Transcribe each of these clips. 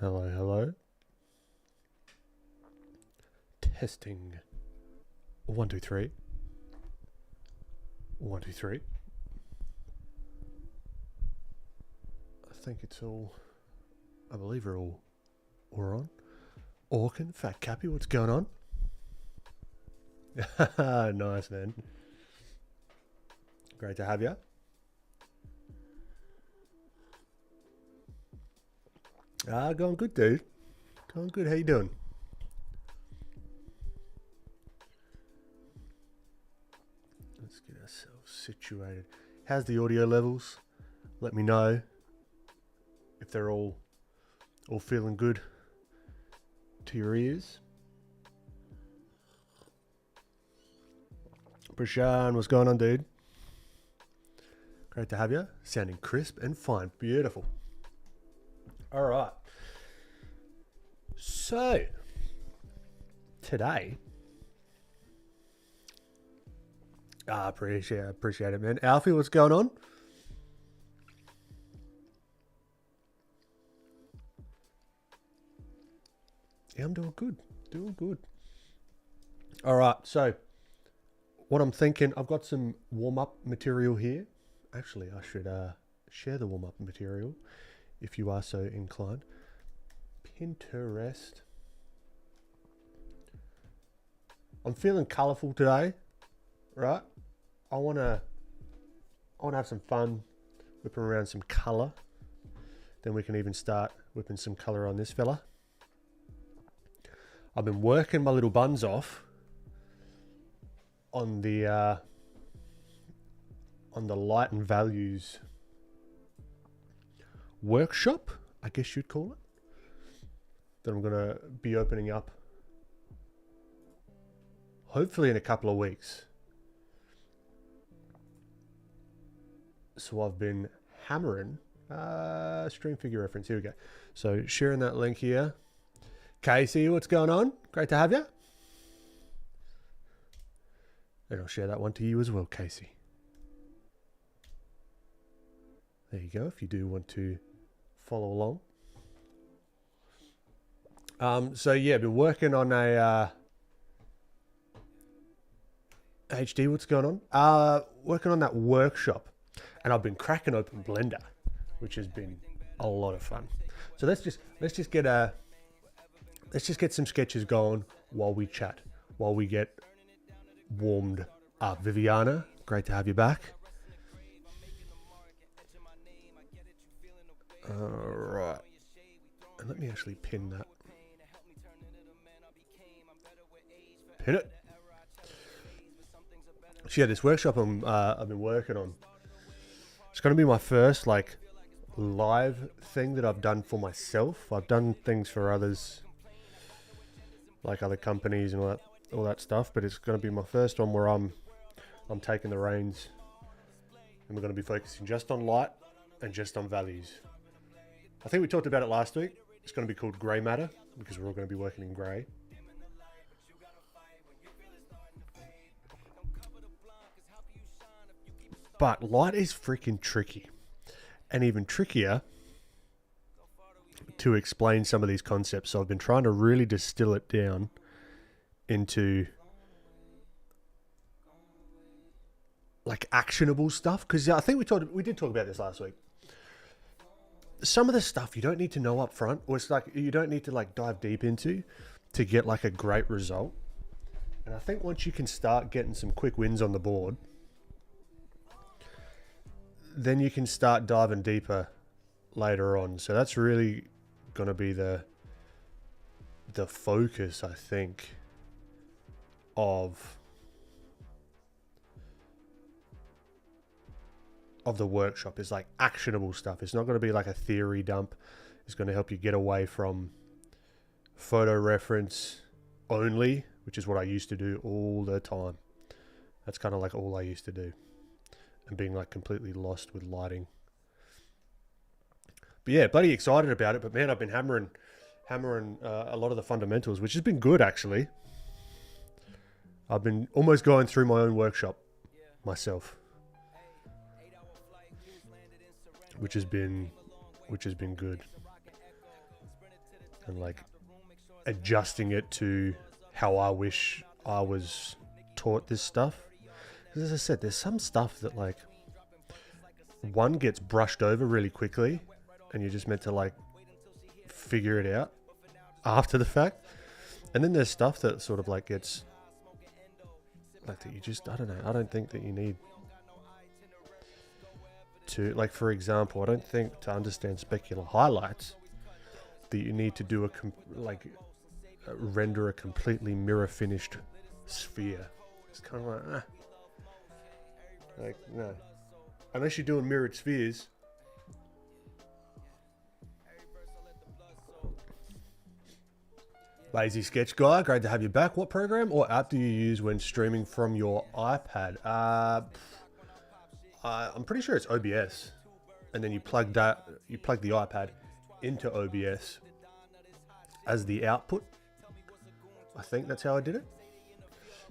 Hello, hello. Testing. 1, 2, 3. 1, 2, 3. I think it's all. I believe we're all on. Orkin, Fat Cappy, what's going on? Nice, man. Great to have you. Going good, dude. Going good. How you doing? Let's get ourselves situated. How's the audio levels? Let me know if they're all feeling good to your ears. Prashan, what's going on, dude? Great to have you. Sounding crisp and fine. Beautiful. All right. So, today, appreciate it, man. Alfie, what's going on? Yeah, I'm doing good. All right. So, what I'm thinking, I've got some warm-up material here. Actually, I should share the warm-up material if you are so inclined. Pinterest. I'm feeling colourful today, right? I wanna have some fun, whipping around some colour. Then we can even start whipping some colour on this fella. I've been working my little buns off on the light and values workshop, I guess you'd call it, that I'm going to be opening up hopefully in a couple of weeks. So I've been hammering stream figure reference. Here we go. So sharing that link here. Casey, what's going on? Great to have you. And I'll share that one to you as well, Casey. There you go, if you do want to follow along. So yeah, I've been working on a HD, what's going on? Working on that workshop, and I've been cracking open Blender, which has been a lot of fun. So let's just get some sketches going while we chat, while we get warmed up. Viviana, great to have you back. All right, and let me actually pin that. Pin it. So yeah, this workshop I've been working on. It's going to be my first like live thing that I've done for myself. I've done things for others, like other companies and all that stuff, but it's going to be my first one where I'm taking the reins, and we're going to be focusing just on light and just on values. I think we talked about it last week. It's going to be called Grey Matter because we're all going to be working in grey. But light is freaking tricky, and even trickier to explain some of these concepts. So I've been trying to really distill it down into like actionable stuff, because I think we did talk about this last week. Some of the stuff you don't need to know up front, or it's like you don't need to like dive deep into to get like a great result. And I think once you can start getting some quick wins on the board, then you can start diving deeper later on. So that's really going to be the focus, I think, of the workshop, is like actionable stuff. It's not going to be like a theory dump. It's going to help you get away from photo reference only, which is what I used to do all the time. That's kind of like all I used to do, and being like completely lost with lighting. But yeah, bloody excited about it. But man, I've been hammering a lot of the fundamentals, which has been good actually. I've been almost going through my own workshop myself, which has been good. and like adjusting it to how I wish I was taught this stuff. Because as I said, there's some stuff that like one gets brushed over really quickly and you're just meant to like figure it out after the fact. And then there's stuff that sort of like gets like that you just, I don't know, I don't think that you need to, like, for example, I don't think to understand specular highlights that you need to do render a completely mirror finished sphere. It's kind of like no, unless you're doing mirrored spheres. Lazy Sketch Guy, great to have you back. What program or app do you use when streaming from your iPad? I'm pretty sure it's OBS, and then you plug the iPad into OBS as the output. I think that's how I did it.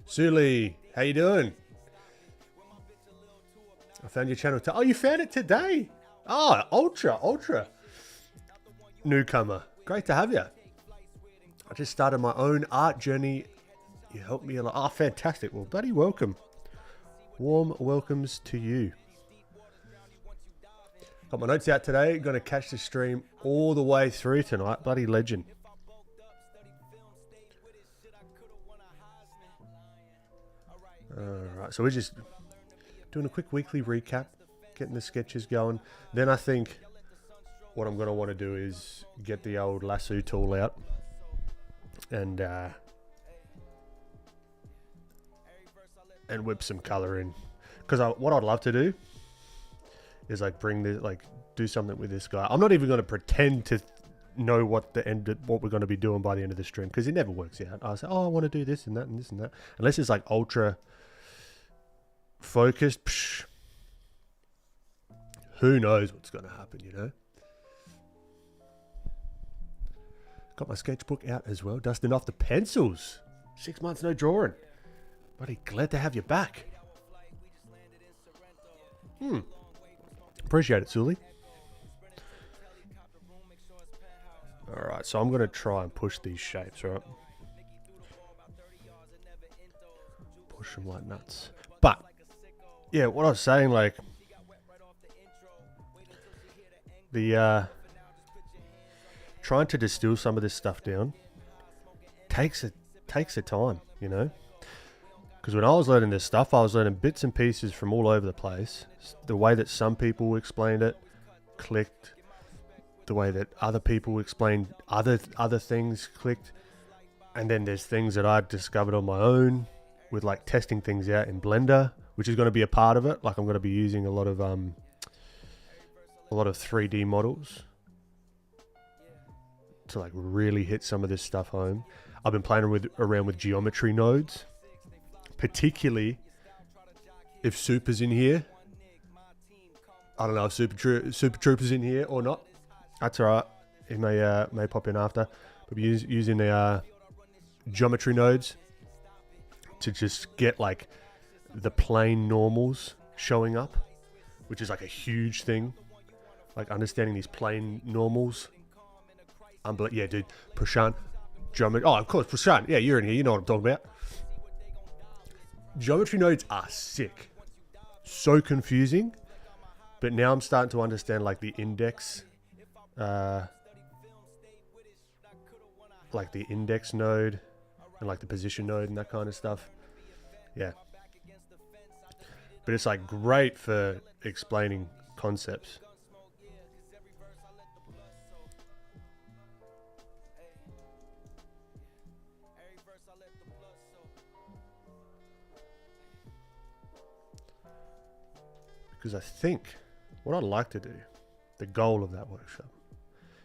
Suli, how you doing? I found your channel. Oh, you found it today? Oh, ultra newcomer. Great to have you. I just started my own art journey. You helped me a lot. Oh, fantastic. Well, bloody welcome. Warm welcomes to you. Got my notes out today. Going to catch the stream all the way through tonight. Bloody legend. Alright, so we're just doing a quick weekly recap, getting the sketches going. Then I think what I'm going to want to do is get the old lasso tool out and whip some color in. Because what I'd love to do is like do something with this guy. I'm not even going to pretend to know what we're going to be doing by the end of the stream, because it never works out. I say, oh, I want to do this and that and this and that. Unless it's like ultra focused, who knows what's going to happen, you know? Got my sketchbook out as well, dusting off the pencils. 6 months no drawing. Buddy, glad to have you back. Appreciate it, Sully. Alright, so I'm going to try and push these shapes, right? Push them like nuts. But yeah, what I was saying, like, the trying to distill some of this stuff down takes a time, you know? Because when I was learning this stuff, I was learning bits and pieces from all over the place. The way that some people explained it clicked. The way that other people explained other things clicked. And then there's things that I discovered on my own with like testing things out in Blender, which is going to be a part of it. Like I'm going to be using a lot of 3D models to like really hit some of this stuff home. I've been playing around with geometry nodes, particularly if Super's in here. I don't know if Super Trooper's in here or not. That's alright. He may pop in after. But using the geometry nodes to just get like the plane normals showing up, which is like a huge thing. Like understanding these plane normals. Yeah, dude. Prashant. Geometry. Oh, of course, Prashant. Yeah, you're in here. You know what I'm talking about. Geometry nodes are sick. So confusing. But now I'm starting to understand like the index. Like the index node. And like the position node and that kind of stuff. Yeah. But it's like great for explaining concepts. Because I think what I'd like to do, the goal of that workshop,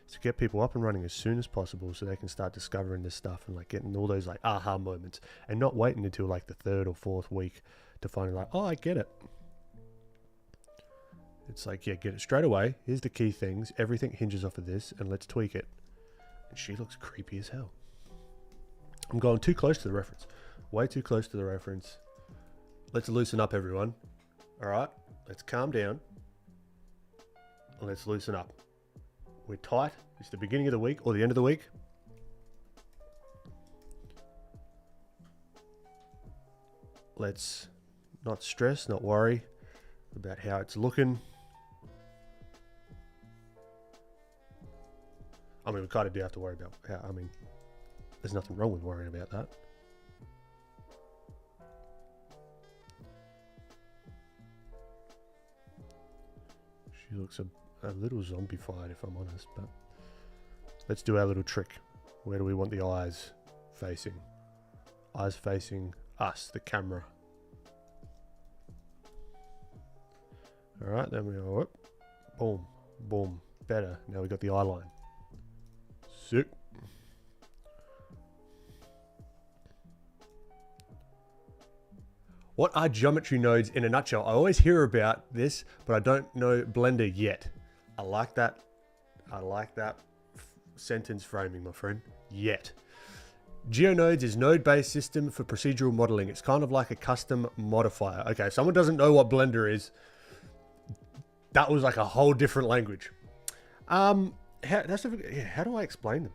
is to get people up and running as soon as possible so they can start discovering this stuff and like getting all those like aha moments and not waiting until like the 3rd or 4th week to find like, oh, I get it. It's like, yeah, get it straight away. Here's the key things. Everything hinges off of this and let's tweak it. And she looks creepy as hell. I'm going too close to the reference. Way too close to the reference. Let's loosen up, everyone. All right. Let's calm down. Let's loosen up. We're tight. It's the beginning of the week or the end of the week. let's not stress, not worry about how it's looking. I mean, we kind of do have to worry about how, I mean, there's nothing wrong with worrying about that. She looks a little zombified, if I'm honest, but let's do our little trick. Where do we want the eyes facing? Eyes facing us, the camera. All right, then we go, whoop, boom, boom, better. Now we got the eye line. Sick. What are geometry nodes in a nutshell? I always hear about this, but I don't know Blender yet. I like that. I like that sentence framing, my friend. Yet. GeoNodes is node-based system for procedural modeling. It's kind of like a custom modifier. Okay, if someone doesn't know what Blender is, that was like a whole different language. How do I explain them?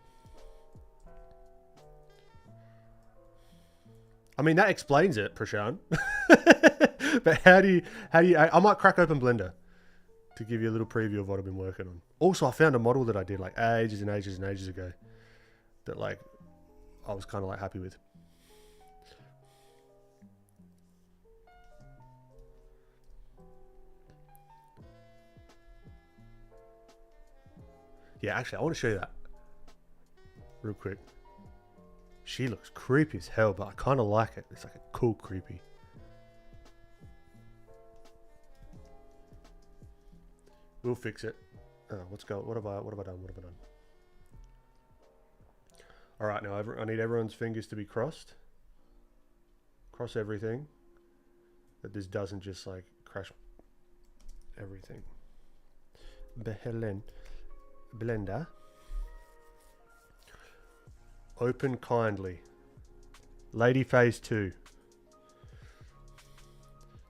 I mean, that explains it, Prashant. But how do you, I might crack open Blender to give you a little preview of what I've been working on. Also, I found a model that I did like ages and ages and ages ago that like, I was kind of like happy with. Yeah, actually, I want to show you that real quick. She looks creepy as hell, but I kind of like it. It's like a cool creepy. We'll fix it. What have I done? All right, now I need everyone's fingers to be crossed. Cross everything. That this doesn't just like crash everything. Blender. Open kindly. Lady phase 2.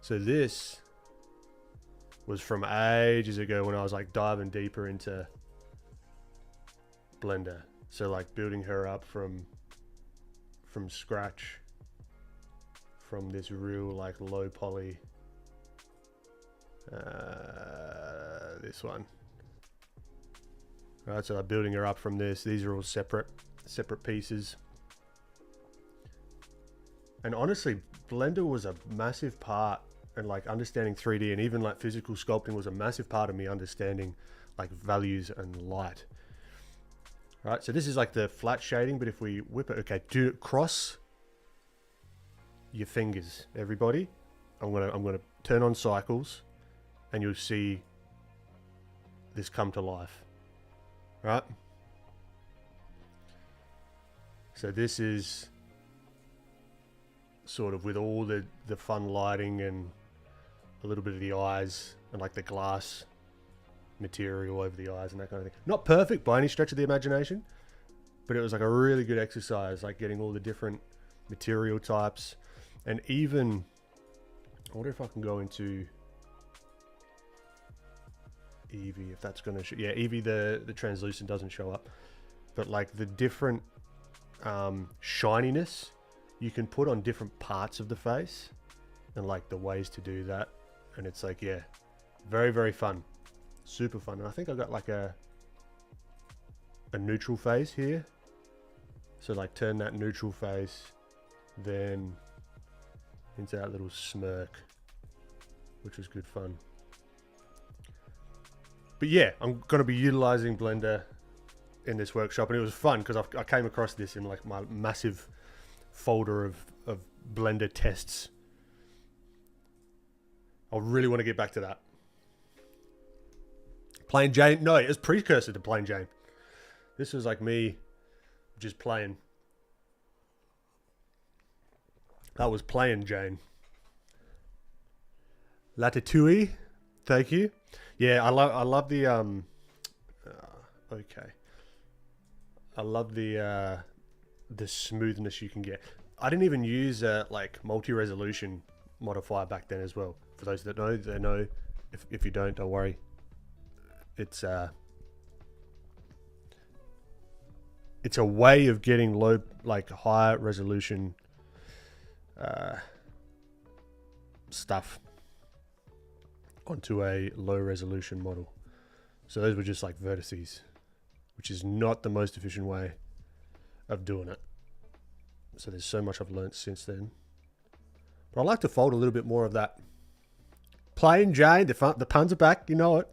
So this was from ages ago when I was like diving deeper into Blender. So like building her up from scratch, from this real like low poly, this one. All right, so I'm building her up from this. These are all separate pieces. And honestly, Blender was a massive part, and like understanding 3D and even like physical sculpting was a massive part of me understanding like values and light. All right, so this is like the flat shading, but if we whip it, okay, do cross your fingers, everybody. I'm gonna turn on cycles, and you'll see this come to life. Right? So this is sort of with all the fun lighting and a little bit of the eyes and like the glass material over the eyes and that kind of thing. Not perfect by any stretch of the imagination, but it was like a really good exercise, like getting all the different material types. And even, I wonder if I can go into Eevee, if that's going to show. Yeah, Eevee, the translucent doesn't show up, but like the different shininess you can put on different parts of the face and like the ways to do that. And it's like, yeah, very, very fun. Super fun. And I think I got like a neutral face here. So like turn that neutral face then into that little smirk, which was good fun. But yeah, I'm going to be utilizing Blender in this workshop, and it was fun because I came across this in like my massive folder of Blender tests. I really want to get back to that. Plain Jane, no, it was precursor to Plain Jane. This was like me just playing. That was Plain Jane. Latatouille, thank you. Yeah, I love the okay. I love the smoothness you can get. I didn't even use like multi-resolution modifier back then as well. For those that know, they know. If you don't worry. It's a way of getting low, like high resolution stuff onto a low resolution model. So those were just like vertices, which is not the most efficient way of doing it. So there's so much I've learned since then. But I like to fold a little bit more of that. Plain Jane, the puns are back, you know it.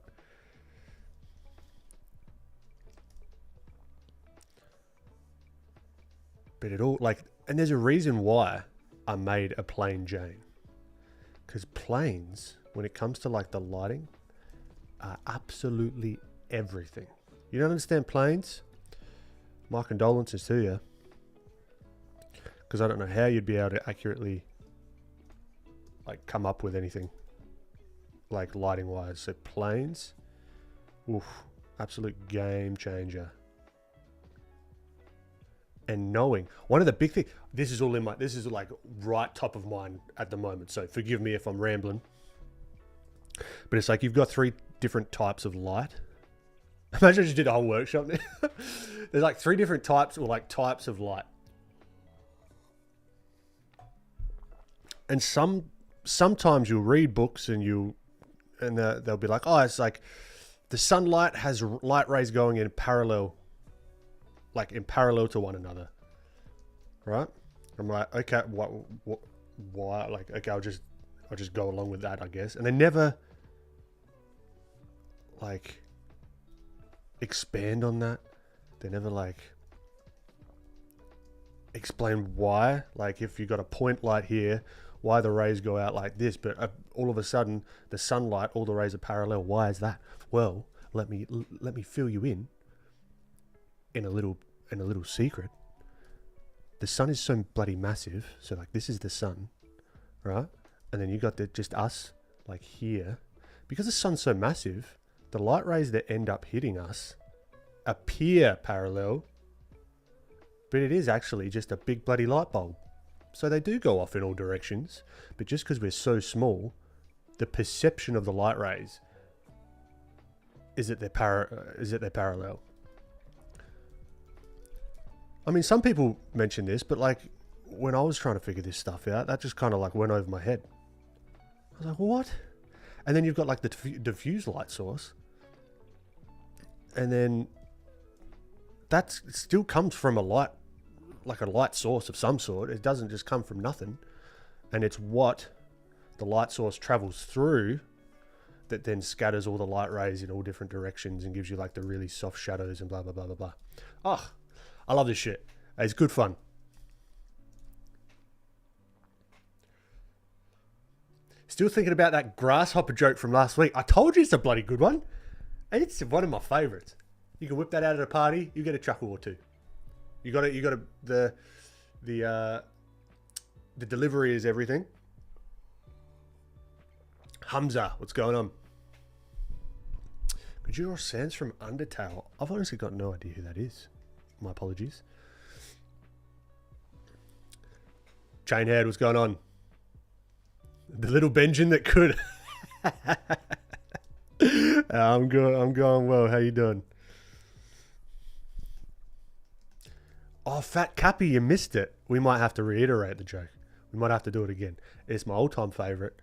But it all, like, and there's a reason why I made a plain Jane. Because planes, when it comes to like the lighting, are absolutely everything. You don't understand planes? My condolences to you. Because I don't know how you'd be able to accurately like come up with anything like lighting wise. So planes, oof, absolute game changer. And knowing one of the big things, this is like right top of mind at the moment. So forgive me if I'm rambling, but it's like you've got 3 different types of light. Imagine I just did a whole workshop there. There's like 3 different types or like types of light. And sometimes you'll read books and they'll be like, oh, it's like the sunlight has light rays going in parallel, like in parallel to one another, right? I'm like, okay, why? Like, okay, I'll just go along with that, I guess. And they never like expand on that. They never like explain why. Like, if you got a point light here, why the rays go out like this, but all of a sudden the sunlight, all the rays are parallel. Why is that? Well, let me fill you in a little secret. The sun is so bloody massive. So like this is the sun, right? And then you got just us like here. Because the sun's so massive, the light rays that end up hitting us appear parallel, but it is actually just a big bloody light bulb. So they do go off in all directions, but just because we're so small, the perception of the light rays is that they're parallel. I mean, some people mention this, but like when I was trying to figure this stuff out, that just kind of like went over my head. I was like, what? And then you've got like the diffuse light source, and then that still comes from a light, like a light source of some sort. It doesn't just come from nothing, and it's what the light source travels through that then scatters all the light rays in all different directions and gives you like the really soft shadows and blah blah blah blah blah. Oh, I love this shit. It's good fun. Still thinking about that grasshopper joke from last week. I told you it's a bloody good one. And it's one of my favorites. You can whip that out at a party, you get a chuckle or two. The delivery is everything. Hamza, what's going on? Kajuro Sans from Undertale. I've honestly got no idea who that is. My apologies. Chainhead, what's going on? The little Benjamin that could. I'm going well. How you doing? Oh, Fat Cappy, you missed it. We might have to reiterate the joke. We might have to do it again. It's my all-time favorite.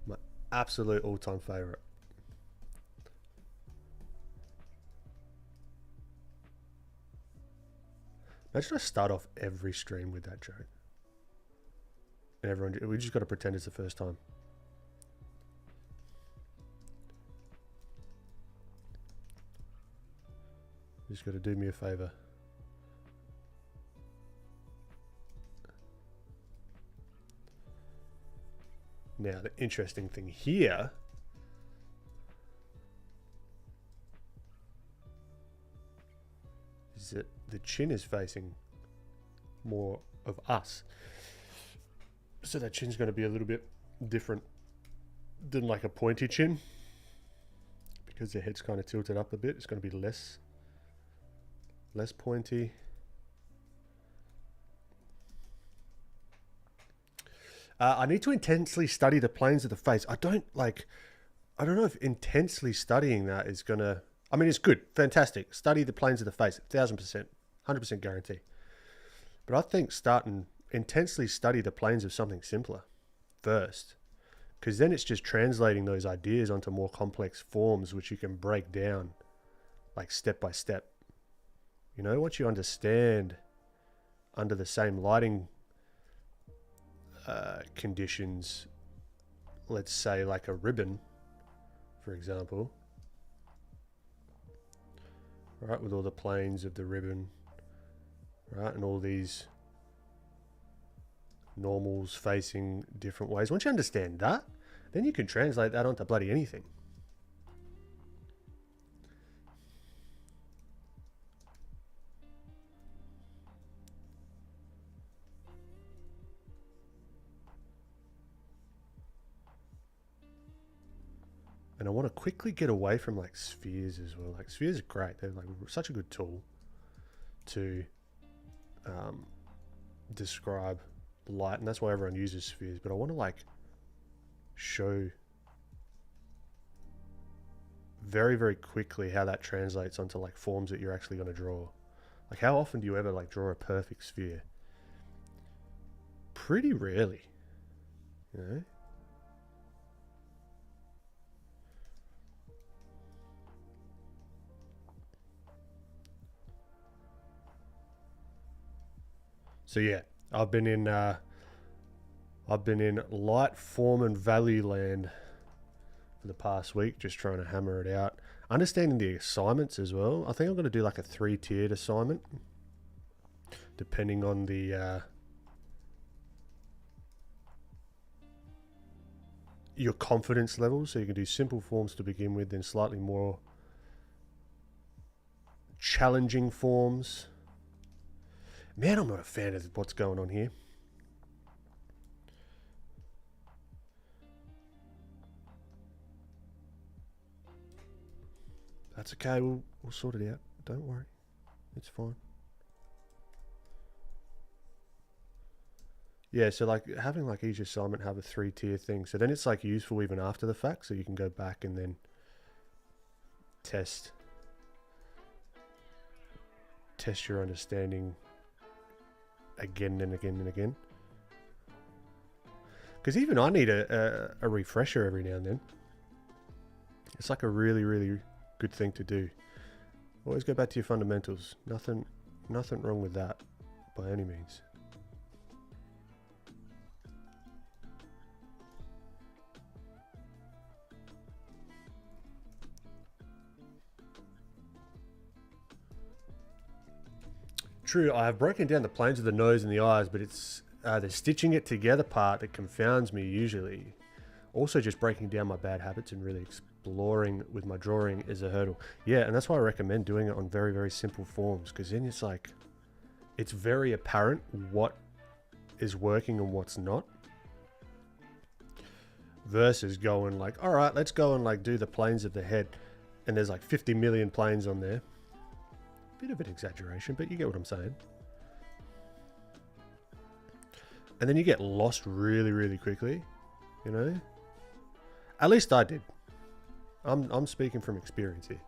My absolute all-time favorite. Imagine I start off every stream with that joke. And everyone, we just got to pretend it's the first time. You just got to do me a favor. Now, the interesting thing here is that the chin is facing more of us. So that chin's going to be a little bit different than like a pointy chin. Because the head's kind of tilted up a bit, it's going to be less pointy. I need to intensely study the planes of the face. I don't like, I don't know if intensely studying that is going to, I mean, it's good, fantastic. Study the planes of the face, 1000%, 100% guarantee. But I think starting intensely study the planes of something simpler first, because then it's just translating those ideas onto more complex forms, which you can break down like step by step. You know, once you understand under the same lighting conditions, let's say like a ribbon, for example, right, with all the planes of the ribbon, right, and all these normals facing different ways. Once you understand that, then you can translate that onto bloody anything. And I want to quickly get away from like spheres as well. Like spheres are great. They're like such a good tool to describe light, and that's why everyone uses spheres. But I want to like show very, very quickly how that translates onto like forms that you're actually going to draw. Like how often do you ever like draw a perfect sphere? Pretty rarely, you know? So yeah, I've been in light, form, and value land for the past week, just trying to hammer it out. Understanding the assignments as well. I think I'm going to do like a 3-tiered assignment, depending on the your confidence level. So you can do simple forms to begin with, then slightly more challenging forms. Man, I'm not a fan of what's going on here. That's okay, we'll sort it out. Don't worry, it's fine. Yeah, so like having like each assignment have a 3-tier thing. So then it's like useful even after the fact, so you can go back and then test your understanding again and again and again. Because even I need a refresher every now and then. It's like a really, really good thing to do. Always go back to your fundamentals. Nothing wrong with that by any means. True, I have broken down the planes of the nose and the eyes, but it's the stitching it together part that confounds me usually. Also, just breaking down my bad habits and really exploring with my drawing is a hurdle. Yeah, and that's why I recommend doing it on very, very simple forms, because then it's like, it's very apparent what is working and what's not. Versus going like, all right, let's go and like do the planes of the head, and there's like 50 million planes on there. Bit of an exaggeration, but you get what I'm saying. And then you get lost really, really quickly, you know? At least I did. I'm speaking from experience here.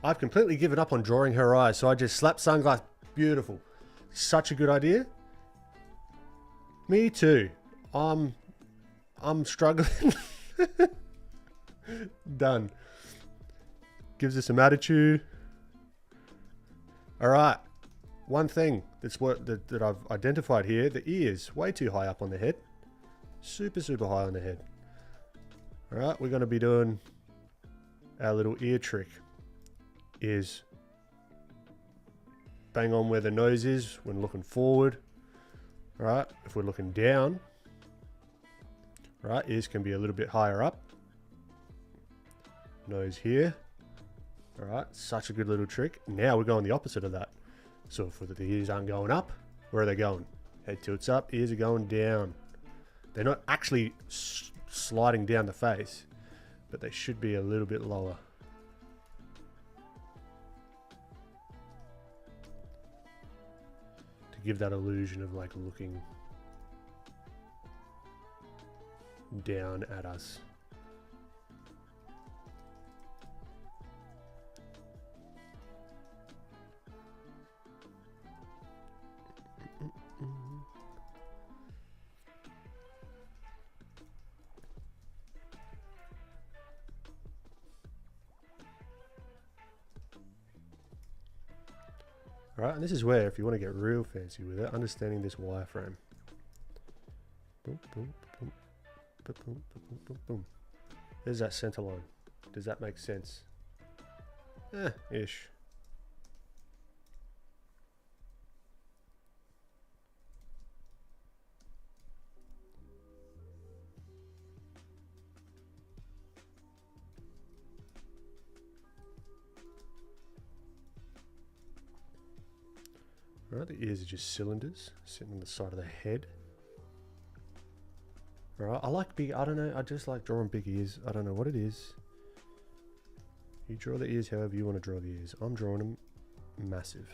I've completely given up on drawing her eyes, so I just slapped sunglasses. Beautiful. Such a good idea. Me too. I'm struggling. Done. Gives us some attitude. All right. One thing that I've identified here, the ears, way too high up on the head. Super, super high on the head. All right, we're going to be doing our little ear trick. Is bang on where the nose is when looking forward. All right, if we're looking down, right, ears can be a little bit higher up. Nose here. All right, such a good little trick. Now we're going the opposite of that. So if the ears aren't going up, where are they going? Head tilts up, ears are going down. They're not actually sliding down the face, but they should be a little bit lower. To give that illusion of like looking down at us. right? And this is where, if you want to get real fancy with it, understanding this wireframe. Boom, boom, boom, boom, boom, boom, boom, boom. There's that center line. Does that make sense? Ish. Alright, the ears are just cylinders sitting on the side of the head. Alright, I like big, I don't know, I just like drawing big ears. I don't know what it is. You draw the ears however you want to draw the ears. I'm drawing them massive.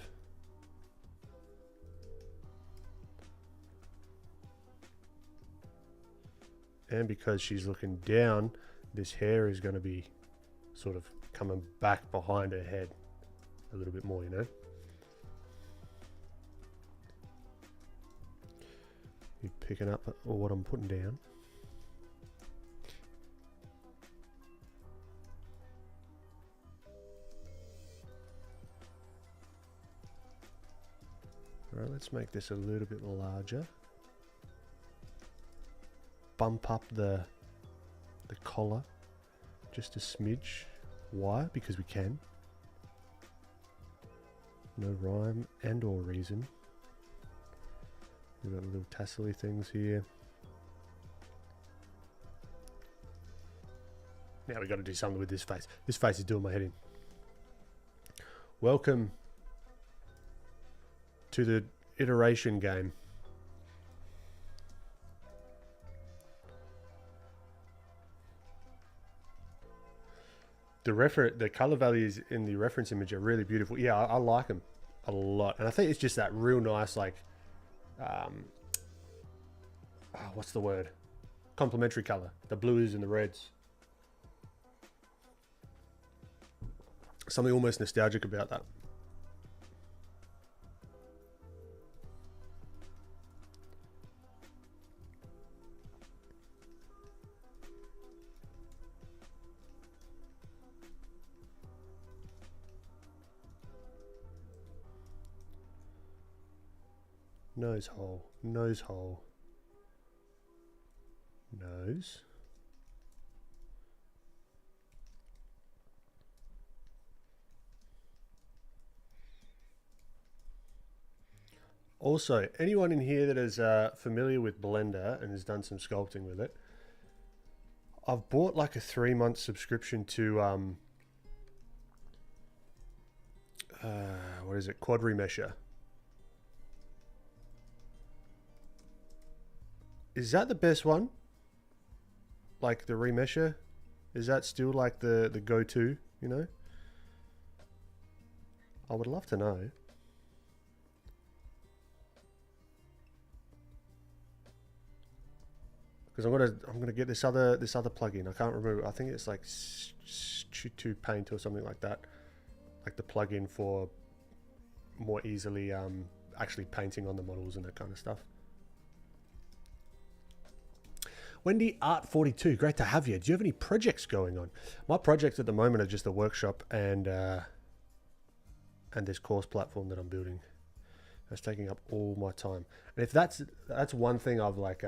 And because she's looking down, this hair is going to be sort of coming back behind her head a little bit more, you know? You picking up what I'm putting down. Alright, let's make this a little bit larger. Bump up the collar just a smidge. Why? Because we can. No rhyme and or reason. We've got little tassely things here. Now we've got to do something with this face. This face is doing my head in. Welcome to the iteration game. The color values in the reference image are really beautiful. Yeah, I like them a lot. And I think it's just that real nice, like, what's the word? Complementary color. The blues and the reds. Something almost nostalgic about that. Nose hole, nose hole, nose. Also, anyone in here that is familiar with Blender and has done some sculpting with it, I've bought like a 3-month subscription to what is it? Quad Remesher. Is that the best one? Like the remesher? Is that still like the go-to, you know? I would love to know. Because I'm gonna get this other plugin. I can't remember. I think it's like to Paint or something like that. Like the plugin for more easily actually painting on the models and that kind of stuff. Wendy Art 42, great to have you. Do you have any projects going on? My projects at the moment are just a workshop and this course platform that I'm building. That's taking up all my time. And if that's one thing I've like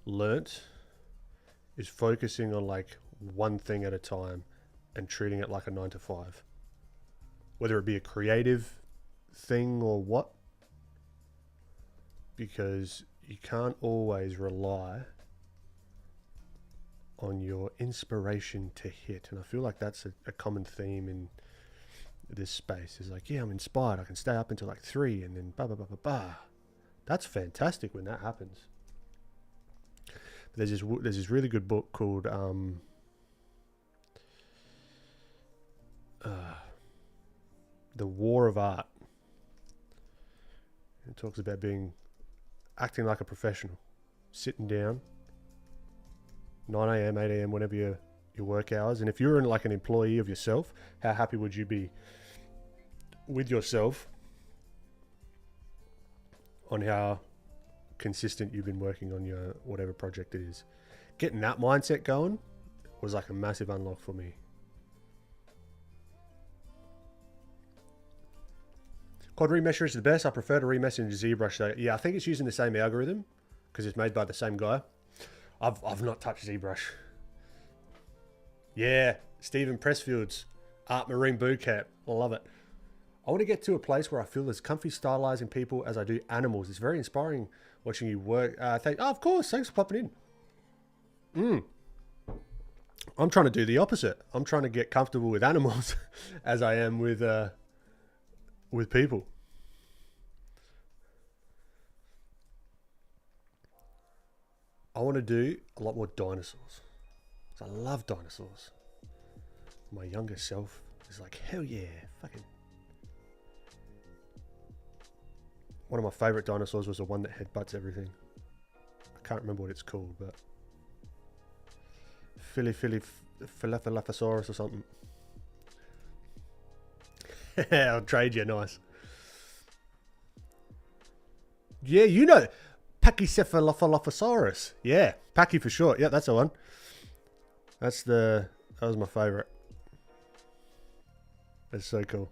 learnt, is focusing on like one thing at a time and treating it like a 9 to 5. Whether it be a creative thing or what. Because you can't always rely on your inspiration to hit. And I feel like that's a common theme in this space. Is like, yeah, I'm inspired. I can stay up until like 3 and then bah, bah, bah, bah, bah. That's fantastic when that happens. But there's this really good book called The War of Art. It talks about acting like a professional, sitting down, 9 a.m., 8 a.m., whenever your work hours. And if you're like an employee of yourself, how happy would you be with yourself on how consistent you've been working on your whatever project it is? Getting that mindset going was like a massive unlock for me. Quad remesher is the best. I prefer to remesh in ZBrush though. Yeah, I think it's using the same algorithm because it's made by the same guy. I've not touched ZBrush. Yeah, Stephen Pressfield's Art Marine Bootcamp. I love it. I want to get to a place where I feel as comfy stylizing people as I do animals. It's very inspiring watching you work. Of course. Thanks for popping in. I'm trying to do the opposite. I'm trying to get comfortable with animals as I am with people. I want to do a lot more dinosaurs. I love dinosaurs. My younger self is like, hell yeah, fucking. One of my favorite dinosaurs was the one that headbutts everything. I can't remember what it's called, but Philophilosaurus or something. I'll trade you, nice. Yeah, you know, Pachycephalosaurus. Yeah, Pachy for short. Yeah, that's the one. That was my favorite. That's so cool.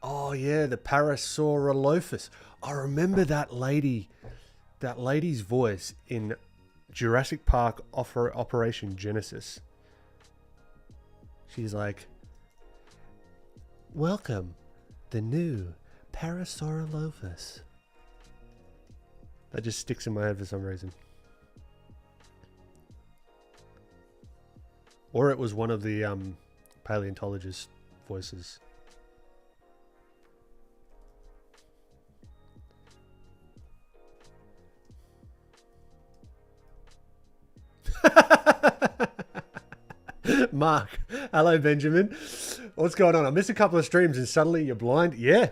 Oh yeah, the Parasaurolophus. I remember that lady, that lady's voice in Jurassic Park Operation Genesis. She's like, welcome, the new Parasaurolophus. That just sticks in my head for some reason. Or it was one of the paleontologist voices. Mark, hello Benjamin. What's going on? I missed a couple of streams and suddenly you're blind. Yeah,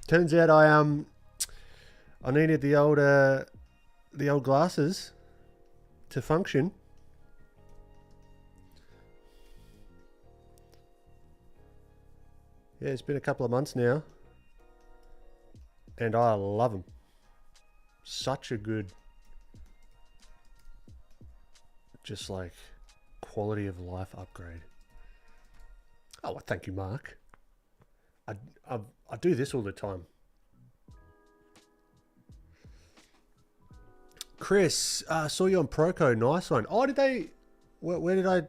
turns out I needed the old glasses to function. Yeah, it's been a couple of months now, and I love them. Such a good, just like, quality of life upgrade. Oh, well, thank you, Mark. I do this all the time. Chris, saw you on Proco. Nice one. Oh, did they? Where did I?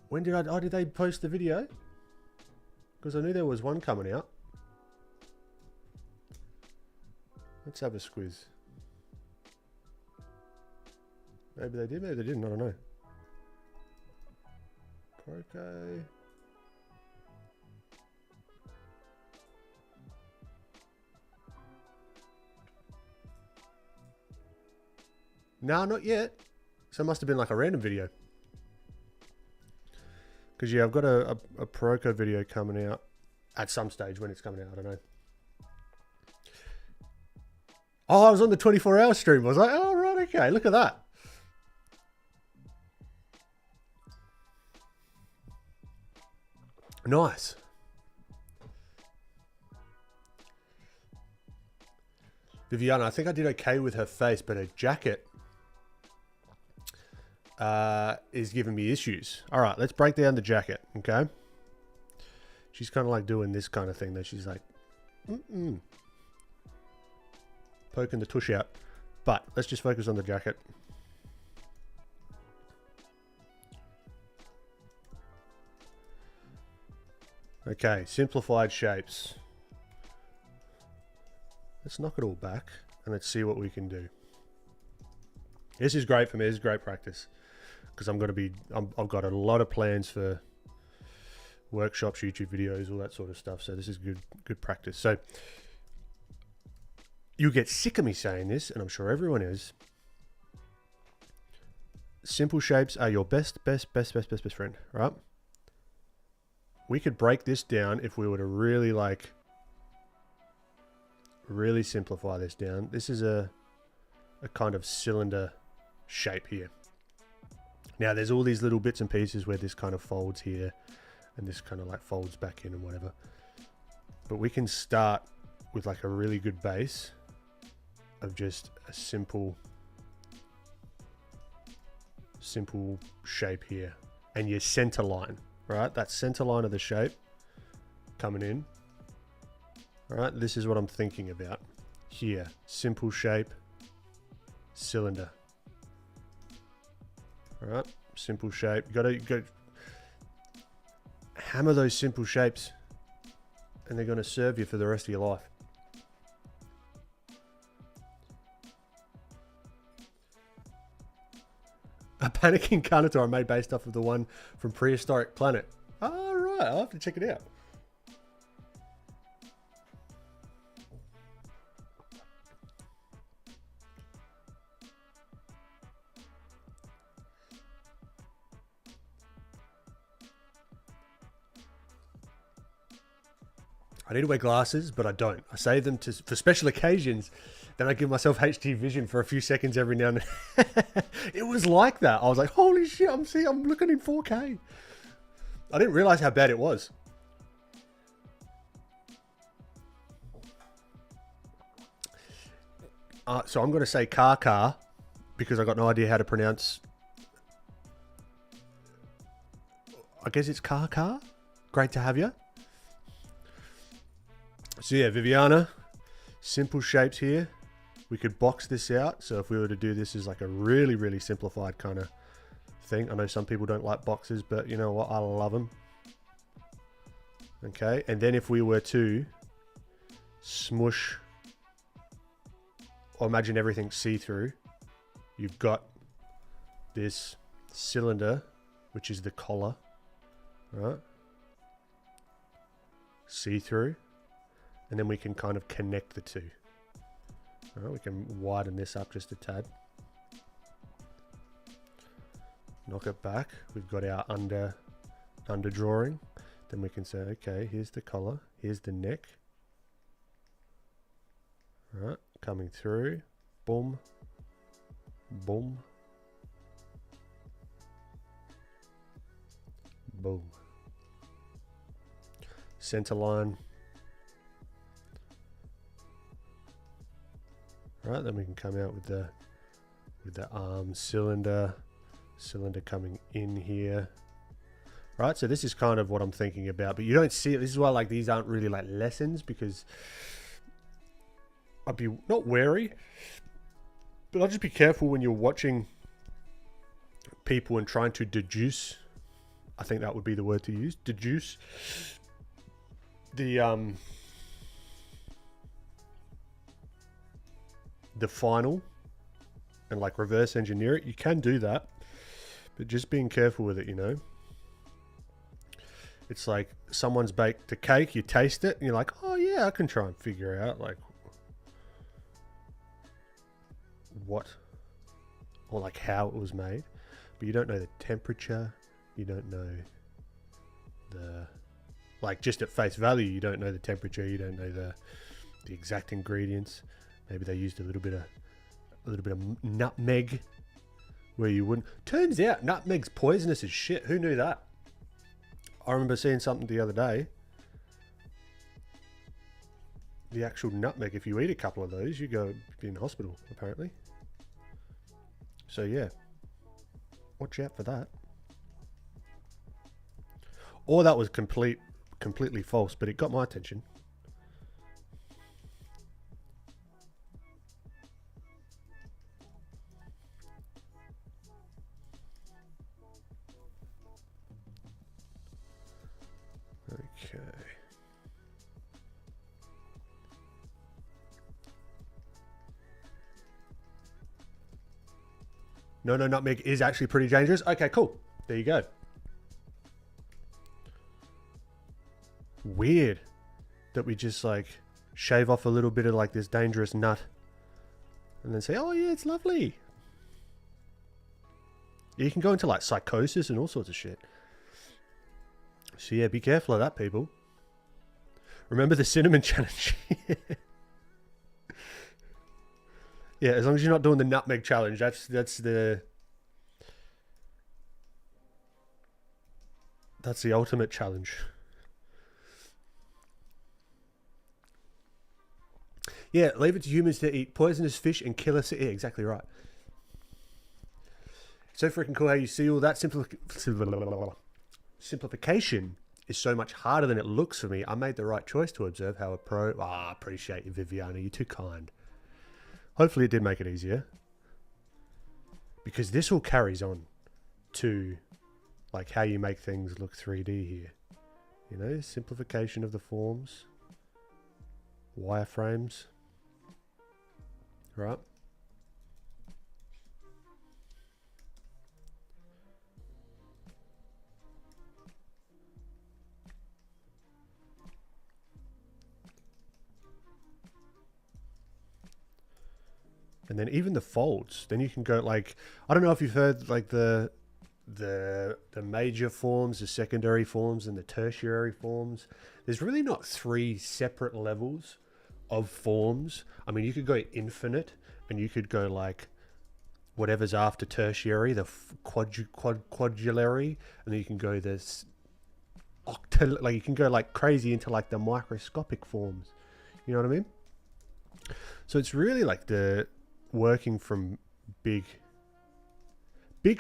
When did I? Oh, did they post the video? Because I knew there was one coming out. Let's have a squiz. Maybe they did, maybe they didn't, I don't know. Proco. No, not yet. So it must have been like a random video. Because yeah, I've got a Proco video coming out at some stage. When it's coming out, I don't know. Oh, I was on the 24-hour stream. I was like, oh, right, okay, look at that. Nice. Viviana, I think I did okay with her face, but her jacket is giving me issues. All right, let's break down the jacket, okay? She's kind of like doing this kind of thing that she's like, poking the tush out. But let's just focus on the jacket. Okay, simplified shapes. Let's knock it all back and let's see what we can do. This is great for me. This is great practice because I've got a lot of plans for workshops, YouTube videos, all that sort of stuff. So this is good practice. So you get sick of me saying this, and I'm sure everyone is. Simple shapes are your best friend, right? We could break this down if we were to really simplify this down. This is a kind of cylinder shape here. Now there's all these little bits and pieces where this kind of folds here and this kind of like folds back in and whatever. But we can start with like a really good base of just a simple shape here, and your center line, right? That center line of the shape coming in. All right, this is what I'm thinking about here. Simple shape, cylinder. All right, simple shape. You gotta go hammer those simple shapes, and they're gonna serve you for the rest of your life. A panicking carnotaur I made based off of the one from Prehistoric Planet. Oh, right, I'll have to check it out. I need to wear glasses, but I don't. I save them for special occasions. Then I give myself HD vision for a few seconds every now and then. It was like that. I was like, holy shit, I'm looking in 4K. I didn't realize how bad it was. So I'm going to say car because I got no idea how to pronounce. I guess it's car. Great to have you. So yeah, Viviana, simple shapes here. We could box this out. So if we were to do this as like a really, really simplified kind of thing. I know some people don't like boxes, but you know what? I love them. Okay. And then if we were to smush, or imagine everything see-through, you've got this cylinder, which is the collar, right? See-through. And then we can kind of connect the two. All right, we can widen this up just a tad. Knock it back. We've got our under drawing. Then we can say, okay, here's the collar. Here's the neck. All right, coming through. Boom. Boom. Boom. Center line. Right, then we can come out with the arm cylinder coming in here. Right, so this is kind of what I'm thinking about, but you don't see it. This is why like these aren't really like lessons, because I'd be not wary, but I'll just be careful when you're watching people and trying to deduce. I think that would be the word to use. Deduce the final and like reverse engineer it. You can do that, but just being careful with it, you know. It's like someone's baked a cake, you taste it and you're like, oh yeah, I can try and figure out like what or like how it was made, but you don't know the temperature, you don't know the, like just at face value, you don't know the temperature, you don't know the exact ingredients. Maybe they used a little bit of nutmeg where you wouldn't. Turns out nutmeg's poisonous as shit. Who knew that? I remember seeing something the other day. The actual nutmeg, if you eat a couple of those, you go be in hospital, apparently. So yeah, watch out for that. Or that was completely false, but it got my attention. Okay. No, nutmeg is actually pretty dangerous. Okay, cool. There you go. Weird that we just like shave off a little bit of like this dangerous nut and then say, oh yeah, it's lovely. You can go into like psychosis and all sorts of shit. So yeah, be careful of that, people. Remember the cinnamon challenge. Yeah, as long as you're not doing the nutmeg challenge, that's the ultimate challenge. Yeah, leave it to humans to eat poisonous fish and kill us. Yeah, exactly right. So freaking cool how you see all that simplification is so much harder than it looks for me. I made the right choice to observe how a pro... Ah, appreciate you, Viviana. You're too kind. Hopefully it did make it easier. Because this all carries on to like how you make things look 3D here. You know, simplification of the forms. Wireframes. Right? And then even the folds, then you can go like, I don't know if you've heard like the major forms, the secondary forms, and the tertiary forms. There's really not three separate levels of forms. I mean, you could go infinite, and you could go like whatever's after tertiary, the quadulary, and then you can go this like you can go like crazy into like the microscopic forms. You know what I mean? So it's really like the working from big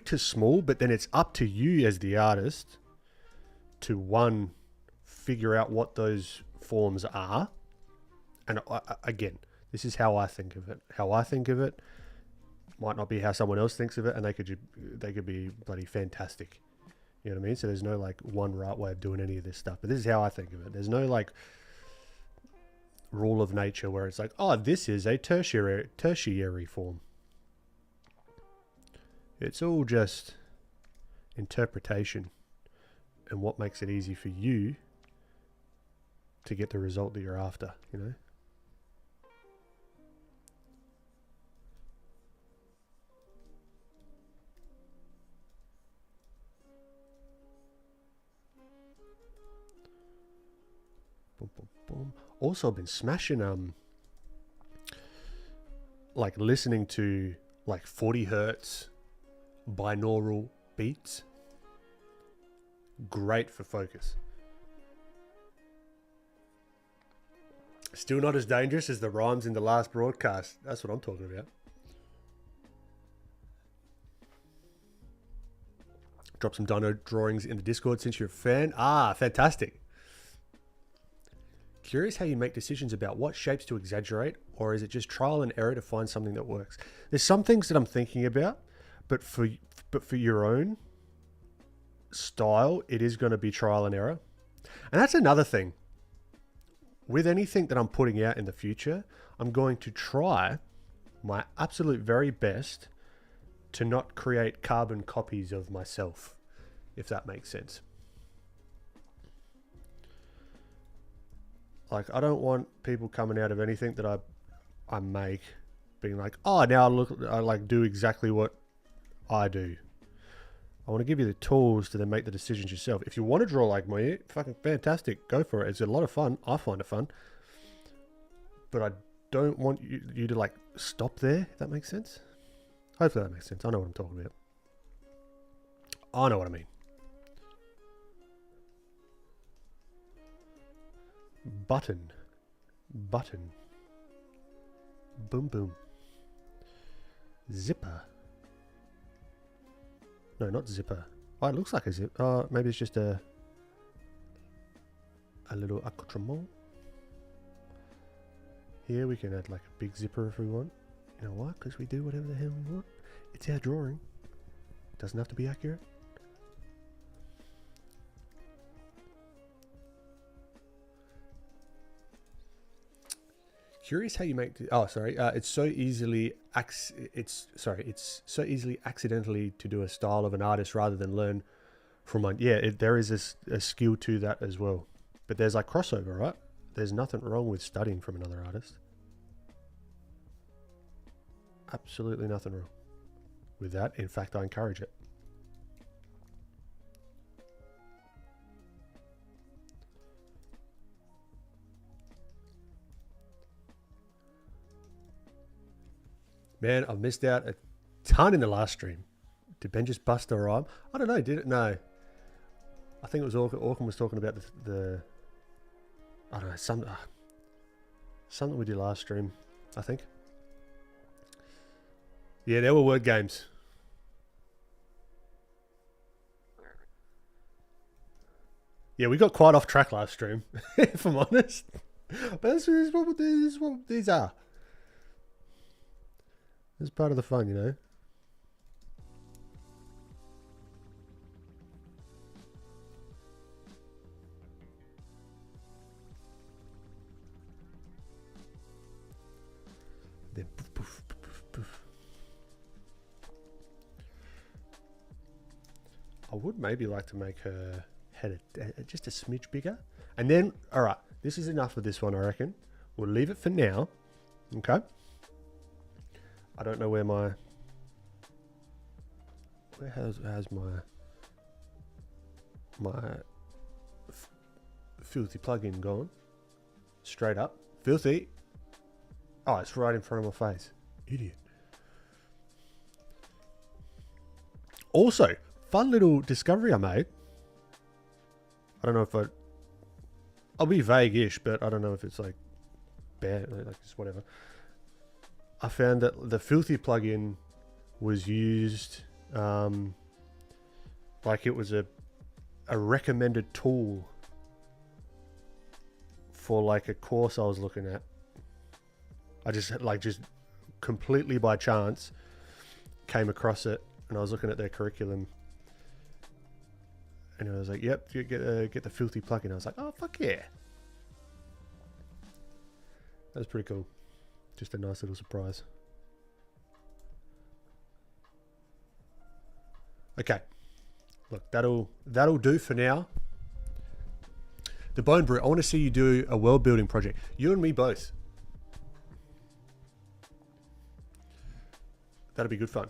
to small, but then it's up to you as the artist to one, figure out what those forms are. And again, this is how I think of it. How I think of it might not be how someone else thinks of it, and they could be bloody fantastic. You know what I mean? So there's no like one right way of doing any of this stuff, but this is how I think of it. There's no like rule of nature where it's like, oh, this is a tertiary form. It's all just interpretation and what makes it easy for you to get the result that you're after, you know? Boom, boom, boom. Also, I've been smashing like listening to like 40 hertz binaural beats. Great for focus. Still not as dangerous as the rhymes in the last broadcast. That's what I'm talking about. Drop some dino drawings in the Discord since you're a fan. Ah, fantastic. Curious how you make decisions about what shapes to exaggerate, or is it just trial and error to find something that works? There's some things that I'm thinking about, but for your own style, it is going to be trial and error. And that's another thing. With anything that I'm putting out in the future, I'm going to try my absolute very best to not create carbon copies of myself, if that makes sense. Like, I don't want people coming out of anything that I make being like, oh, now I like do exactly what I do. I want to give you the tools to then make the decisions yourself. If you want to draw like me, fucking fantastic, go for it. It's a lot of fun. I find it fun. But I don't want you to like stop there, if that makes sense. Hopefully that makes sense. I know what I'm talking about. I know what I mean. Button. Boom, boom. Zipper. No, not zipper. Oh, it looks like a zip. Maybe it's just a little accoutrement. Here we can add like a big zipper if we want. You know why? Because we do whatever the hell we want. It's our drawing. Doesn't have to be accurate. Curious how you make. It's so easily. It's so easily accidentally to do a style of an artist rather than learn from one. Yeah, there is a skill to that as well. But there's like crossover, right? There's nothing wrong with studying from another artist. Absolutely nothing wrong with that. In fact, I encourage it. Man, I've missed out a ton in the last stream. Did Ben just bust a rhyme? I don't know, did it? No. I think it was Orkin was talking about the I don't know, Something we did last stream, I think. Yeah, there were word games. Yeah, we got quite off track last stream, if I'm honest. But this is what these are. It's part of the fun, you know. Then poof, poof, poof, poof. I would maybe like to make her head just a smidge bigger. And then, all right, this is enough of this one, I reckon. We'll leave it for now. Okay. I don't know where my... how's my filthy plugin gone? Straight up. Filthy. Oh, it's right in front of my face. Idiot. Also, fun little discovery I made. I don't know if I'll be vague-ish, but I don't know if it's like bad, like just whatever. I found that the Filthy plugin was used like it was a recommended tool for like a course I was looking at. I just completely by chance came across it, and I was looking at their curriculum, and I was like, "Yep, get the Filthy plugin." I was like, "Oh fuck yeah!" That was pretty cool. Just a nice little surprise. Okay, look, that'll do for now. The Bone Brew. I want to see you do a world building project. You and me both. That'll be good fun.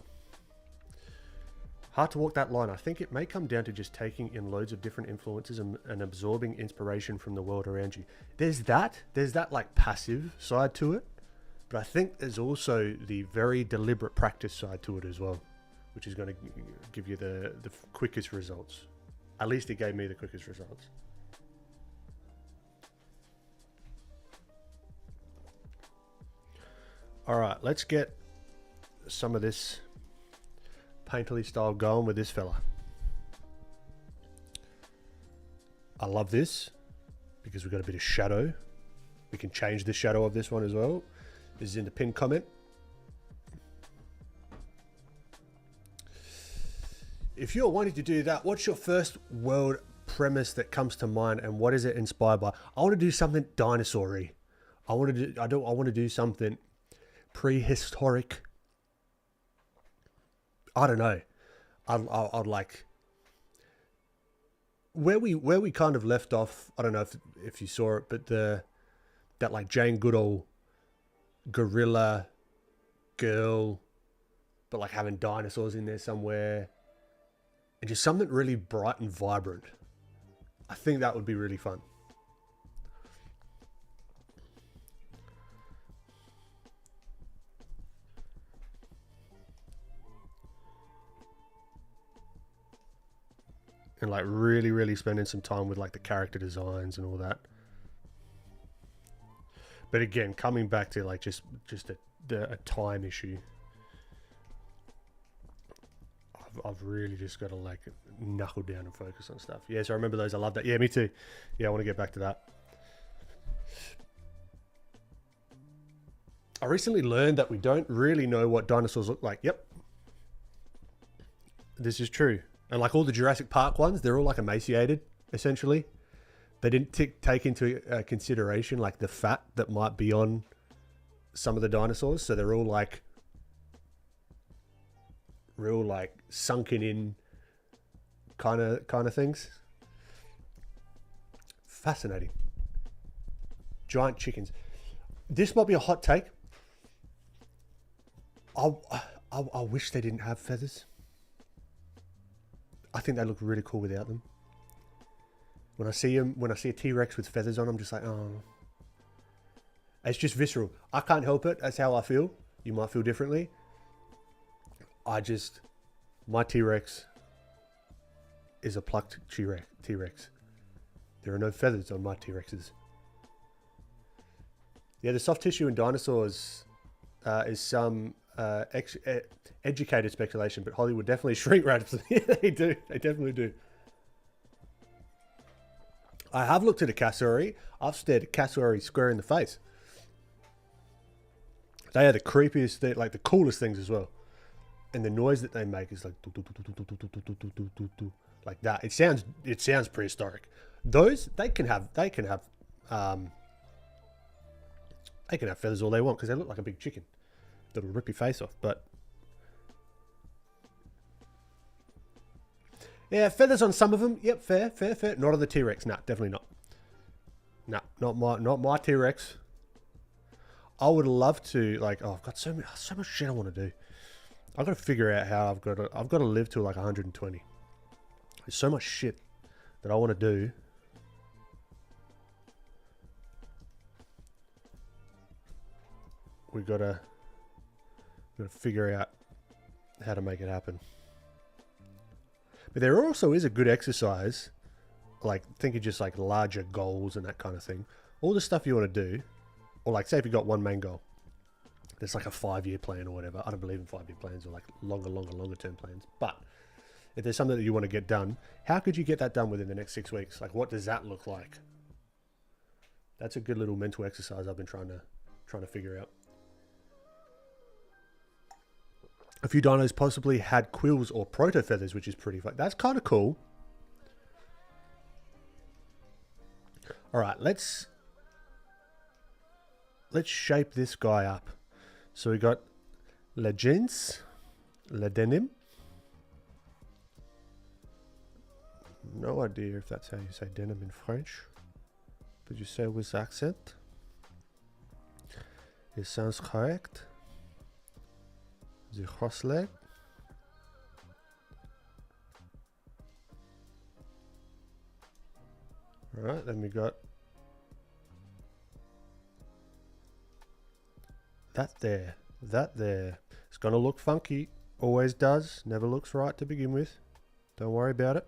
Hard to walk that line. I think it may come down to just taking in loads of different influences and absorbing inspiration from the world around you. There's that like passive side to it, but I think there's also the very deliberate practice side to it as well, which is going to give you the quickest results. At least it gave me the quickest results. All right, let's get some of this painterly style going with this fella. I love this because we've got a bit of shadow. We can change the shadow of this one as well. This is in the pinned comment. If you're wanting to do that, what's your first world premise that comes to mind, and what is it inspired by? I want to do something dinosaur-y. I want to do something prehistoric. I don't know. I'd like where we kind of left off. I don't know if you saw it, but that like Jane Goodall gorilla girl, but like having dinosaurs in there somewhere, and just something really bright and vibrant. I think that would be really fun. And like really spending some time with like the character designs and all that. But again, coming back to like just a time issue. I've really just got to like knuckle down and focus on stuff. Yeah, so I remember those. I love that. Yeah, me too. Yeah, I want to get back to that. I recently learned that we don't really know what dinosaurs look like. Yep. This is true. And like all the Jurassic Park ones, they're all like emaciated, essentially. They didn't take into consideration like the fat that might be on some of the dinosaurs. So they're all like real like sunken in kind of things. Fascinating. Giant chickens. This might be a hot take. I wish they didn't have feathers. I think they look really cool without them. When I see a T-Rex with feathers on, I'm just like, oh. It's just visceral. I can't help it. That's how I feel. You might feel differently. My T-Rex is a plucked T-Rex. There are no feathers on my T-Rexes. Yeah, the soft tissue in dinosaurs is some educated speculation, but Hollywood definitely shrink wraps. Yeah, they do. They definitely do. I have looked at a cassowary. I've stared at cassowary square in the face. They are the creepiest, they're like the coolest things as well. And the noise that they make is like like that. It sounds prehistoric. Those they can have feathers all they want because they look like a big chicken. That'll rip your face off. But yeah, feathers on some of them. Yep, fair. Not on the T-Rex. Nah, definitely not. Nah, not my T-Rex. I would love to, like, oh, I've got so much shit I want to do. I've got to figure out how I've got to live to like 120. There's so much shit that I want to do. We've got to figure out how to make it happen. But there also is a good exercise, like think of just like larger goals and that kind of thing. All the stuff you want to do, or like say if you got one main goal, there's like a 5-year plan or whatever. I don't believe in 5-year plans or like longer term plans. But if there's something that you want to get done, how could you get that done within the next 6 weeks? Like what does that look like? That's a good little mental exercise I've been trying to figure out. A few dinos possibly had quills or proto feathers, which is pretty fun. That's kind of cool. All right, let's shape this guy up. So we got legends, le denim. No idea if that's how you say denim in French. But you say with accent. It sounds correct. The horse leg. Alright, then we got that there. It's gonna look funky. Always does. Never looks right to begin with. Don't worry about it.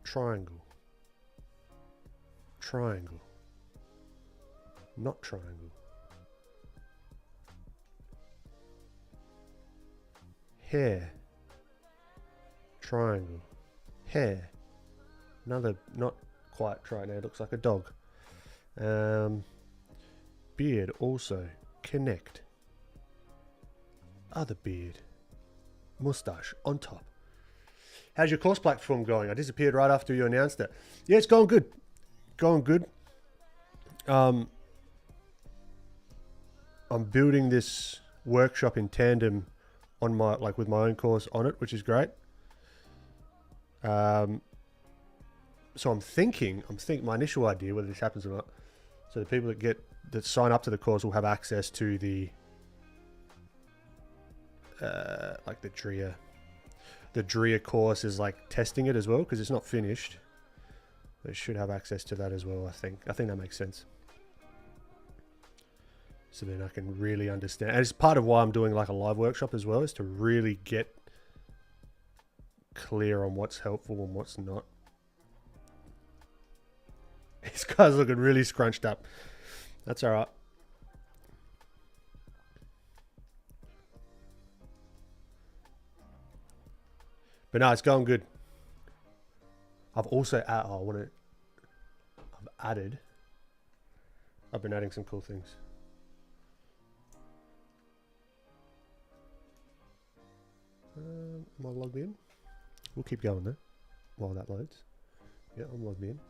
Triangle. Not triangle. Hair. Triangle. Hair. Another, not quite triangle. It looks like a dog. Beard also. Connect. Other beard. Mustache on top. How's your course platform going? I disappeared right after you announced it. Yeah, it's going good. I'm building this workshop in tandem on my with my own course on it, which is great. So I'm thinking my initial idea, whether this happens or not, so the people that sign up to the course will have access to the like the DRIA. The DRIA course is like testing it as well because it's not finished. They should have access to that as well, I think. I think that makes sense. So then I can really understand. And it's part of why I'm doing like a live workshop as well, is to really get clear on what's helpful and what's not. This guy's looking really scrunched up. That's all right. But no, it's going good. I've also I've been adding some cool things. Am I logged in? We'll keep going there while that loads. Yeah, I'm logged in.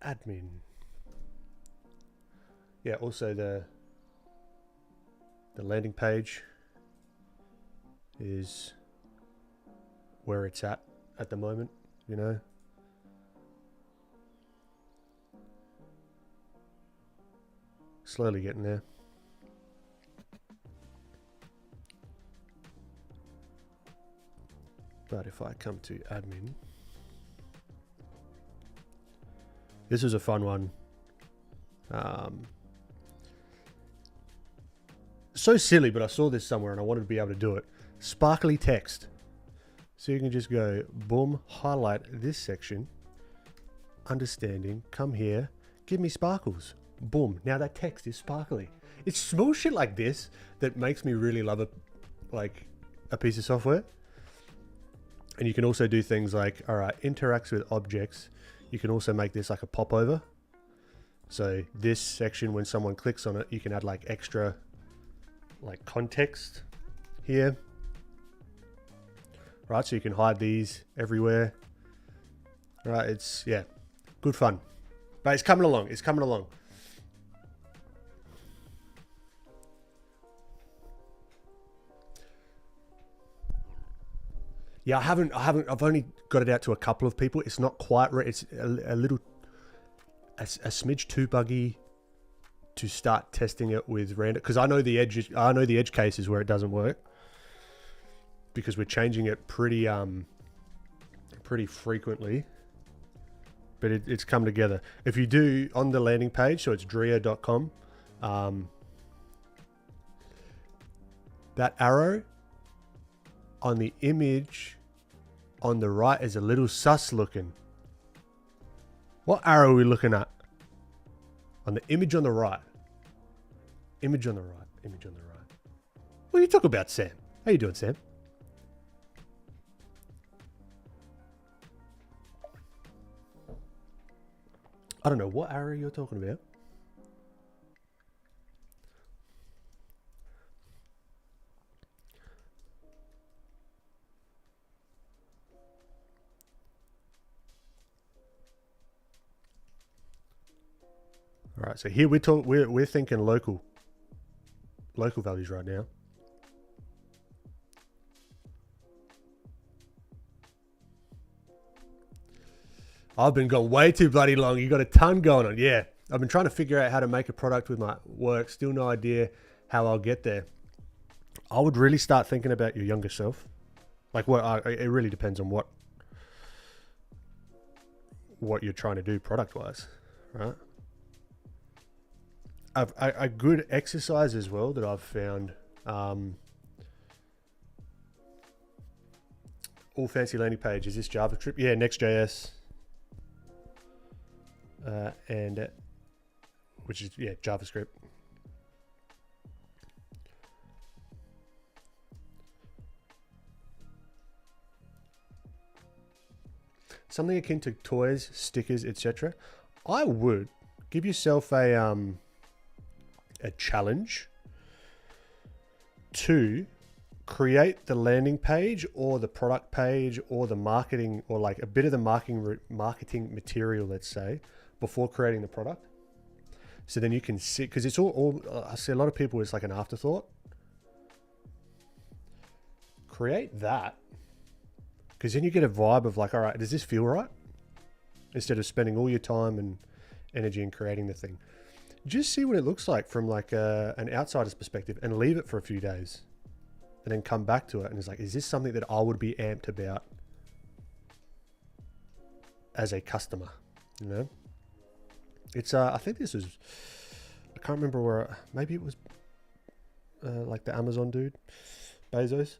Admin. Yeah, also the landing page is where it's at the moment, you know. Slowly getting there. But if I come to admin, this is a fun one. so silly, but I saw this somewhere and I wanted to be able to do it. Sparkly text. So you can just go, boom, highlight this section. Understanding, come here, give me sparkles. Boom, now that text is sparkly. It's small shit like this that makes me really love a piece of software. And you can also do things like, all right, interacts with objects. You can also make this like a popover. So this section, when someone clicks on it, you can add like extra like context here. Right, so you can hide these everywhere. Right, it's, yeah, good fun. But it's coming along, it's coming along. Yeah, I've only got it out to a couple of people. It's not quite right. It's a little, a smidge too buggy to start testing it with random, because I know the edge cases where it doesn't work, because we're changing it pretty frequently. But it's come together. If you do on the landing page, so it's drea.com, that arrow on the image on the right is a little sus looking. What arrow are we looking at? On the image on the right. Image on the right. Image on the right. What are you talking about, Sam? How you doing, Sam? I don't know what arrow you're talking about. All right, so here we're thinking local values right now. I've been going way too bloody long. You got a ton going on. Yeah, I've been trying to figure out how to make a product with my work. Still no idea how I'll get there. I would really start thinking about your younger self. Like it really depends on what you're trying to do product-wise, right? A good exercise as well that I've found, all fancy landing page, is this JavaScript? Yeah, Next.js, and which is, yeah, JavaScript. Something akin to toys, stickers, etc. I would give yourself a challenge to create the landing page or the product page or the marketing, or like a bit of the marketing material, let's say, before creating the product. So then you can see, because it's all I see a lot of people, it's like an afterthought. Create that, because then you get a vibe of like, all right, does this feel right? Instead of spending all your time and energy in creating the thing. Just see what it looks like from like an outsider's perspective, and leave it for a few days and then come back to it. And it's like, is this something that I would be amped about as a customer? You know, it's, I think this was, I can't remember where, maybe it was like the Amazon dude, Bezos.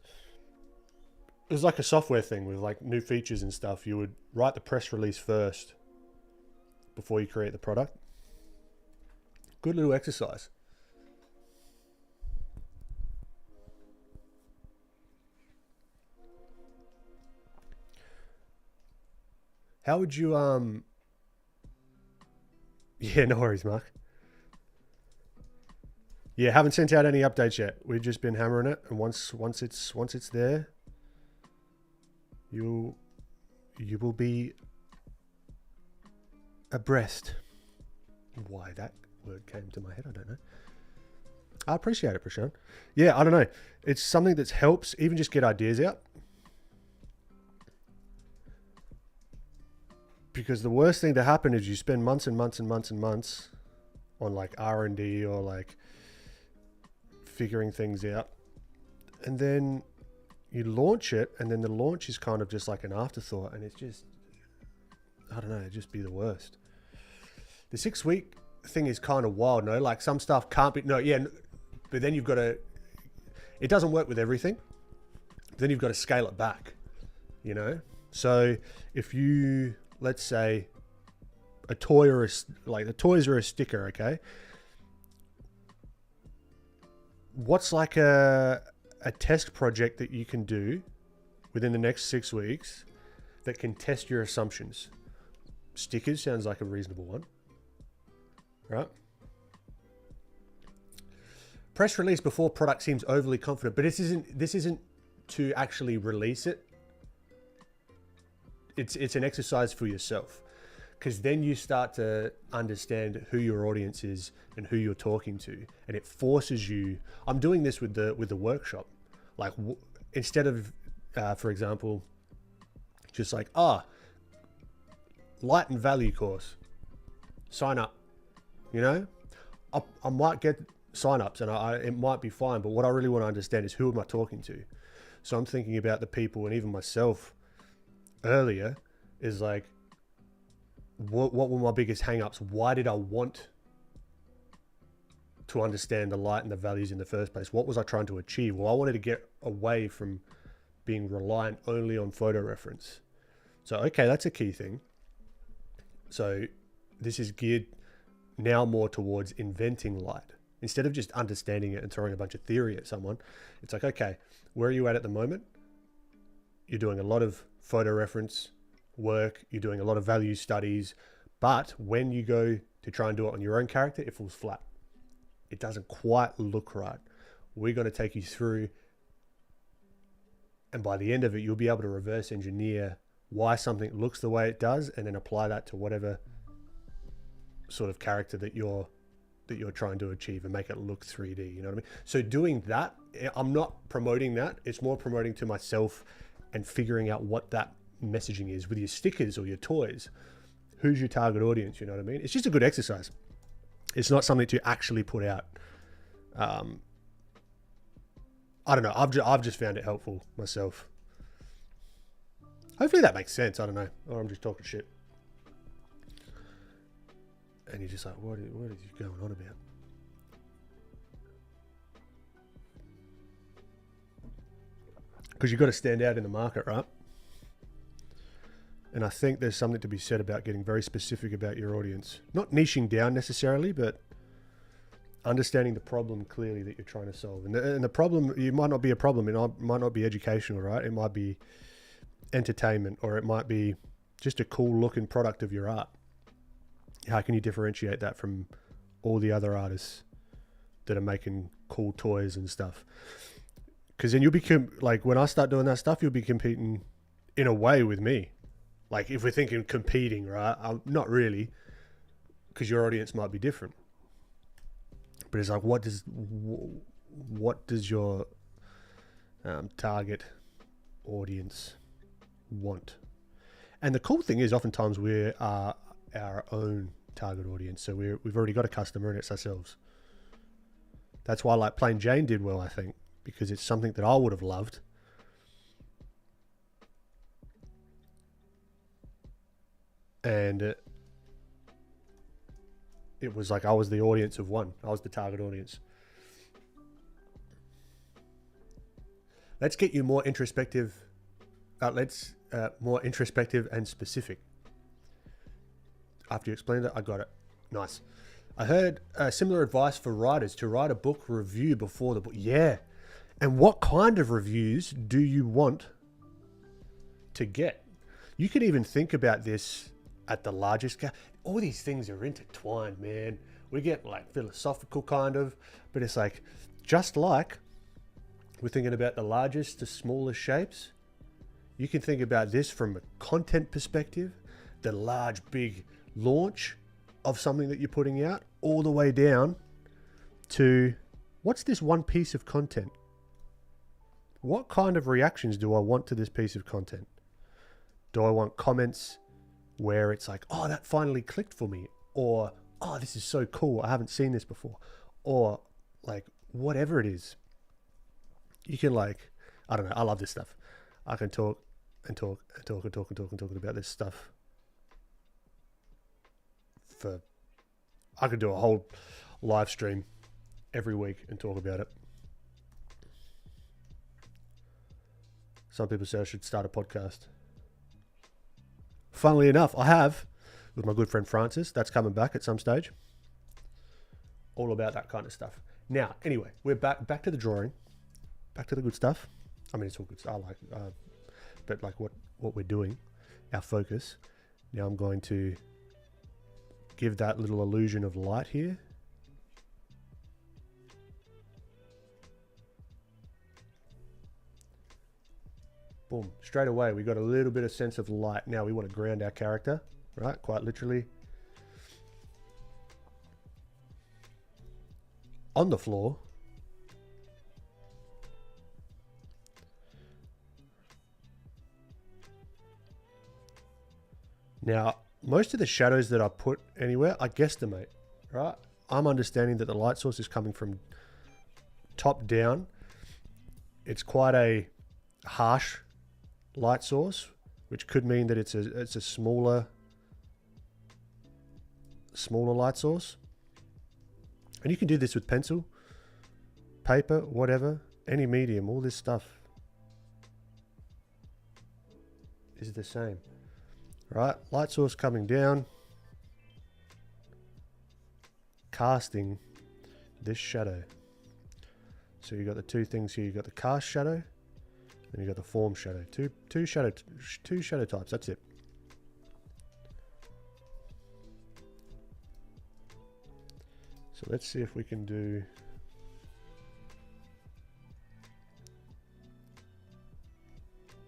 It was like a software thing with like new features and stuff. You would write the press release first before you create the product. Good little exercise. How would you, yeah, no worries, Mark. Yeah, haven't sent out any updates yet. We've just been hammering it, and once it's there, you will be abreast. Why that word came to my head, I don't know. I appreciate it, Prashant. Yeah, I don't know. It's something that helps even just get ideas out. Because the worst thing to happen is you spend months and months and months and months on like R&D or like figuring things out, and then you launch it, and then the launch is kind of just like an afterthought, and it's just, I don't know, it'd just be the worst. The 6 week thing is kind of wild, no? Like some stuff can't be, no, yeah, but then you've got to It doesn't work with everything. Then you've got to scale it back, you know? So if you, let's say a toy or like the toys are a sticker, okay? What's like a test project that you can do within the next 6 weeks that can test your assumptions? Stickers sounds like a reasonable one, right? Press release before product seems overly confident, but this isn't to actually release it. It's an exercise for yourself, because then you start to understand who your audience is and who you're talking to, and it forces you. I'm doing this with the workshop, like instead of, for example, just like light and value course, sign up. You know, I might get signups and it might be fine, but what I really want to understand is who am I talking to. So I'm thinking about the people, and even myself earlier, is like, what were my biggest hang-ups? Why did I want to understand the light and the values in the first place? What was I trying to achieve? Well, I wanted to get away from being reliant only on photo reference. So, okay, that's a key thing. So this is geared now more towards inventing light. Instead of just understanding it and throwing a bunch of theory at someone, it's like, okay, where are you at the moment? You're doing a lot of photo reference work, you're doing a lot of value studies, but when you go to try and do it on your own character, it falls flat. It doesn't quite look right. We're going to take you through, and by the end of it, you'll be able to reverse engineer why something looks the way it does, and then apply that to whatever sort of character that you're trying to achieve, and make it look 3D. You know what I mean? So doing that, I'm not promoting that. It's more promoting to myself and figuring out what that messaging is with your stickers or your toys. Who's your target audience? You know what I mean? It's just a good exercise. It's not something to actually put out. I don't know. I've just found it helpful myself. Hopefully that makes sense. I don't know. Or I'm just talking shit. And you're just like, what is he going on about? Because you've got to stand out in the market, right? And I think there's something to be said about getting very specific about your audience. Not niching down necessarily, but understanding the problem clearly that you're trying to solve. And the problem, it might not be a problem. It might not be educational, right? It might be entertainment, or it might be just a cool looking product of your art. How can you differentiate that from all the other artists that are making cool toys and stuff? Because then you'll be, like, when I start doing that stuff, you'll be competing in a way with me. Like, if we're thinking competing, right? Not really, because your audience might be different. But it's like, what does your target audience want? And the cool thing is, oftentimes we are our own target audience. So we've already got a customer, and it's ourselves. That's why, like, Plain Jane did well, I think, because it's something that I would have loved. And it was like I was the audience of one. I was the target audience. Let's get you more introspective. More introspective and specific. After you explained it, I got it. Nice. I heard similar advice for writers to write a book review before the book. Yeah. And what kind of reviews do you want to get? You can even think about this at the larger scale. All these things are intertwined, man. We get like philosophical kind of, but it's like, just like we're thinking about the largest to smallest shapes, you can think about this from a content perspective, the large, big launch of something that you're putting out, all the way down to what's this one piece of content? What kind of reactions do I want to this piece of content? Do I want comments where it's like, oh, that finally clicked for me, or oh, this is so cool, I haven't seen this before, or like whatever it is. You can, like, I don't know, I love this stuff. I can talk about this stuff for, I could do a whole live stream every week and talk about it. Some people say I should start a podcast. Funnily enough, I have, with my good friend Francis. That's coming back at some stage. All about that kind of stuff. Now, anyway, we're back to the drawing. Back to the good stuff. I mean, it's all good stuff. I like, but like what we're doing, our focus. Now I'm going to give that little illusion of light here. Boom, straight away we got a little bit of sense of light. Now we want to ground our character, right? Quite literally. On the floor. Now, most of the shadows that I put anywhere, I guesstimate, right? I'm understanding that the light source is coming from top down. It's quite a harsh light source, which could mean that it's a smaller light source. And you can do this with pencil, paper, whatever, any medium. All this stuff is the same, right? Light source coming down, casting this shadow. So you got the two things here. You got the cast shadow, and you got the form shadow. Two shadow types. That's it. So let's see if we can do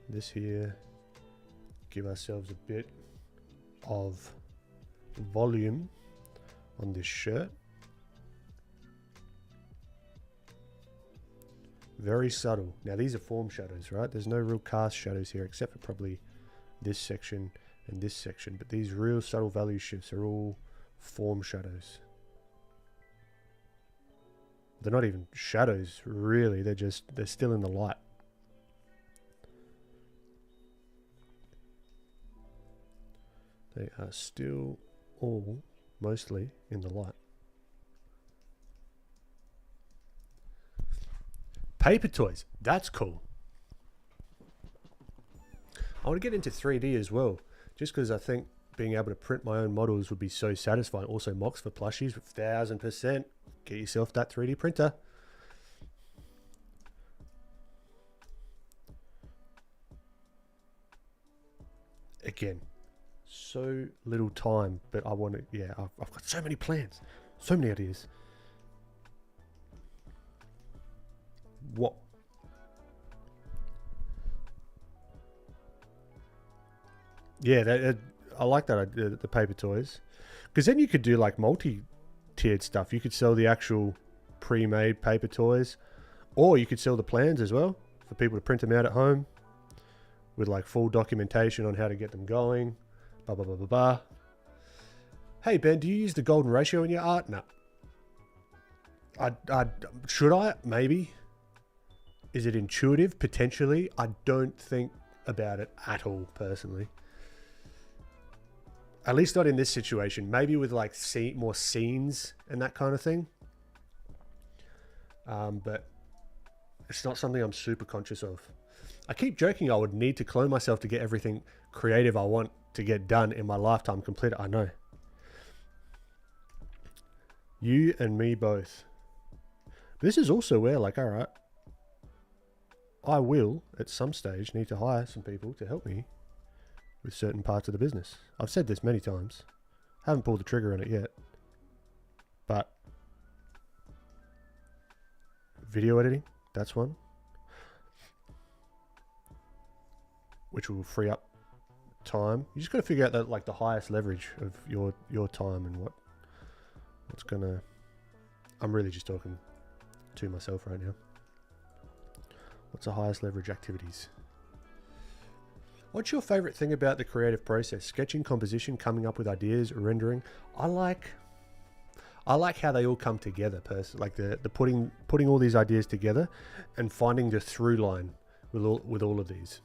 this here. Give ourselves a bit of volume on this shirt. Very subtle. Now these are form shadows, right? There's no real cast shadows here except for probably this section and this section. But these real subtle value shifts are all form shadows. They're not even shadows, really. They're still in the light. They are still all mostly in the light. Paper toys. That's cool. I want to get into 3D as well, just because I think being able to print my own models would be so satisfying. Also, mocks for plushies, 1000%. Get yourself that 3D printer. Again, so little time, but I want to, yeah, I've got so many plans, so many ideas. What? Yeah, I like that, the paper toys. Because then you could do like multi-tiered stuff. You could sell the actual pre-made paper toys, or you could sell the plans as well for people to print them out at home with like full documentation on how to get them going. Blah, blah, blah, blah, blah. Hey, Ben, do you use the golden ratio in your art? No. Should I? Maybe. Is it intuitive? Potentially. I don't think about it at all, personally. At least not in this situation. Maybe with like more scenes and that kind of thing. But it's not something I'm super conscious of. I keep joking I would need to clone myself to get everything creative I want to get done in my lifetime complete. I know. You and me both. This is also where, like, alright, I will, at some stage, need to hire some people to help me with certain parts of the business. I've said this many times. Haven't pulled the trigger on it yet. But video editing, that's one. Which will free up time. You just got to figure out that, like, the highest leverage of your time and what's gonna. I'm really just talking to myself right now. What's the highest leverage activities? What's your favorite thing about the creative process? Sketching, composition, coming up with ideas, rendering. I like how they all come together. Like the putting all these ideas together and finding the through line with all of these.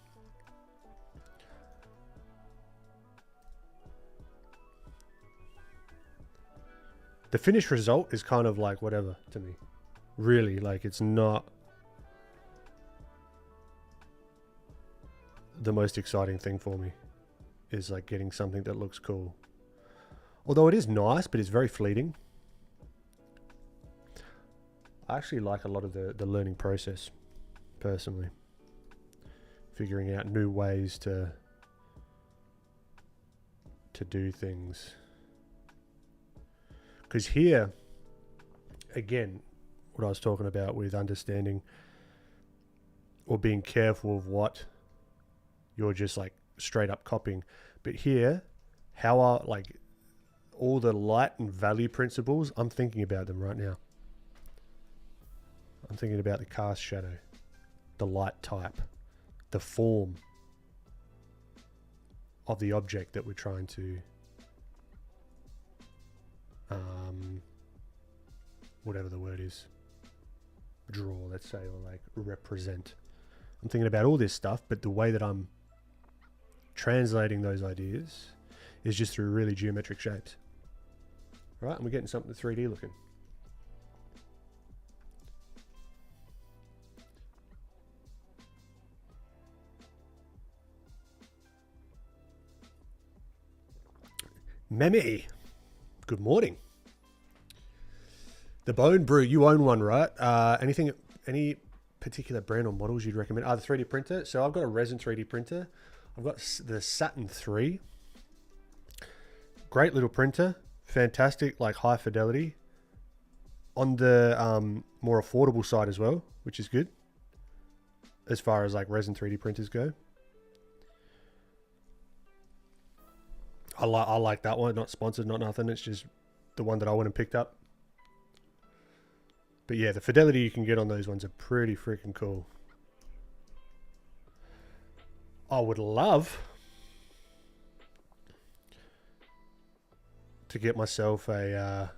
The finished result is kind of like whatever to me. Really, like it's not. the most exciting thing for me, is like getting something that looks cool. Although it is nice, but it's very fleeting. I actually like a lot of the learning process, personally. Figuring out new ways to do things. Because here, again, what I was talking about with understanding or being careful of what you're just like straight up copying. But here, how are like all the light and value principles, I'm thinking about them right now. I'm thinking about the cast shadow, the light type, the form of the object that we're trying to whatever the word is, draw, let's say, or like represent. I'm thinking about all this stuff, but the way that I'm translating those ideas is just through really geometric shapes. Right? And we're getting something 3D looking. Memi, good morning. The Bone Brew, you own one, right? Any particular brand or models you'd recommend? The 3D printer. So I've got a resin 3D printer. I've got the Saturn 3. Great little printer. Fantastic, like high fidelity. On the more affordable side as well, which is good. As far as like resin 3D printers go. I like that one. Not sponsored, not nothing. It's just the one that I went and picked up. But yeah, the fidelity you can get on those ones are pretty freaking cool. I would love to get myself a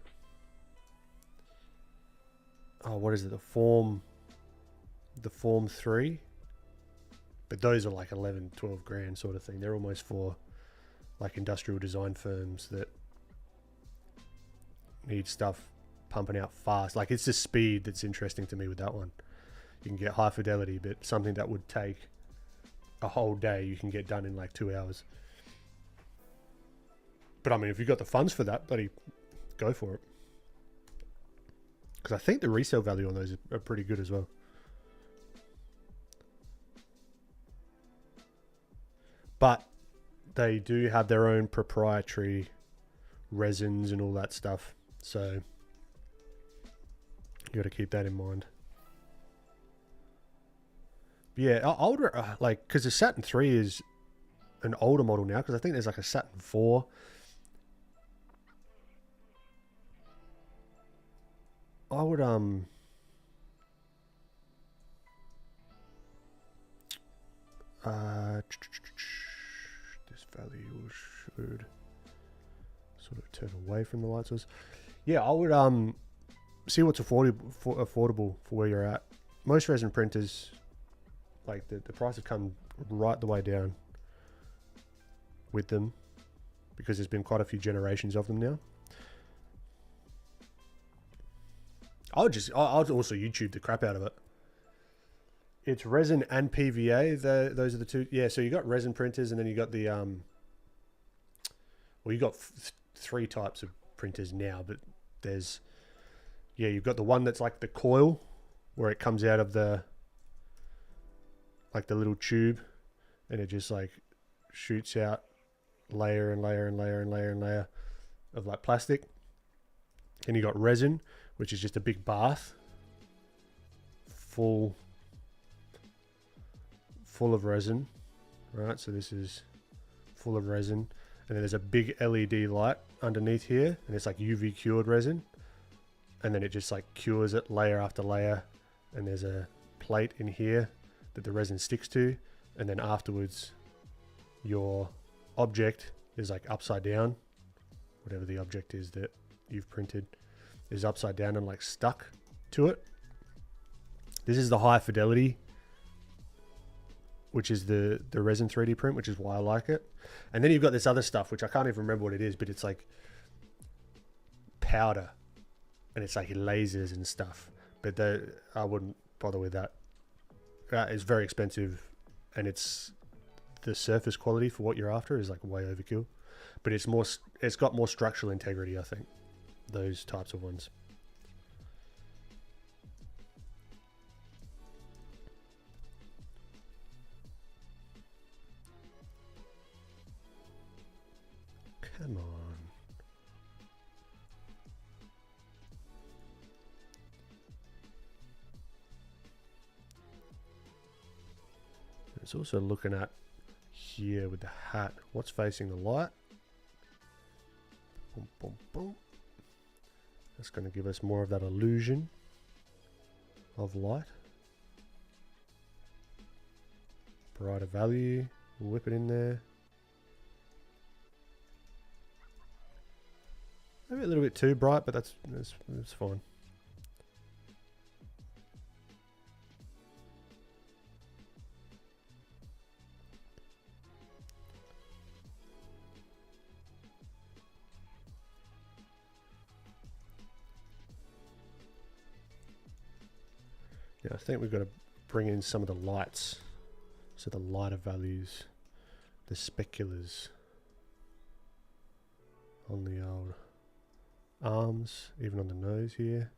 what is it? The Form 3. But those are like 11, 12 grand sort of thing. They're almost for like industrial design firms that need stuff pumping out fast. Like it's the speed that's interesting to me with that one. You can get high fidelity, but something that would take a whole day, you can get done in like 2 hours. But I mean, if you've got the funds for that, bloody go for it. Because I think the resale value on those are pretty good as well. But they do have their own proprietary resins and all that stuff. So you got to keep that in mind. But yeah, I would like, because the Saturn 3 is an older model now, because I think there's like a Saturn 4. I would this value should sort of turn away from the light source. Yeah, I would see what's affordable for where you're at. Most resin printers, like the price have come right the way down with them, because there's been quite a few generations of them now. I'll also YouTube the crap out of it. It's resin and PVA. Those are the two. Yeah, so you got resin printers, and then you got the well, you got three types of printers now, but there's, yeah, you've got the one that's like the coil, where it comes out of the, like the little tube, and it just like shoots out layer and layer and layer and layer and layer of like plastic. And you got resin, which is just a big bath full of resin, right? So this is full of resin, and then there's a big LED light underneath here, and it's like UV cured resin, and then it just like cures it layer after layer, and there's a plate in here that the resin sticks to, and then afterwards your object is like upside down, whatever the object is that you've printed is upside down and like stuck to it. This is the high fidelity, which is the resin 3D print, which is why I like it. And then you've got this other stuff, which I can't even remember what it is, but it's like powder, and it's like lasers and stuff. But I wouldn't bother with that. It's very expensive, and it's the surface quality for what you're after is like way overkill. But it's got more structural integrity, I think. Those types of ones. Come on. It's also looking at here with the hat. What's facing the light? Boom, boom, boom. That's going to give us more of that illusion of light. Brighter value. We'll whip it in there. Maybe a little bit too bright, but that's fine. Yeah, I think we've got to bring in some of the lights. So the lighter values, the speculars on the old arms, even on the nose here.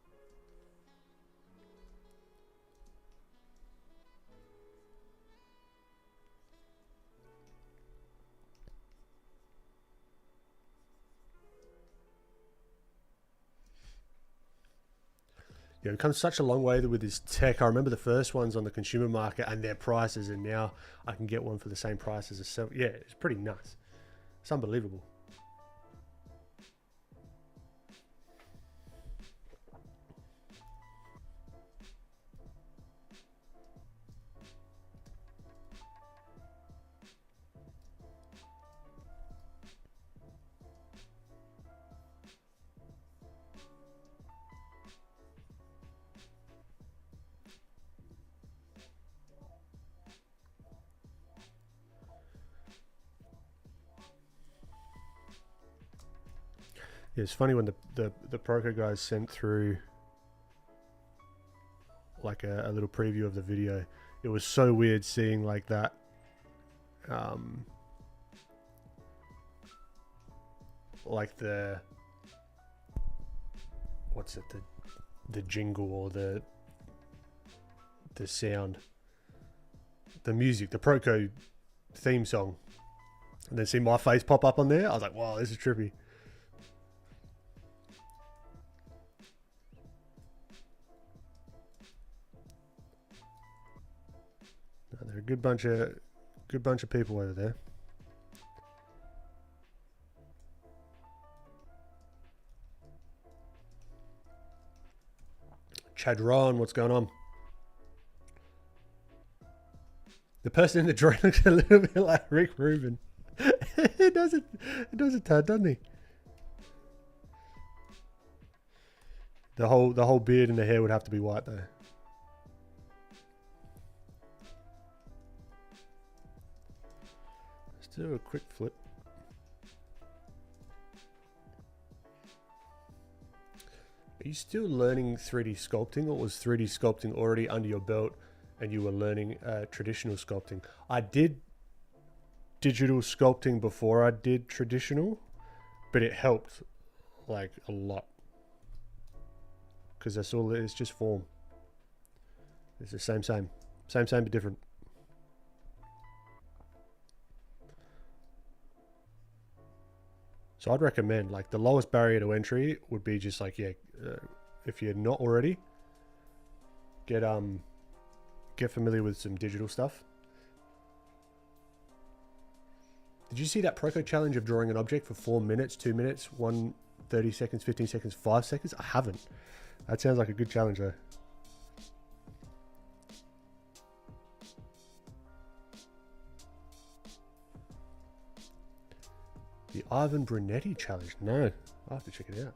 Yeah, we've come such a long way with this tech. I remember the first ones on the consumer market and their prices, and now I can get one for the same price as a sell. Yeah, it's pretty nuts. It's unbelievable. Yeah, it's funny when the Procreate guys sent through like a little preview of the video. It was so weird seeing like that like the what's it, the jingle or the sound, the music, the Procreate theme song, and then see my face pop up on there. I was like, wow, this is trippy. They're a good bunch of people over there. Chadron, what's going on? The person in the drawing looks a little bit like Rick Rubin. It does a tad, doesn't he? The whole beard and the hair would have to be white though. Let's do a quick flip. Are you still learning 3D sculpting, or was 3D sculpting already under your belt and you were learning traditional sculpting? I did digital sculpting before I did traditional, but it helped like a lot because that's all. It's just form. It's the same but different. So I'd recommend, like, the lowest barrier to entry would be just like, yeah, if you're not already, get familiar with some digital stuff. Did you see that Procreate challenge of drawing an object for 4 minutes, 2 minutes, 1, 30 seconds, 15 seconds, 5 seconds? I haven't. That sounds like a good challenge though. The Ivan Brunetti challenge. No, I'll have to check it out.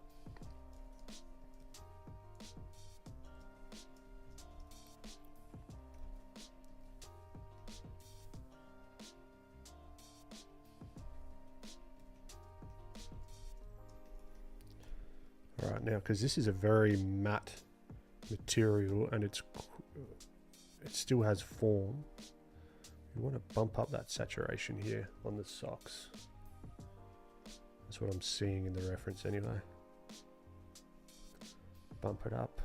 All right, now, because this is a very matte material and it still has form. You want to bump up that saturation here on the socks. That's what I'm seeing in the reference anyway. Bump it up.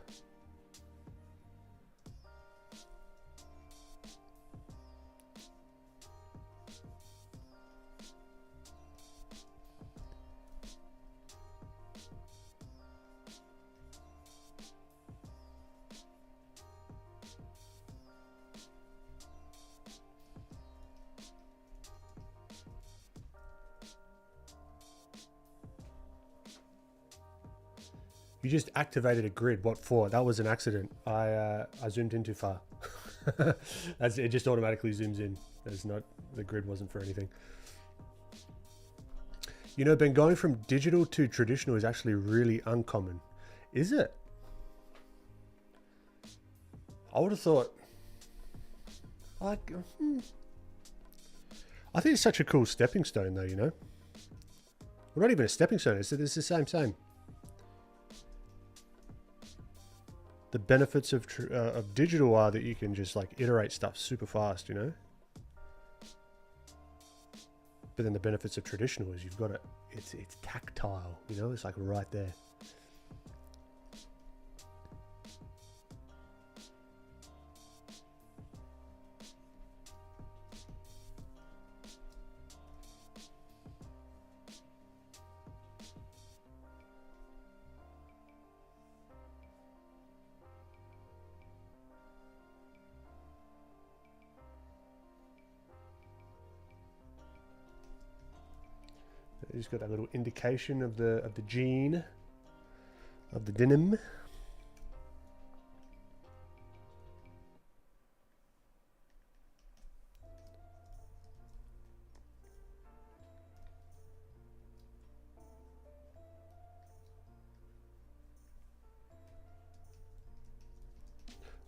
You just activated a grid. What for? That was an accident. I zoomed in too far. It just automatically zooms in. There's not, the grid wasn't for anything. You know, Ben, going from digital to traditional is actually really uncommon. Is it? I would have thought, like, I think it's such a cool stepping stone though, you know? Well, not even a stepping stone, it's the same. The benefits of digital are that you can just like iterate stuff super fast, you know? But then the benefits of traditional is you've got it, it's tactile, you know? It's like right there. Just got that little indication of the jean, of the denim.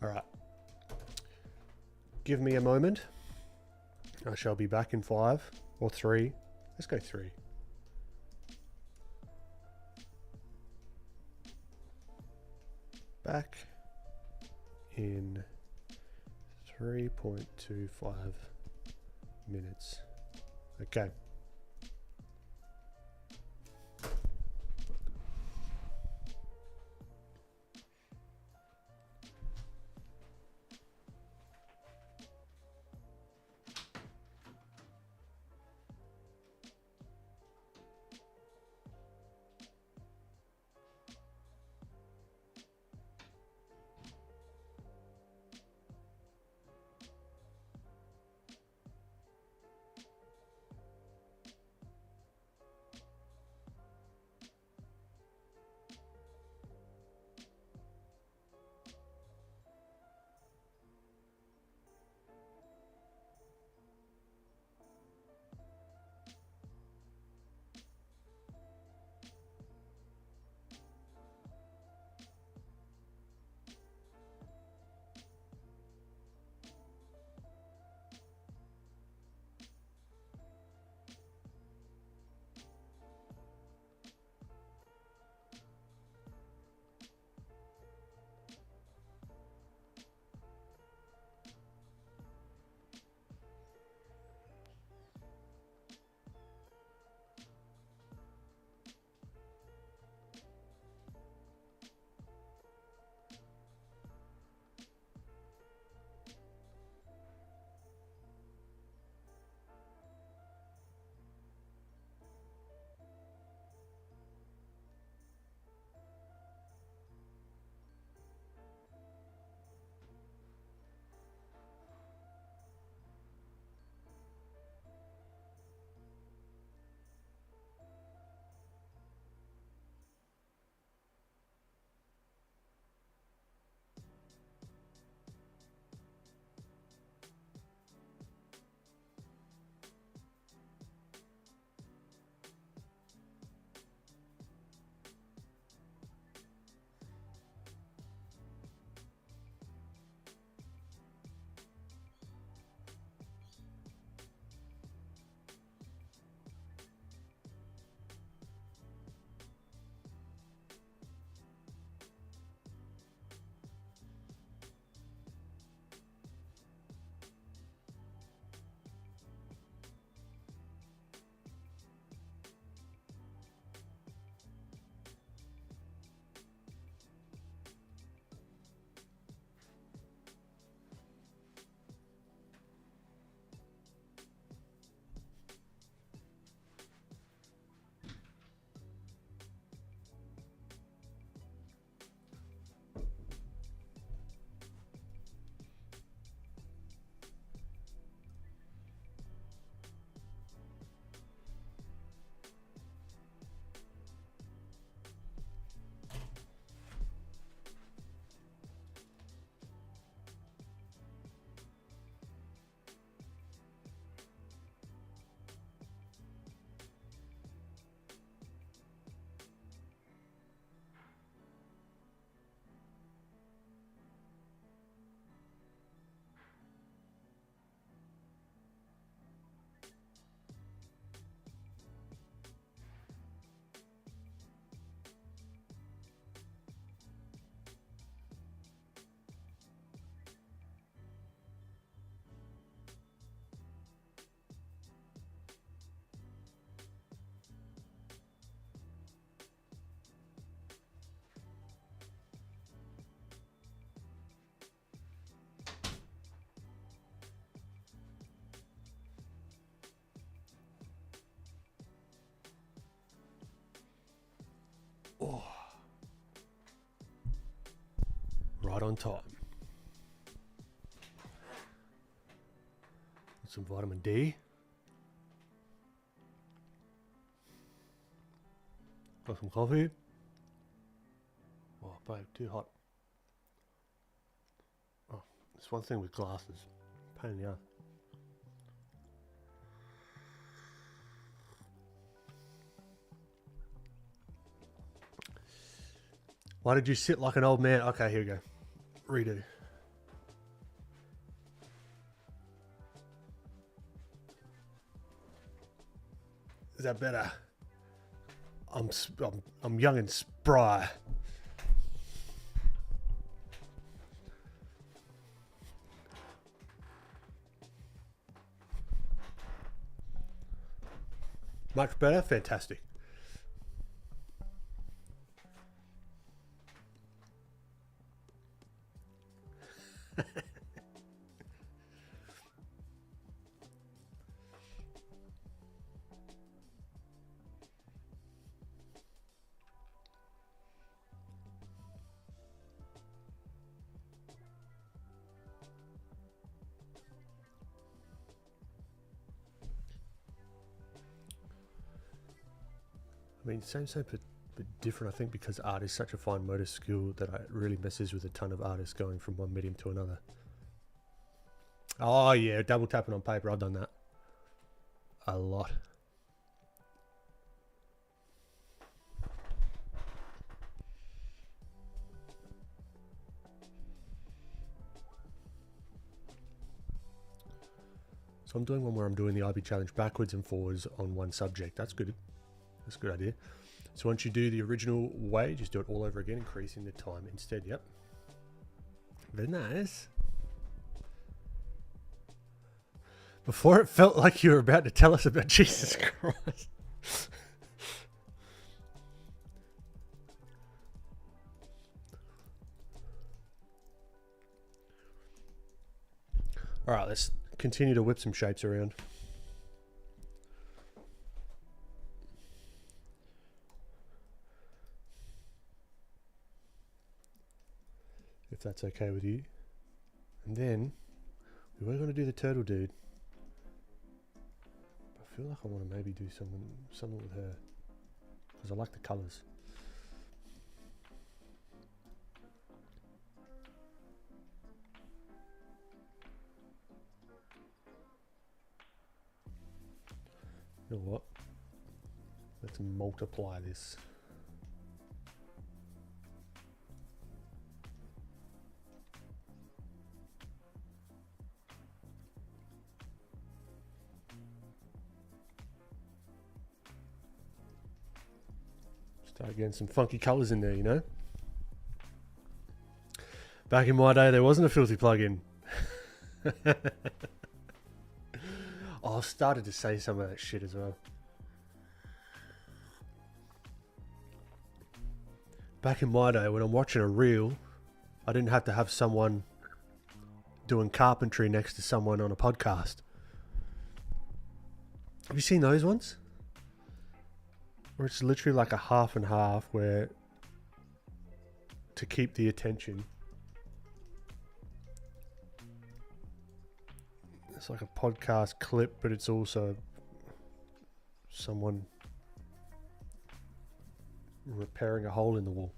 All right. Give me a moment. I shall be back in 5 or 3. Let's go 3. Back in 3.25 minutes. Okay. right on time. Some vitamin D. Got some coffee. Oh, babe, too hot. Oh, it's one thing with glasses. Pain in the ass. Why did you sit like an old man? Okay, here we go. Redo. Is that better? I'm young and spry. Much better? Fantastic. I mean, same, but different, I think, because art is such a fine motor skill that it really messes with a ton of artists going from one medium to another. Oh, yeah, double tapping on paper. I've done that a lot. So I'm doing one where I'm doing the IB challenge backwards and forwards on one subject. That's good. That's a good idea. So once you do the original way, just do it all over again, increasing the time instead. Yep. Very nice. Before it felt like you were about to tell us about Jesus Christ. All right, let's continue to whip some shapes around. If that's okay with you. And then we were going to do the turtle dude. I feel like I want to maybe do something with her because I like the colors. You know what? Let's multiply this. Start getting some funky colours in there, you know? Back in my day, there wasn't a filthy plugin. Oh, I've started to say some of that shit as well. Back in my day, when I'm watching a reel, I didn't have to have someone doing carpentry next to someone on a podcast. Have you seen those ones? Where it's literally like a half and half, where to keep the attention, it's like a podcast clip, but it's also someone repairing a hole in the wall.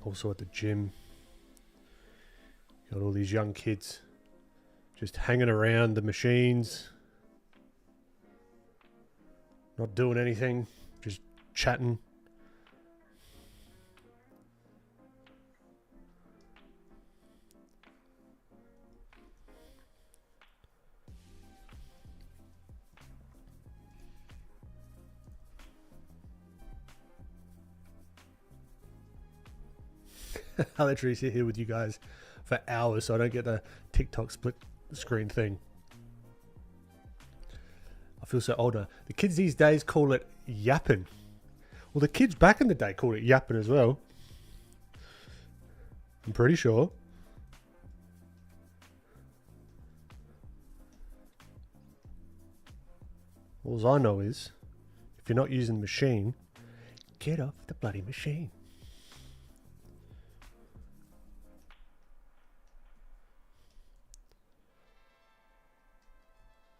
Also at the gym, got all these young kids just hanging around the machines, not doing anything, just chatting. I literally sit here with you guys for hours so I don't get the TikTok split screen thing. I feel so older. The kids these days call it yapping. Well, the kids back in the day called it yapping as well. I'm pretty sure. All I know is, if you're not using the machine, get off the bloody machine.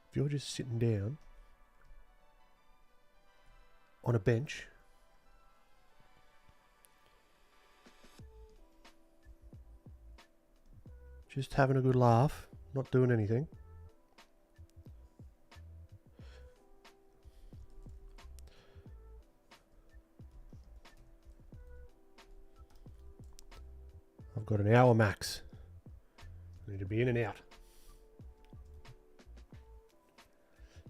If you're just sitting down on a bench, just having a good laugh, not doing anything, I've got an hour max. I need to be in and out.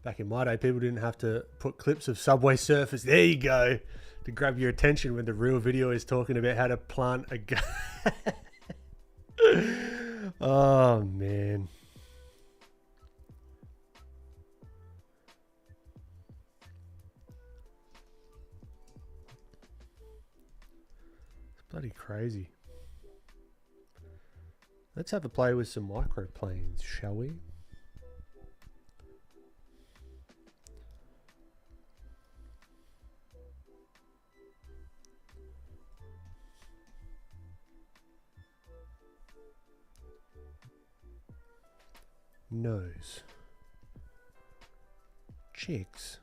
Back in my day, people didn't have to put clips of Subway Surfers, there you go, to grab your attention when the real video is talking about how to plant a oh, man. It's bloody crazy. Let's have a play with some microplanes, shall we? Nose. Cheeks.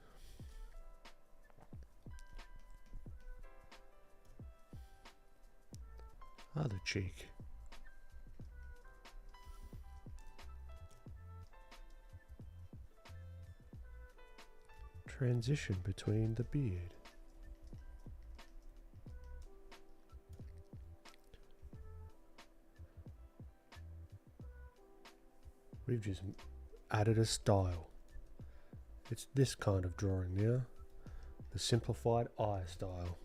Other cheek. Transition between the beard. We've just added a style. It's this kind of drawing now. The simplified eye style.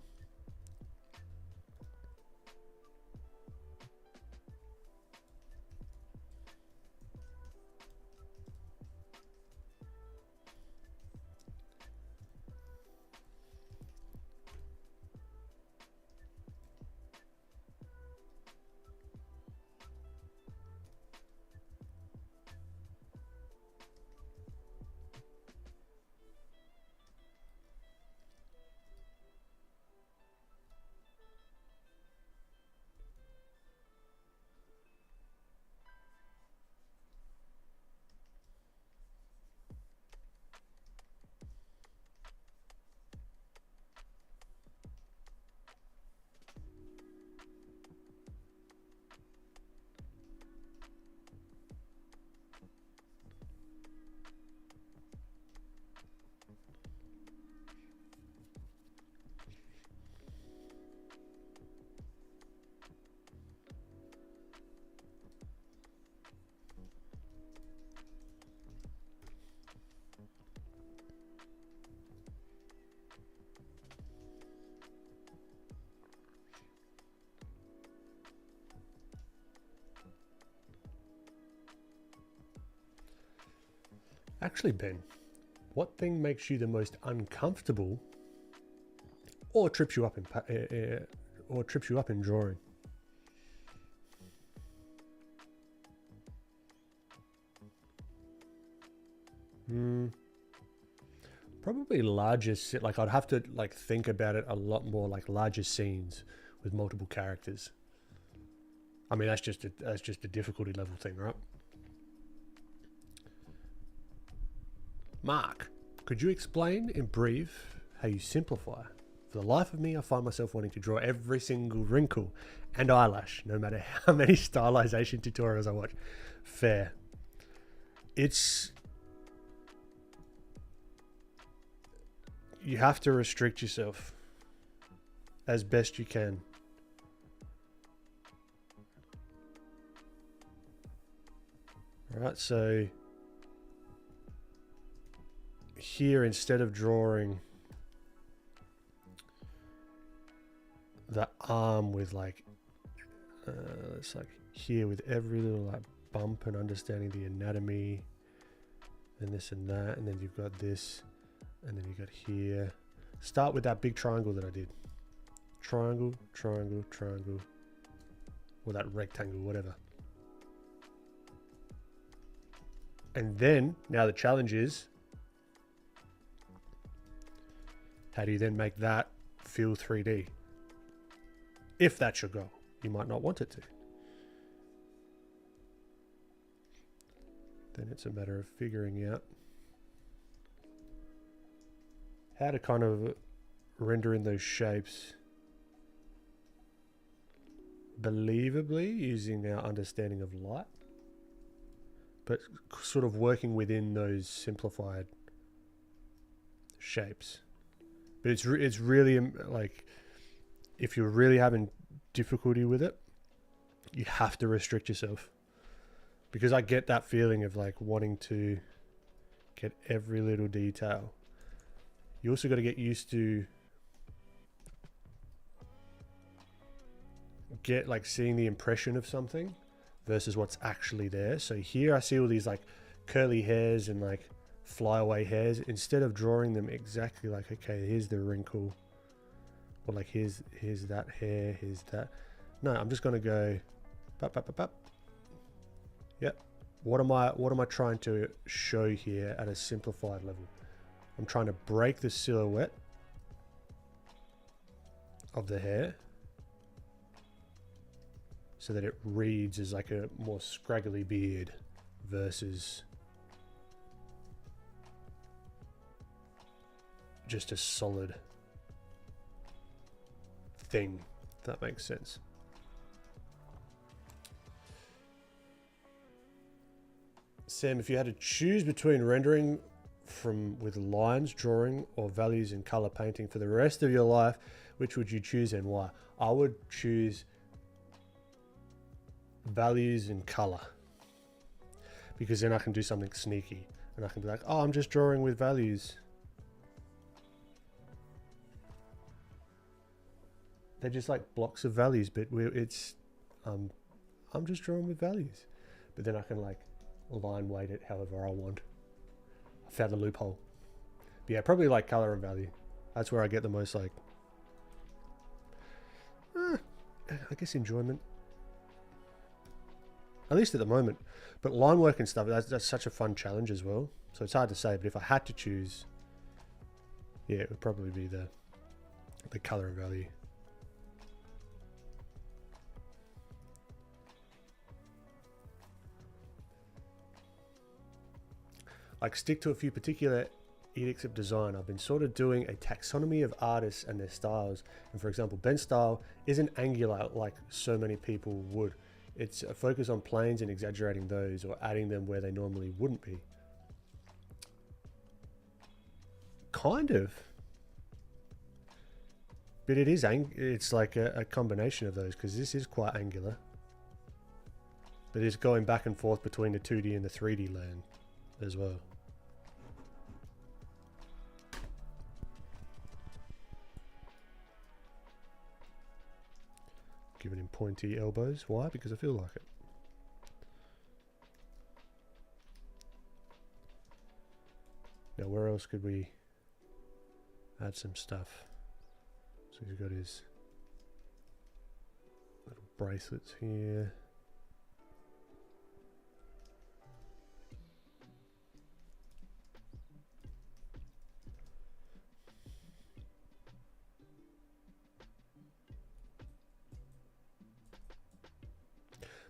Actually, Ben, what thing makes you the most uncomfortable or trips you up in drawing? Probably larger, like I'd have to like think about it a lot more, like larger scenes with multiple characters. I mean, that's just a difficulty level thing, right? Mark, could you explain in brief how you simplify? For the life of me, I find myself wanting to draw every single wrinkle and eyelash, no matter how many stylization tutorials I watch. Fair. You have to restrict yourself as best you can. All right, so here, instead of drawing the arm with like it's like here with every little like bump and understanding the anatomy and this and that, and then you've got this, and then you got here. Start with that big triangle that I did. Triangle, triangle, triangle, or that rectangle, whatever. And then now the challenge is How do you then make that feel 3D? If that's your goal, you might not want it to. Then it's a matter of figuring out how to kind of render in those shapes believably using our understanding of light, but sort of working within those simplified shapes. But it's really like, if you're really having difficulty with it, you have to restrict yourself, because I get that feeling of like wanting to get every little detail. You also got to get used to seeing the impression of something versus what's actually there. So here I see all these like curly hairs and like flyaway hairs. Instead of drawing them exactly like, okay, here's the wrinkle, or like here's that hair, here's that. No, I'm just gonna go bap, bap, bap, bap. Yep. What am I trying to show here at a simplified level? I'm trying to break the silhouette of the hair so that it reads as like a more scraggly beard versus just a solid thing, if that makes sense. Sam, if you had to choose between rendering with lines, drawing, or values in color painting for the rest of your life, which would you choose and why? I would choose values in color, because then I can do something sneaky and I can be like, oh, I'm just drawing with values. They're just like blocks of values, but I'm just drawing with values. But then I can like line weight it however I want. I found the loophole. But yeah, probably like color and value. That's where I get the most like, I guess, enjoyment. At least at the moment. But line work and stuff, that's such a fun challenge as well. So it's hard to say, but if I had to choose, yeah, it would probably be the color and value. Like, stick to a few particular edicts of design. I've been sort of doing a taxonomy of artists and their styles. And for example, Ben's style isn't angular like so many people would. It's a focus on planes and exaggerating those, or adding them where they normally wouldn't be. Kind of. But it's like a combination of those, because this is quite angular. But it's going back and forth between the 2D and the 3D land as well. Giving him pointy elbows. Why? Because I feel like it. Now, where else could we add some stuff? So he's got his little bracelets here.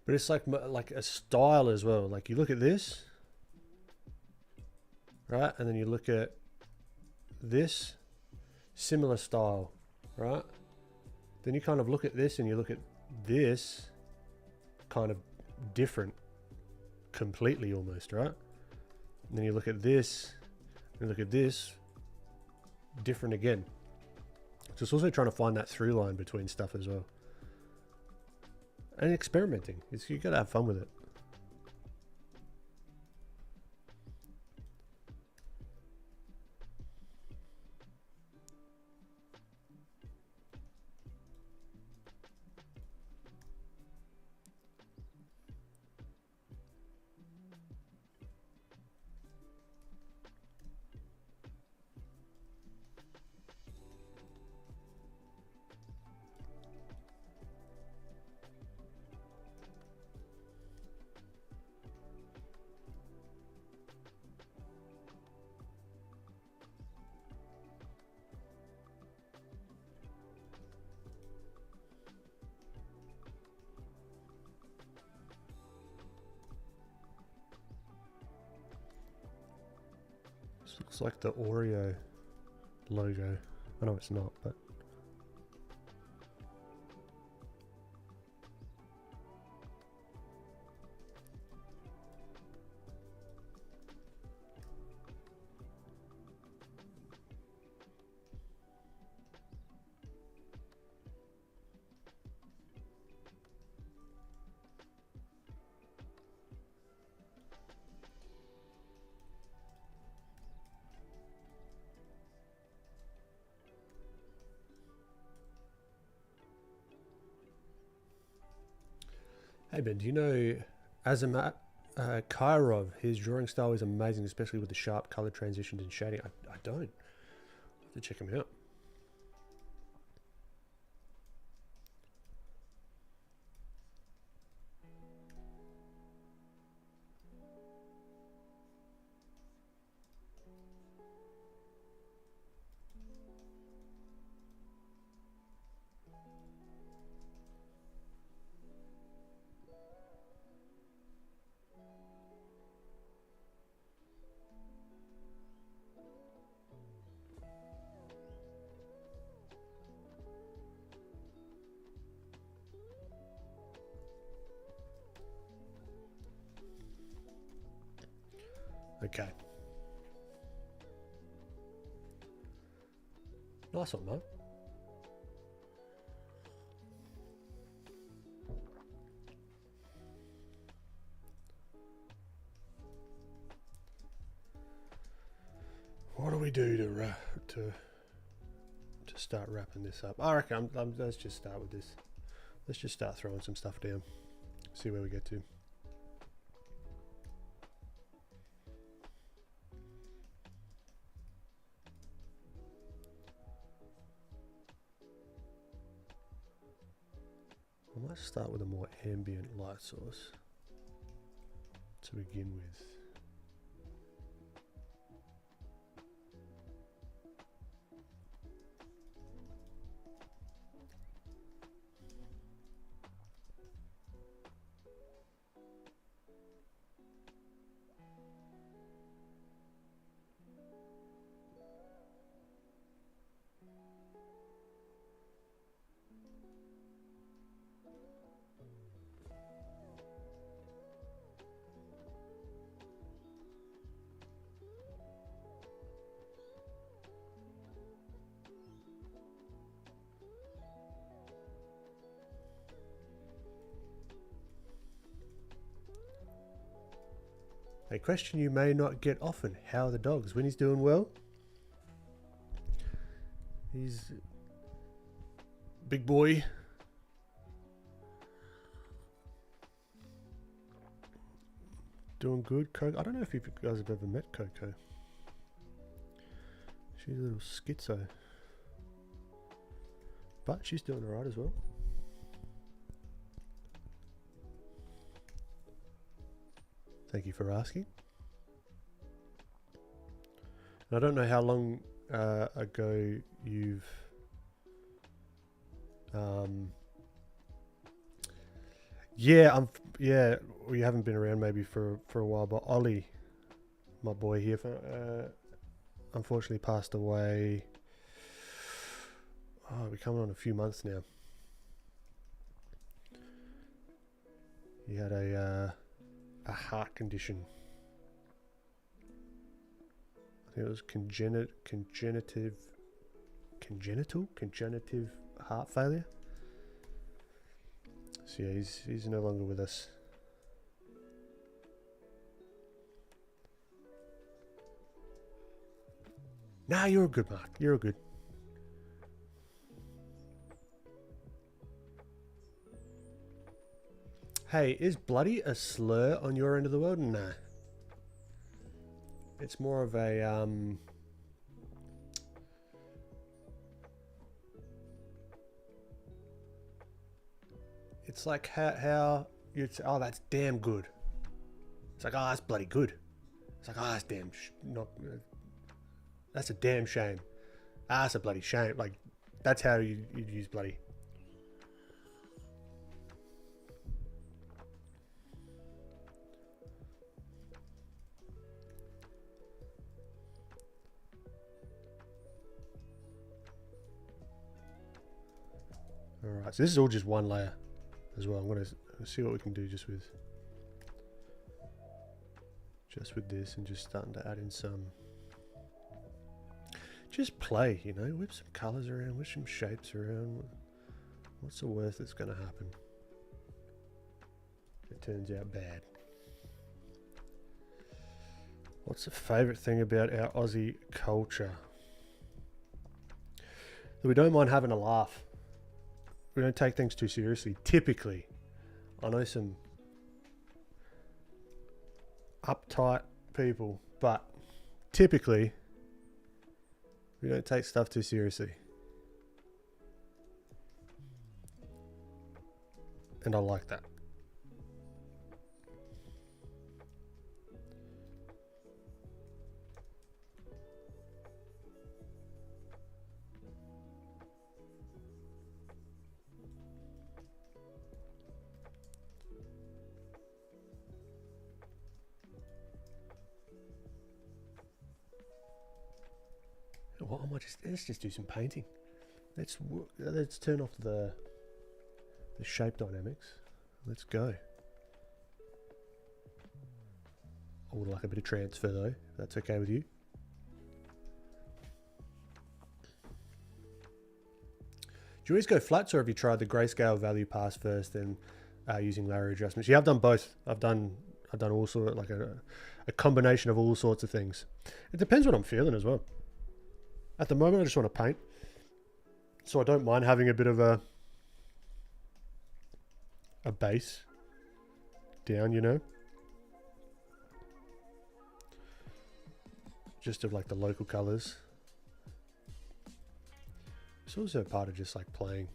But it's like a style as well. Like, you look at this, right? And then you look at this, similar style, right? Then you kind of look at this and you look at this, kind of different, completely almost, right? And then you look at this and look at this, different again. So it's also trying to find that through line between stuff as well. And experimenting. You gotta have fun with it. Looks like the Oreo logo. I know it's not, but hey Ben, do you know Azamat Kairov, his drawing style is amazing, especially with the sharp color transitions and shading. I don't. I'll have to check him out. Okay. Nice one, mate. What do we do to start wrapping this up? I reckon let's just start with this. Let's just start throwing some stuff down. See where we get to. I might start with a more ambient light source to begin with. A question you may not get often. How are the dogs? Winnie's doing well. He's big boy. Doing good. Coco, I don't know if you guys have ever met Coco. She's a little schizo. But she's doing alright as well. Thank you for asking. And I don't know how long ago you've yeah, we haven't been around maybe for a while, but Ollie, my boy here, unfortunately passed away. Oh, we're coming on a few months now. He had a heart condition. I think it was congenital heart failure. So yeah, he's no longer with us. Nah, you're good, Mark. You're good. Hey, is bloody a slur on your end of the world? Nah. It's more of a it's like how you'd say, oh, that's damn good. It's like, oh, that's bloody good. It's like, oh, that's damn that's a damn shame. Ah, that's a bloody shame. Like, that's how you'd use bloody. Alright, so this is all just one layer as well. I'm going to see what we can do just with this, and just starting to add in some, just play, you know, whip some colors around, whip some shapes around. What's the worst that's going to happen? It turns out bad. What's the favourite thing about our Aussie culture? That we don't mind having a laugh. We don't take things too seriously. Typically, I know some uptight people, but typically we don't take stuff too seriously. And I like that. What am I let's just do some painting. Let's turn off the shape dynamics. Let's go. I would like a bit of transfer though, if that's okay with you. Do you always go flats, or have you tried the grayscale value pass first, then using layer adjustments? Yeah, I've done both. I've done all sort of like a combination of all sorts of things. It depends what I'm feeling as well. At the moment, I just want to paint, so I don't mind having a bit of a base down, you know, just of like the local colors. It's also part of just like playing.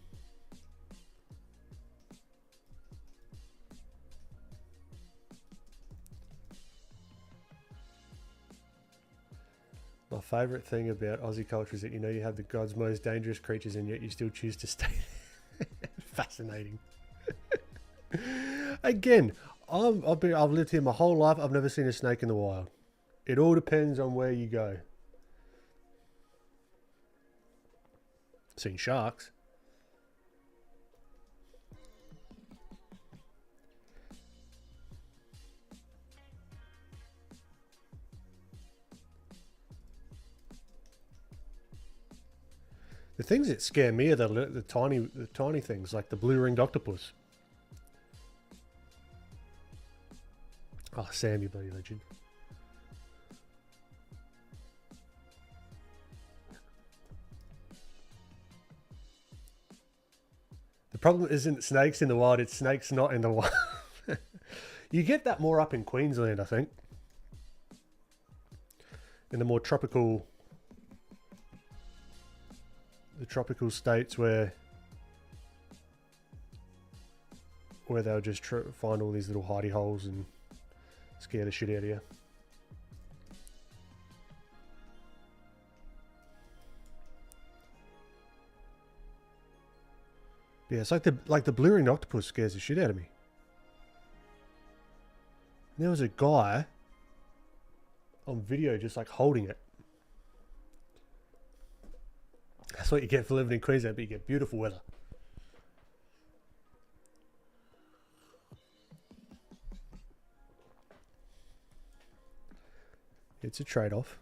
My favourite thing about Aussie culture is that you know you have the God's most dangerous creatures and yet you still choose to stay there. Fascinating. Again, I've lived here my whole life. I've never seen a snake in the wild. It all depends on where you go. Seen sharks. The things that scare me are the tiny things, like the blue-ringed octopus. Oh, Sam, you bloody legend. The problem isn't snakes in the wild, it's snakes not in the wild. You get that more up in Queensland, I think. In the more tropical states where they'll just find all these little hidey holes and scare the shit out of you. Yeah, it's like the blue-ringed octopus scares the shit out of me. And there was a guy on video just like holding it. That's what you get for living in Queensland, but you get beautiful weather. It's a trade-off.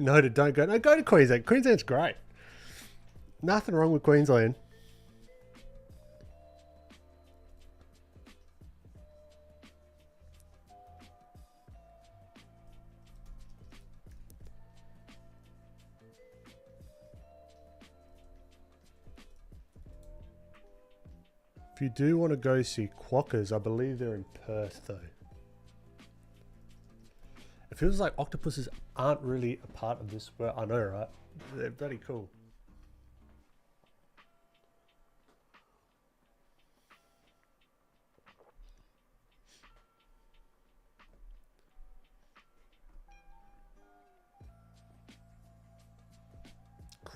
Noted, don't go. No, go to Queensland. Queensland's great. Nothing wrong with Queensland. If you do want to go see quokkas, I believe they're in Perth though. It feels like octopuses aren't really a part of this world. I know, right? They're bloody cool.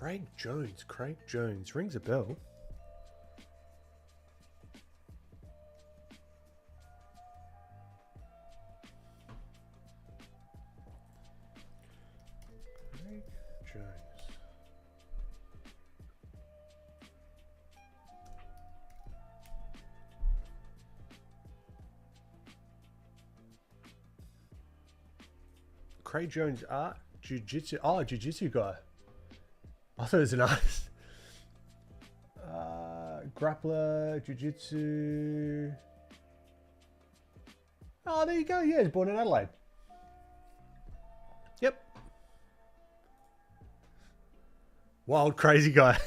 Craig Jones. Craig Jones. Rings a bell. Craig Jones. Craig Jones art. Jiu-jitsu. Oh, jiu-jitsu guy. I thought it was an artist. Grappler, jiu-jitsu. Oh, there you go. Yeah, he's born in Adelaide. Yep. Wild, crazy guy.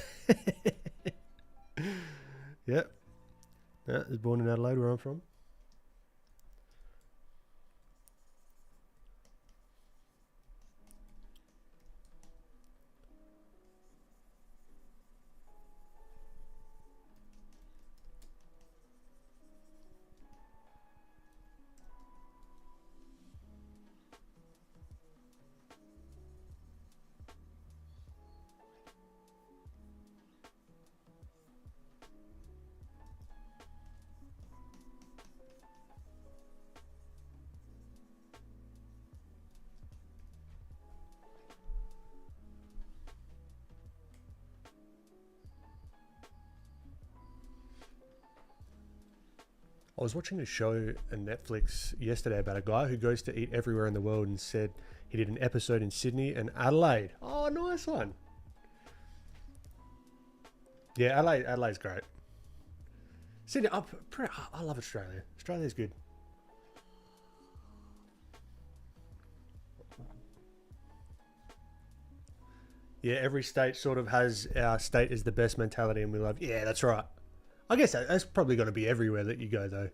Yep. Yeah, he's born in Adelaide, where I'm from. I was watching a show on Netflix yesterday about a guy who goes to eat everywhere in the world and said he did an episode in Sydney and Adelaide. Oh, nice one. Yeah, Adelaide's great. Sydney, I love Australia. Australia's good. Yeah, every state sort of has our state is the best mentality, and we love. Yeah, that's right. I guess that's probably going to be everywhere that you go, though.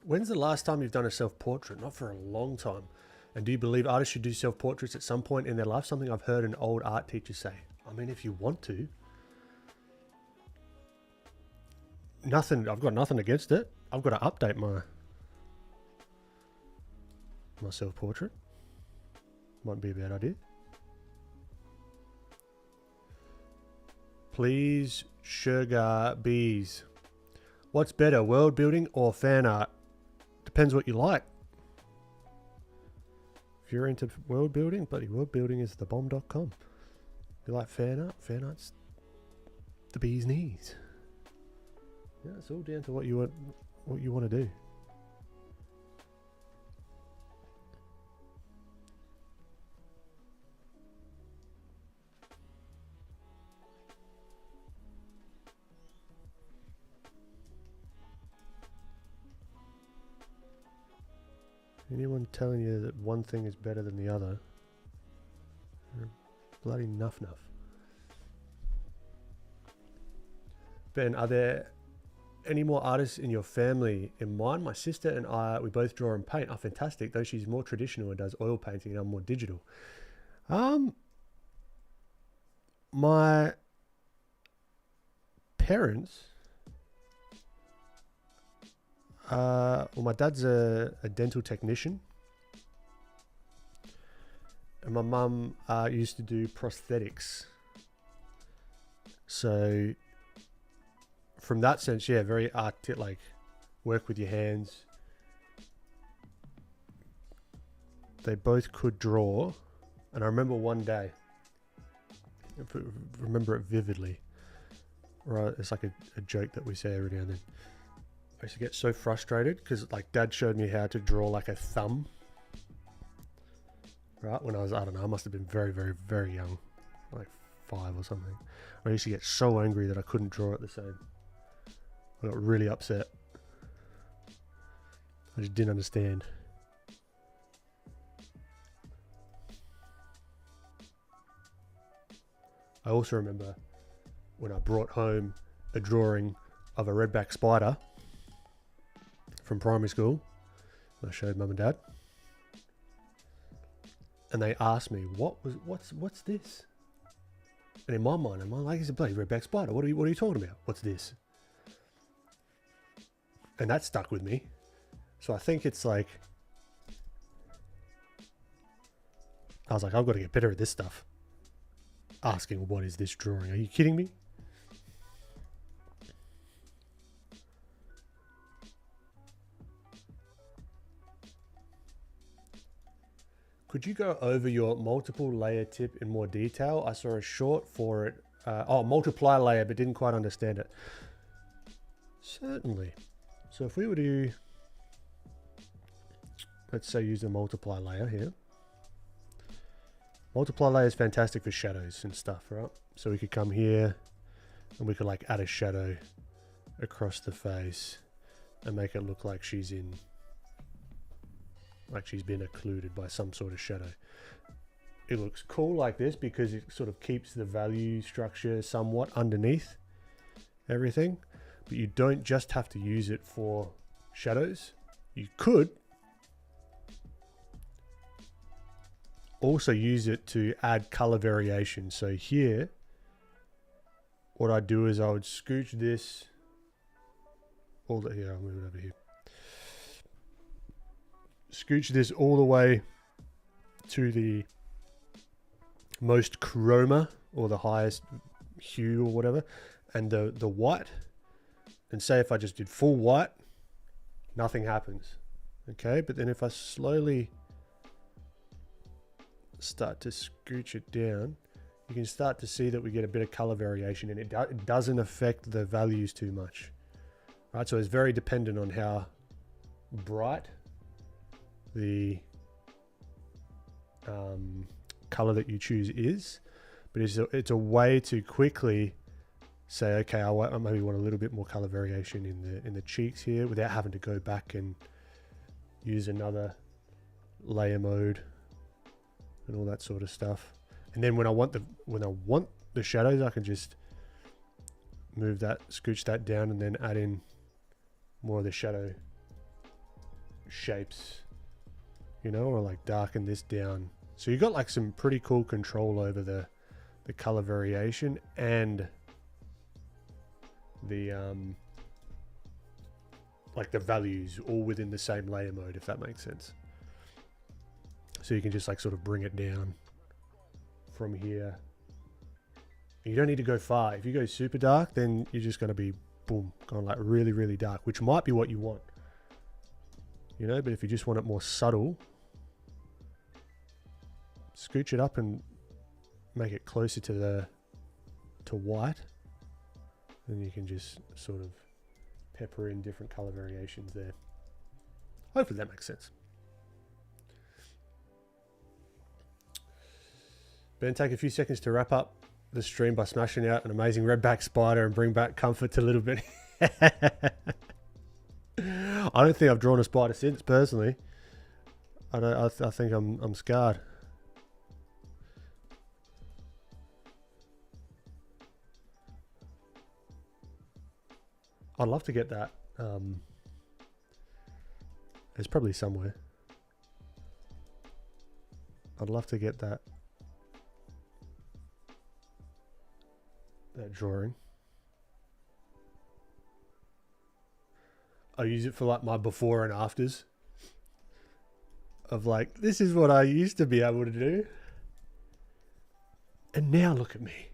When's the last time you've done a self-portrait? Not for a long time. And do you believe artists should do self-portraits at some point in their life? Something I've heard an old art teacher say. I mean, if you want to. I've got nothing against it. I've got to update my self-portrait. Might be a bad idea. Please, sugar bees. What's better, world building or fan art? Depends what you like. If you're into world building, bloody world building is thebomb.com. If you like fan art's the bee's knees. Yeah, it's all down to what you want to do. Anyone telling you that one thing is better than the other, you're bloody nuff. Ben, are there any more artists in your family? In mine, my sister and I, we both draw and paint. Oh, fantastic. Though she's more traditional and does oil painting and I'm more digital. My parents... well, my dad's a dental technician, and my mum used to do prosthetics. So, from that sense, yeah, very like work with your hands. They both could draw, and I remember one day, remember it vividly. Right, it's like a joke that we say every now and then. I used to get so frustrated because like dad showed me how to draw like a thumb. Right, when I was, I don't know, I must have been very, very, very young, like 5 or something. I used to get so angry that I couldn't draw it the same. I got really upset. I just didn't understand. I also remember when I brought home a drawing of a redback spider from primary school. I showed mum and dad. and they ask me, what's this? And in my mind, I'm like, it's a bloody redback spider. What are you talking about? What's this? And that stuck with me. So I think it's like, I was like, I've got to get better at this stuff. Asking, what is this drawing? Are you kidding me? Could you go over your multiple layer tip in more detail? I saw a short for it. Multiply layer, but didn't quite understand it. Certainly. So if we were to, let's say, use a multiply layer here. Multiply layer is fantastic for shadows and stuff, right? So we could come here and we could like add a shadow across the face and make it look like she's in, like she's been occluded by some sort of shadow. It looks cool like this because it sort of keeps the value structure somewhat underneath everything, but you don't just have to use it for shadows. You could also use it to add color variation. So here, what I'd do is I would scooch this all the, here, I'll move it over here. Scooch this all the way to the most chroma, or the highest hue or whatever, and the white, and say if I just did full white, nothing happens. Okay, but then if I slowly start to scooch it down, you can start to see that we get a bit of color variation, and it doesn't affect the values too much, right? So it's very dependent on how bright the color that you choose is, but it's a way to quickly say, okay, I maybe want a little bit more color variation in the cheeks here, without having to go back and use another layer mode and all that sort of stuff. And then when I want the shadows, I can just move that, scooch that down, and then add in more of the shadow shapes, you know, or like darken this down. So you got like some pretty cool control over the color variation and the like the values all within the same layer mode, if that makes sense. So you can just like sort of bring it down from here. You don't need to go far. If you go super dark, then you're just going to be boom, going like really, really dark, which might be what you want, you know. But if you just want it more subtle, scooch it up and make it closer to white, then you can just sort of pepper in different color variations there. Hopefully that makes sense. Ben, take a few seconds to wrap up the stream by smashing out an amazing redback spider and bring back comfort to Little Bit. I don't think I've drawn a spider since, personally. I think I'm scarred. I'd love to get that. It's probably somewhere. I'd love to get that drawing. I use it for like my before and afters of like, this is what I used to be able to do, and now look at me.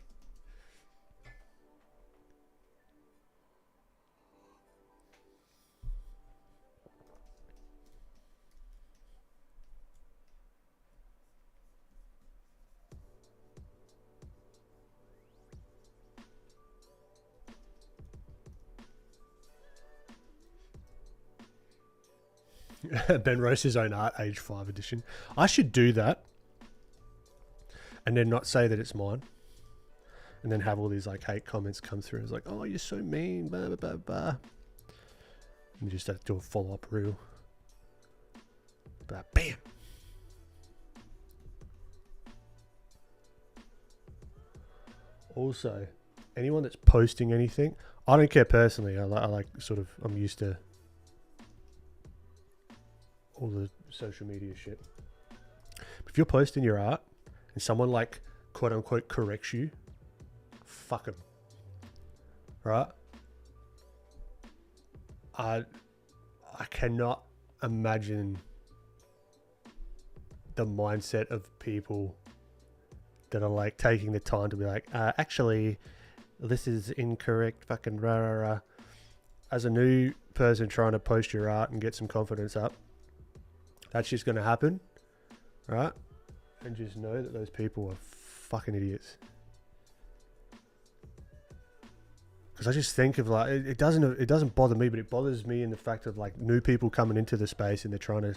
Ben wrote his own art, age 5 edition. I should do that and then not say that it's mine, and then have all these like hate comments come through. It's like, oh, you're so mean, blah blah blah blah, and you just have to do a follow-up reel. But bam. Also, anyone that's posting anything, I don't care personally. I like sort of, I'm used to all the social media shit. If you're posting your art and someone like quote unquote corrects you, fuck them. Right? I cannot imagine the mindset of people that are like taking the time to be like, actually, this is incorrect, fucking rah rah rah. As a new person trying to post your art and get some confidence up, that's just going to happen, right? And just know that those people are fucking idiots. Because I just think of like, it doesn't bother me, but it bothers me in the fact of like new people coming into the space and they're trying to,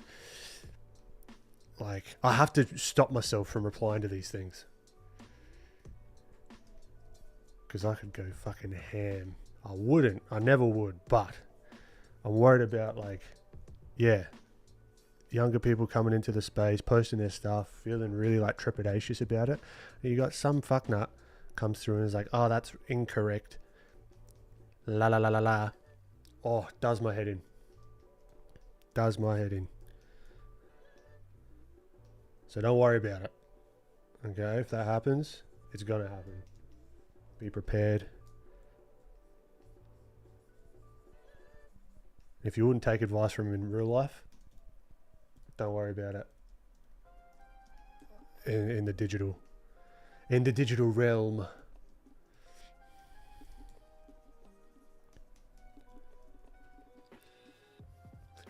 like, I have to stop myself from replying to these things. Because I could go fucking ham. I wouldn't. I never would. But I'm worried about, like, yeah, younger people coming into the space, posting their stuff, feeling really, like, trepidatious about it. And you got some fucknut comes through and is like, oh, that's incorrect. La la la la la. Oh, does my head in. Does my head in. So don't worry about it. Okay? If that happens, it's going to happen. Be prepared. If you wouldn't take advice from him in real life, don't worry about it. In the digital realm.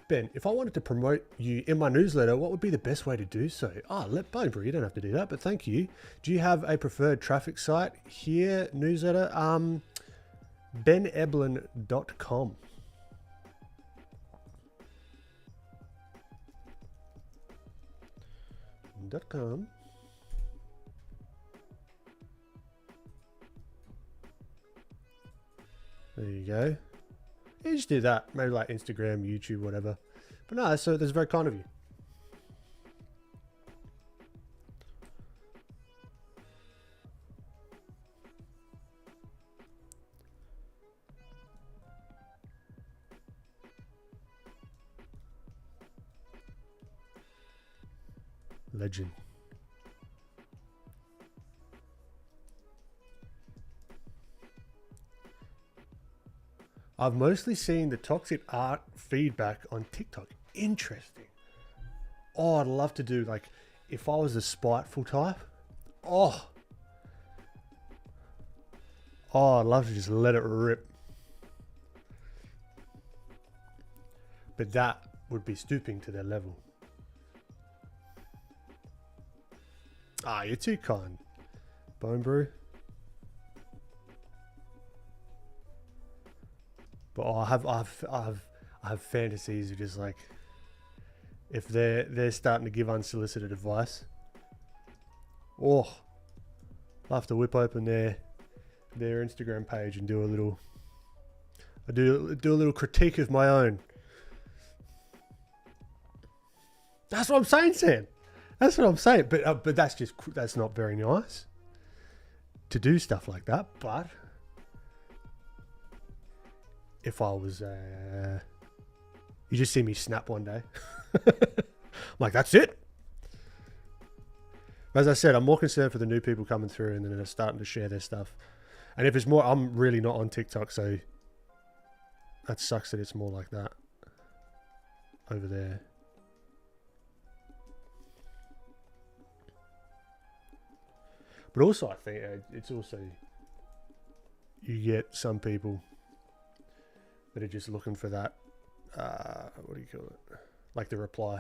Ben, if I wanted to promote you in my newsletter, what would be the best way to do so? Bro, you don't have to do that, but thank you. Do you have a preferred traffic site here, newsletter? beneblin.com. .com. There you go. You just do that. Maybe like Instagram, YouTube, whatever. But no, so that's very kind of you. Legend. I've mostly seen the toxic art feedback on TikTok. Interesting. Oh, I'd love to do, like, if I was a spiteful type. Oh, I'd love to just let it rip. But that would be stooping to their level. You're too kind, Bone Brew. But I have fantasies of just like, if they're starting to give unsolicited advice, I'll have to whip open their Instagram page and do a little critique of my own. That's what I'm saying, Sam. That's what I'm saying. But that's not very nice to do stuff like that. But if I was, you just see me snap one day. I'm like, that's it. As I said, I'm more concerned for the new people coming through and then they're starting to share their stuff. And if it's more, I'm really not on TikTok, so that sucks that it's more like that over there. But also, I think it's also, you get some people that are just looking for that, what do you call it? Like the reply.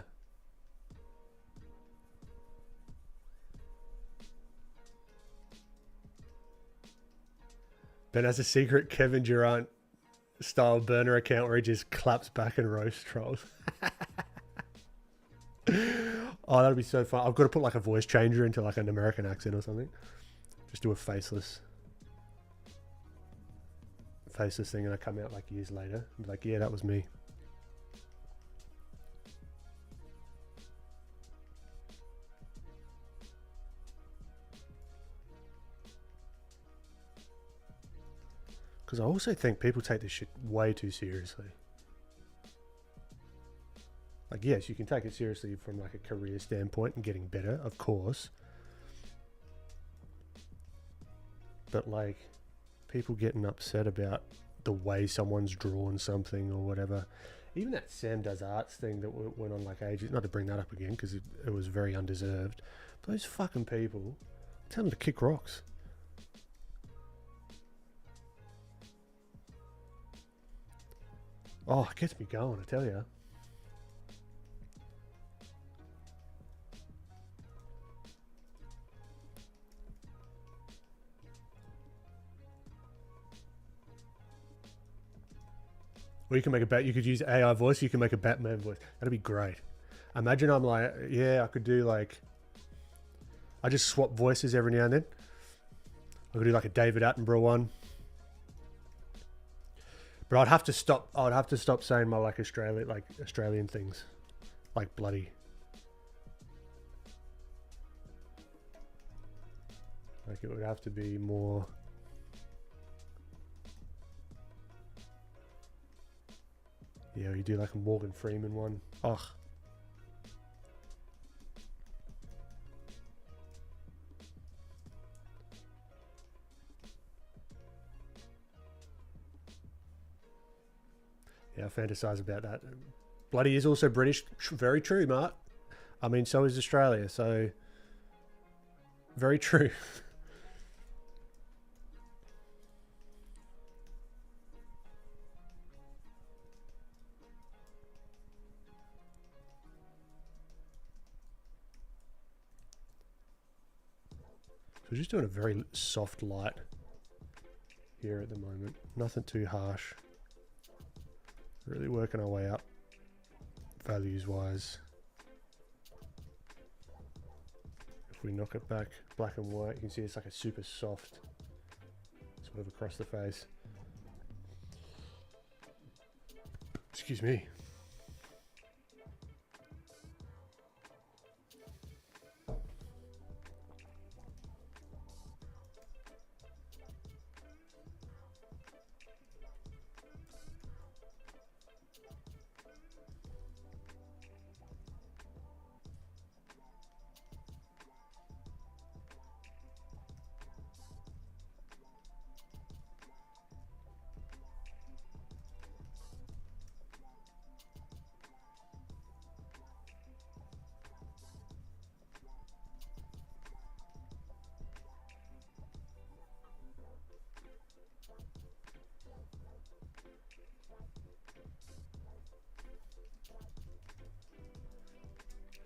Ben has a secret Kevin Durant style burner account where he just claps back and roast trolls. Oh, that'd be so fun. I've got to put like a voice changer into like an American accent or something. Just do a faceless thing and I come out like years later and be like, yeah, that was me. Because I also think people take this shit way too seriously. Like, yes, you can take it seriously from like a career standpoint and getting better, of course. But like, people getting upset about the way someone's drawn something or whatever. Even that Sam Does Arts thing that went on like ages, not to bring that up again because it was very undeserved. But those fucking people, tell them to kick rocks. Oh, it gets me going, I tell you. Or you can make a bat. You could use AI voice. You can make a Batman voice. That'd be great. Imagine I'm like, yeah, I could do like, I just swap voices every now and then. I could do like a David Attenborough one. But I'd have to stop. I'd have to stop saying my like Australian things, like bloody. Like it would have to be more. Yeah, you do like a Morgan Freeman one. Ugh. Yeah, I fantasize about that. Bloody is also British. Very true, Mark. I mean, so is Australia. So, very true. So we're just doing a very soft light here at the moment. Nothing too harsh. Really working our way up, values-wise. If we knock it back black and white, you can see it's like a super soft sort of across the face. Excuse me.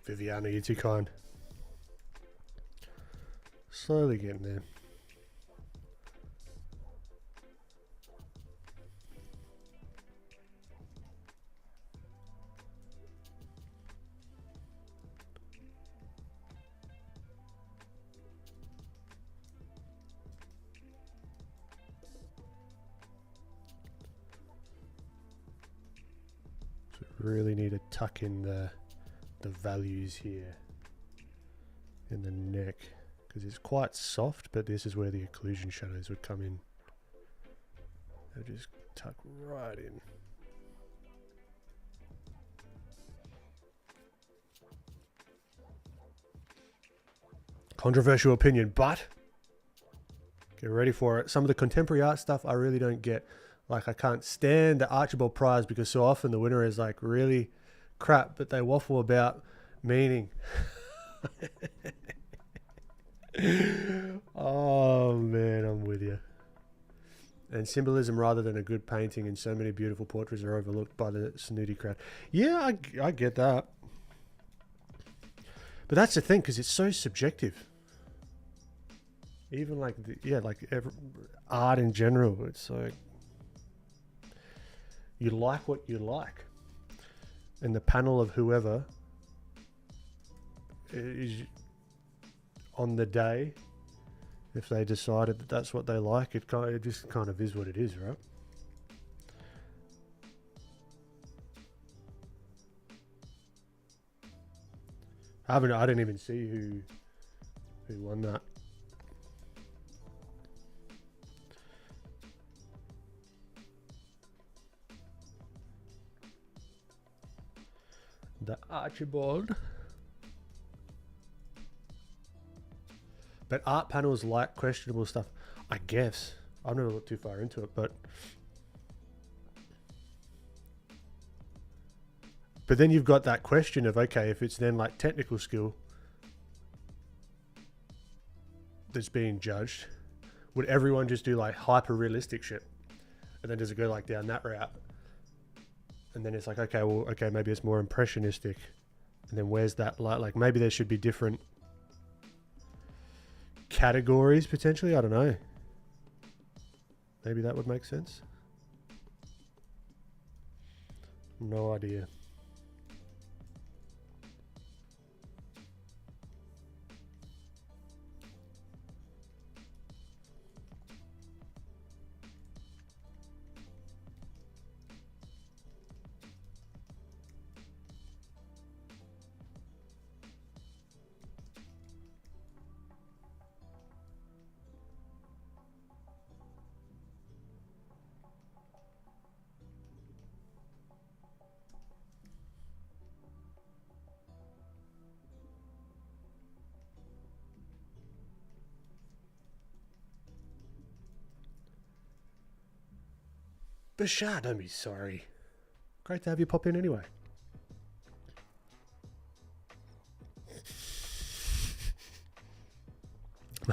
Viviana, you're too kind. Slowly getting there. So really need to tuck in the values here in the neck because it's quite soft, but this is where the occlusion shadows would come in. They'll just tuck right in. Controversial opinion, but get ready for it. Some of the contemporary art stuff I really don't get. Like, I can't stand the Archibald Prize because so often the winner is like really crap, but they waffle about meaning. Oh man, I'm with you. And symbolism rather than a good painting, and so many beautiful portraits are overlooked by the snooty crowd. Yeah, I get that. But that's the thing, because it's so subjective. Even like, art in general, it's like, you like what you like. And the panel of whoever is on the day, if they decided that that's what they like, it just kind of is what it is, right? I didn't even see who won that. The Archibald. But art panels like questionable stuff. I guess. I've never looked too far into it, but then you've got that question of, okay, if it's then like technical skill that's being judged, would everyone just do like hyper realistic shit? And then does it go like down that route? And then it's like, okay, well, okay, maybe it's more impressionistic. And then where's that like maybe there should be different categories potentially. I don't know. Maybe that would make sense. No idea. Bashar, don't be sorry. Great to have you pop in anyway.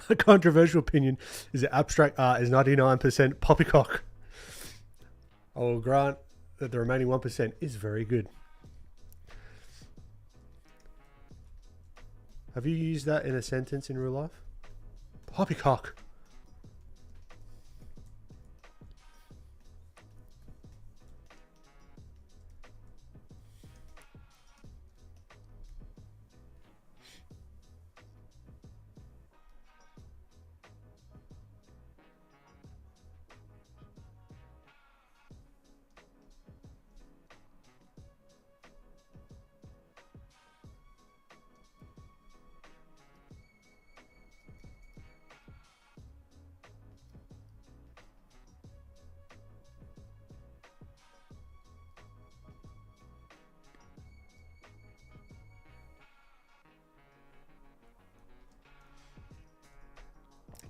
My controversial opinion is that abstract art is 99% poppycock. I will grant that the remaining 1% is very good. Have you used that in a sentence in real life? Poppycock.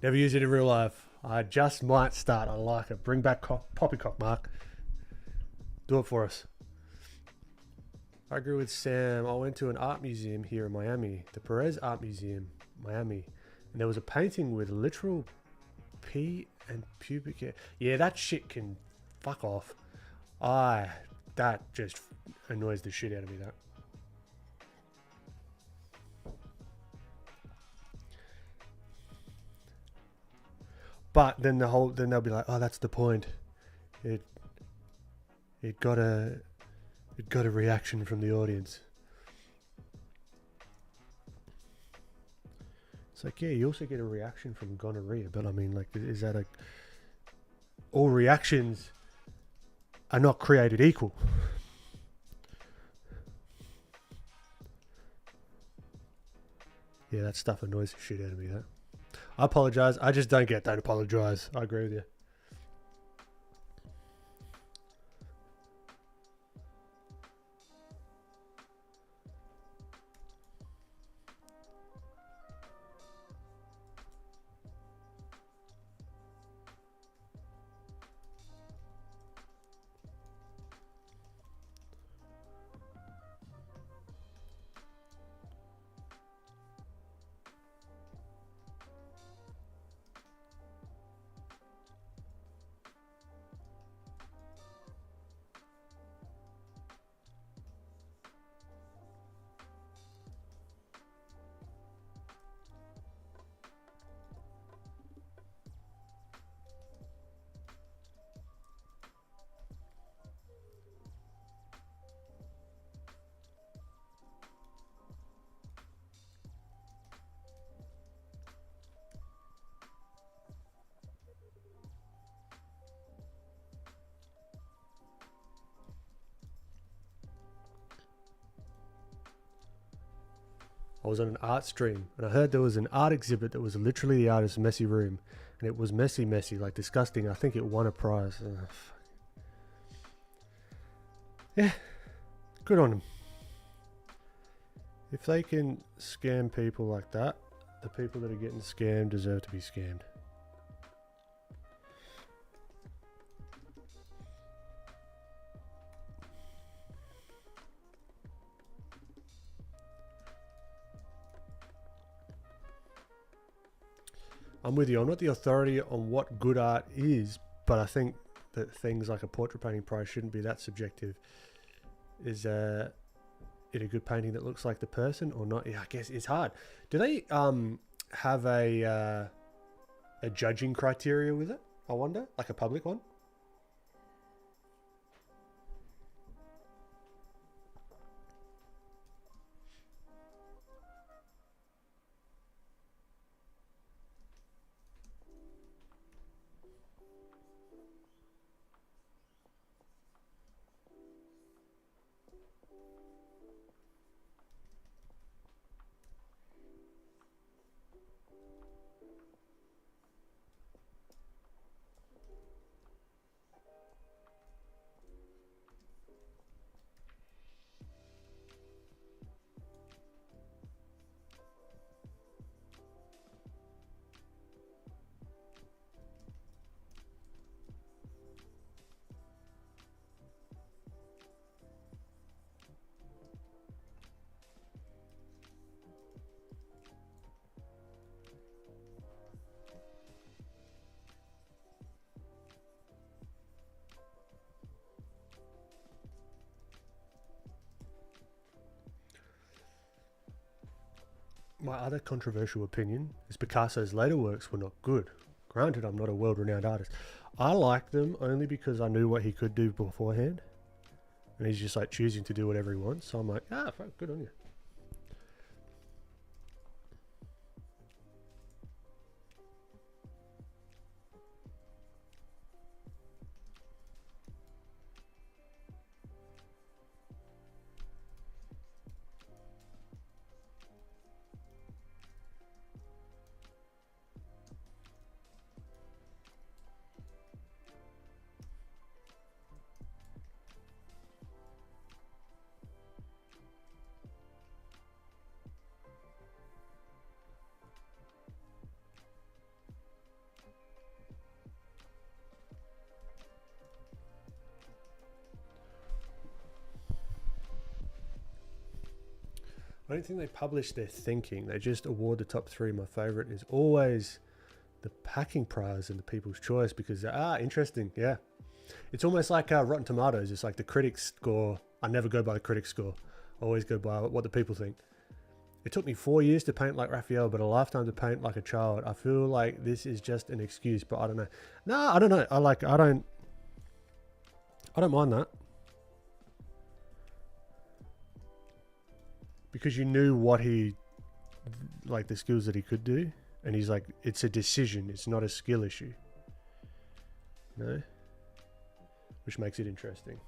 Never used it in real life. I just might start. I like it. Bring back poppycock, Mark. Do it for us. I agree with Sam. I went to an art museum here in Miami, the Perez Art Museum, Miami, and there was a painting with literal pee and pubic hair. Yeah, that shit can fuck off. That just annoys the shit out of me, that. But then they'll be like, oh, that's the point. It got a reaction from the audience. It's like, yeah, you also get a reaction from gonorrhea, but I mean, like, is that all reactions are not created equal? Yeah, that stuff annoys the shit out of me, that. I apologize. I just don't apologize. I agree with you. I was on an art stream and I heard there was an art exhibit that was literally the artist's messy room, and it was messy, like disgusting. I think it won a prize. Yeah, good on him. If they can scam people like that, the people that are getting scammed deserve to be scammed. I'm with you. I'm not the authority on what good art is, but I think that things like a portrait painting prize shouldn't be that subjective. Is it a good painting that looks like the person or not? Yeah, I guess it's hard. Do they have a judging criteria with it? I wonder, like a public one. My other controversial opinion is Picasso's later works were not good. Granted, I'm not a world-renowned artist. I like them only because I knew what he could do beforehand. And he's just like choosing to do whatever he wants. So I'm like, fuck, good on you. I don't think they publish their thinking. They just award the top three. My favorite is always the packing prize and the people's choice because, interesting. Yeah. It's almost like Rotten Tomatoes. It's like the critics score. I never go by the critics score. I always go by what the people think. It took me 4 years to paint like Raphael, but a lifetime to paint like a child. I feel like this is just an excuse, but I don't know. No, I don't know. I don't mind that. Because you knew what he, like the skills that he could do. And he's like, it's a decision. It's not a skill issue. No? Which makes it interesting.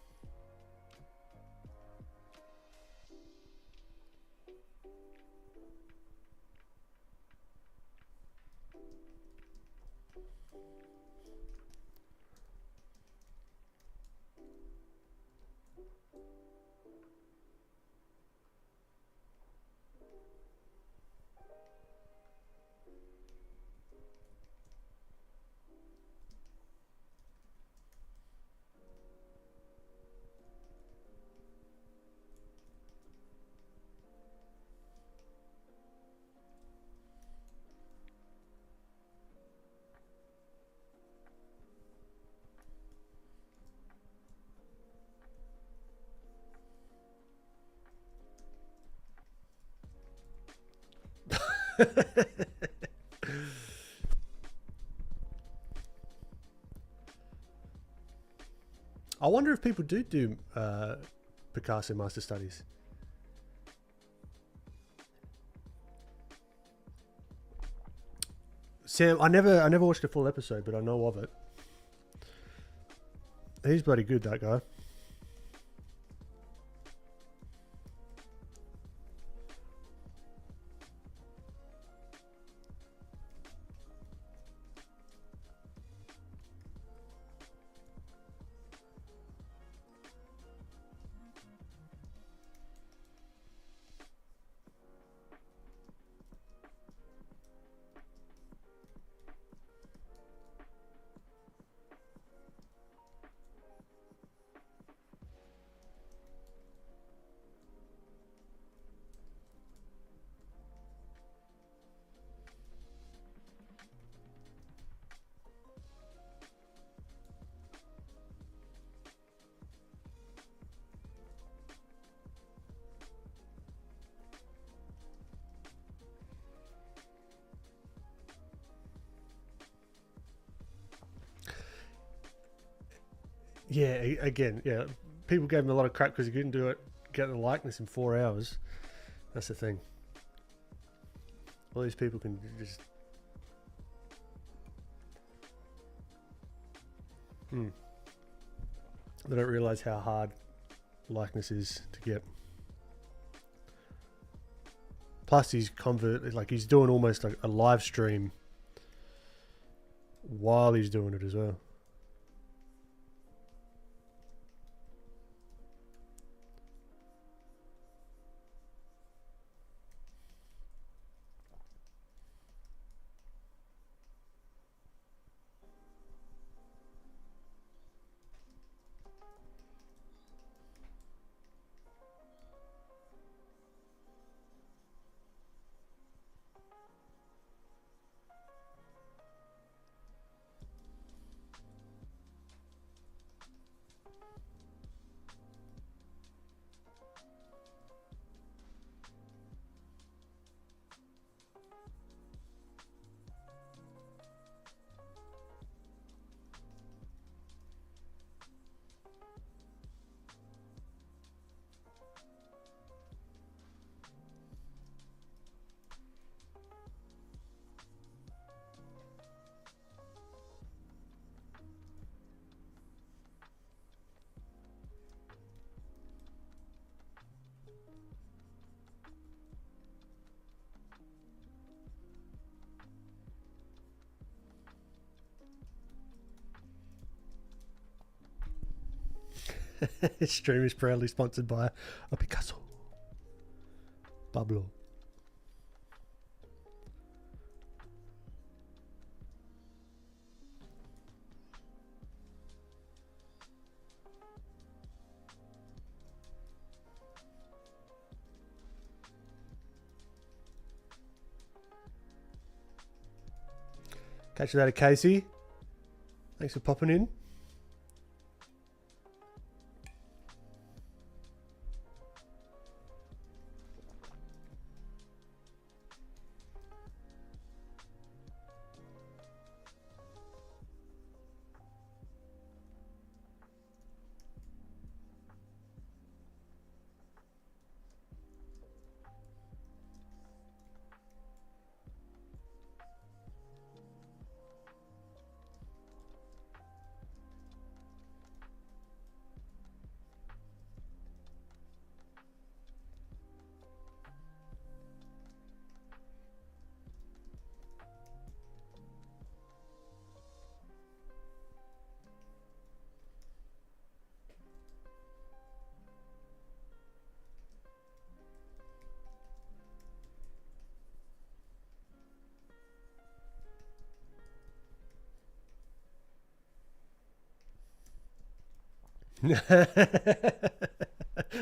I wonder if people do Picasso master studies. Sam, I never watched a full episode, but I know of it. He's bloody good, that guy. Yeah, again, yeah. People gave him a lot of crap because he couldn't do it, get the likeness in 4 hours. That's the thing. All these people can just... They don't realise how hard likeness is to get. Plus he's he's doing almost like a live stream while he's doing it as well. His stream is proudly sponsored by a Picasso. Pablo. Catch you later, Casey. Thanks for popping in.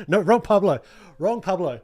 No, wrong Pablo. Wrong Pablo.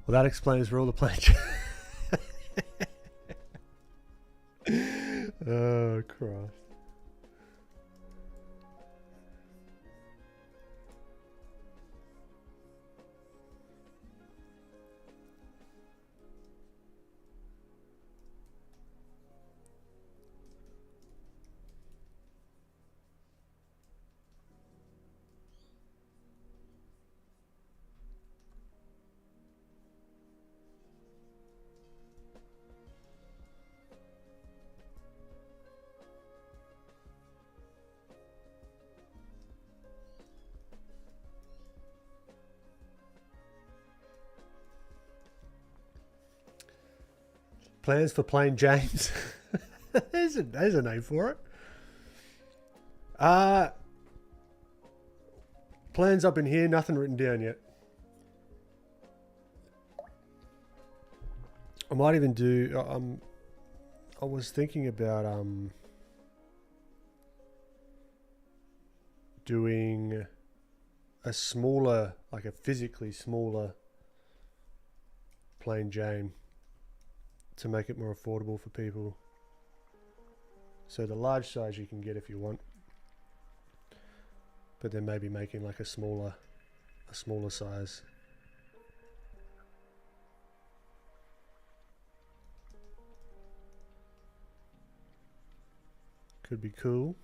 Well, that explains where all the plants. Oh, Christ. Plans for Plain James. there's a name for it. Plans up in here, nothing written down yet. I might even do, I was thinking about doing a smaller, like a physically smaller Plain Jane to make it more affordable for people. So the large size you can get if you want, but then maybe making like a smaller size. Could be cool.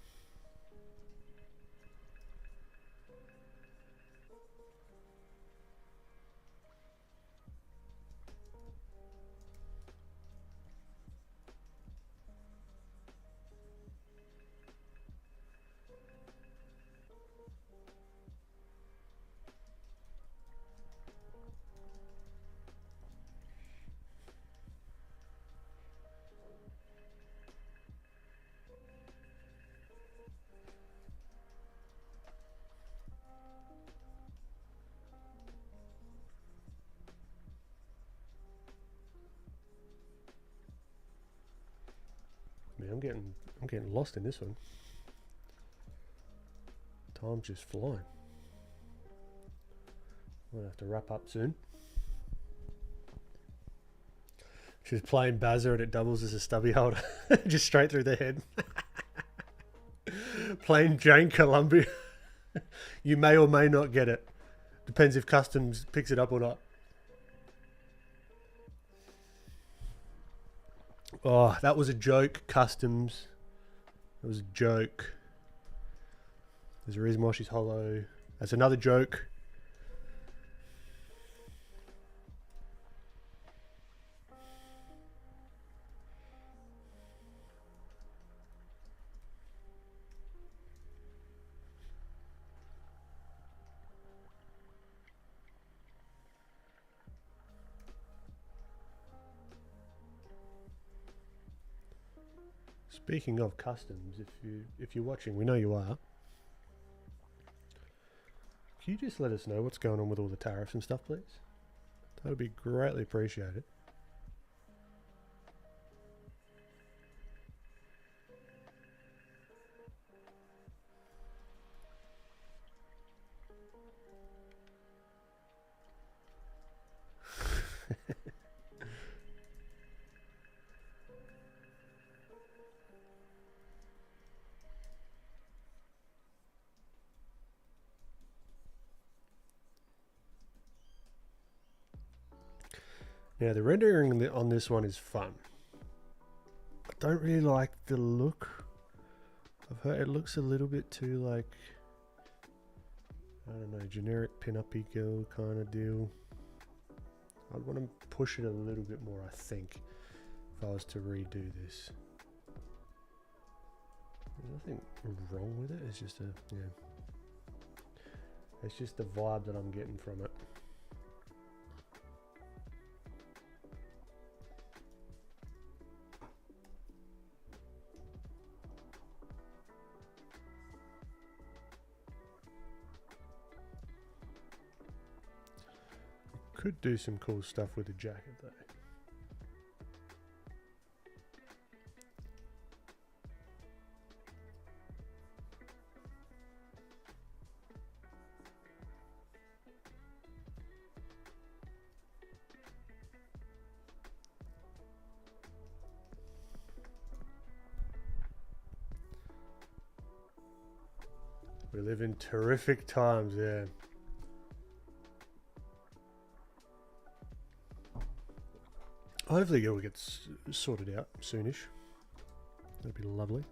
Man, I'm getting lost in this one. Time's just flying. We'll have to wrap up soon. She's playing Bazza and it doubles as a stubby holder. Just straight through the head. Plain Jane Columbia. You may or may not get it. Depends if Customs picks it up or not. Oh, that was a joke, Customs. That was a joke. There's a reason why she's hollow. That's another joke. Speaking of Customs, if you're watching, we know you are. Can you just let us know what's going on with all the tariffs and stuff, please? That would be greatly appreciated. Now the rendering on this one is fun. I don't really like the look of her. It looks a little bit too like, I don't know, generic pin-uppy girl kind of deal. I'd want to push it a little bit more, I think, if I was to redo this. There's nothing wrong with it. It's just it's just the vibe that I'm getting from it. Could do some cool stuff with the jacket though. We live in terrific times, yeah. Hopefully it will get sorted out soonish. That'd be lovely.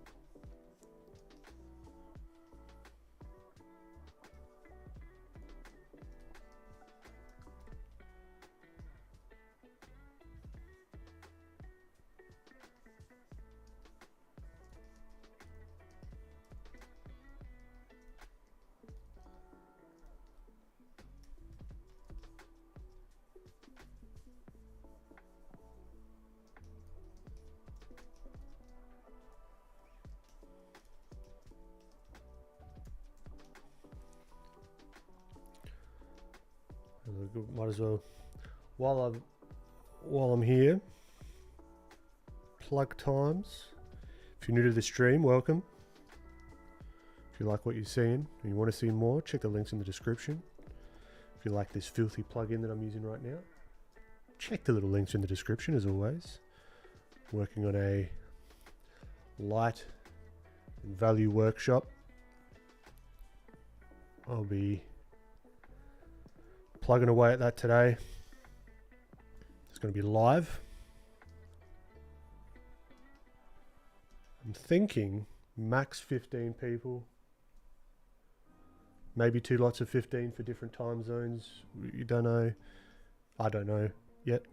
might as well, while I'm here, plug times. If you're new to the stream, welcome. If you like what you're seeing and you want to see more, check the links in the description. If you like this filthy plugin that I'm using right now, check the little links in the description as always. Working on a light and value workshop. I'll be plugging away at that today. It's going to be live. I'm thinking max 15 people. Maybe 2 lots of 15 for different time zones. You don't know. I don't know yet.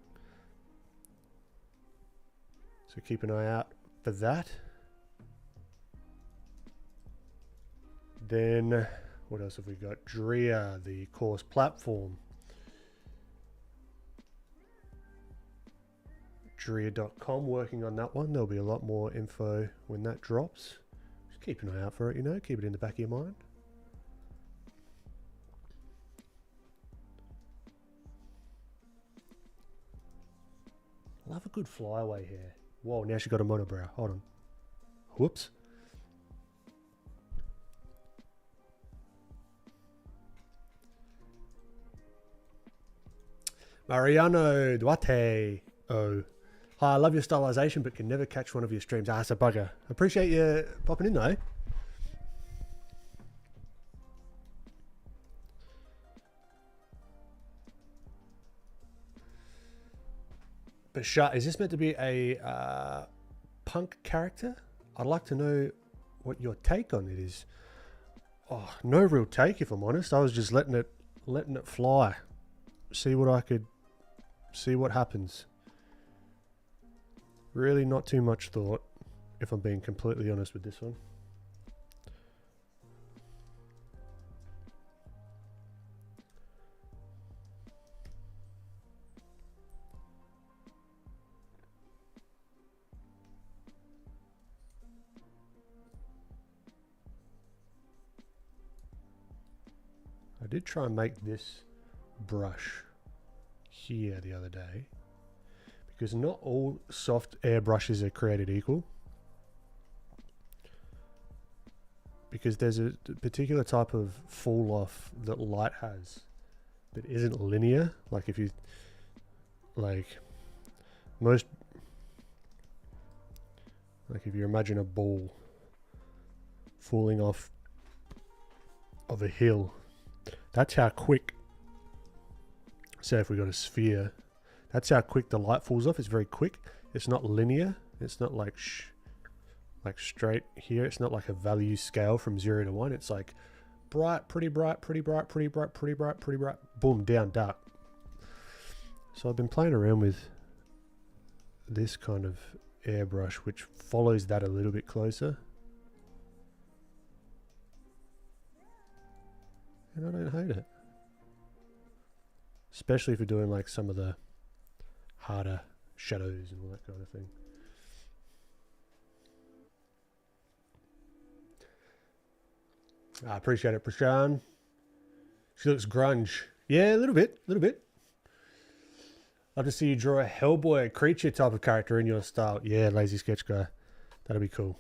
So keep an eye out for that. Then, what else have we got? Drea, the course platform. Drea.com, working on that one. There'll be a lot more info when that drops. Just keep an eye out for it, you know, keep it in the back of your mind. Love a good flyaway hair. Whoa, now she got a monobrow. Hold on. Whoops. Mariano Duarte. Oh. Hi, I love your stylization, but can never catch one of your streams. Ah, it's a bugger. Appreciate you popping in, though. But Shah, is this meant to be a punk character? I'd like to know what your take on it is. Oh, no real take, if I'm honest. I was just letting it fly. See what happens. Really not too much thought, if I'm being completely honest with this one. I did try and make this brush here the other day, because not all soft airbrushes are created equal. Because there's a particular type of fall off that light has that isn't linear. Like if you, like if you imagine a ball falling off of a hill, that's how quick, say if we got a sphere, that's how quick the light falls off. It's very quick. It's not linear. It's not like straight here. It's not like a value scale from 0 to 1. It's like bright, pretty bright, pretty bright, pretty bright, pretty bright, pretty bright, boom, down, dark. So I've been playing around with this kind of airbrush, which follows that a little bit closer. And I don't hate it. Especially if you're doing like some of the harder shadows and all that kind of thing. I appreciate it, Prashan. She looks grunge. Yeah, a little bit. Love to see you draw a Hellboy creature type of character in your style. Yeah, lazy sketch guy. That'd be cool.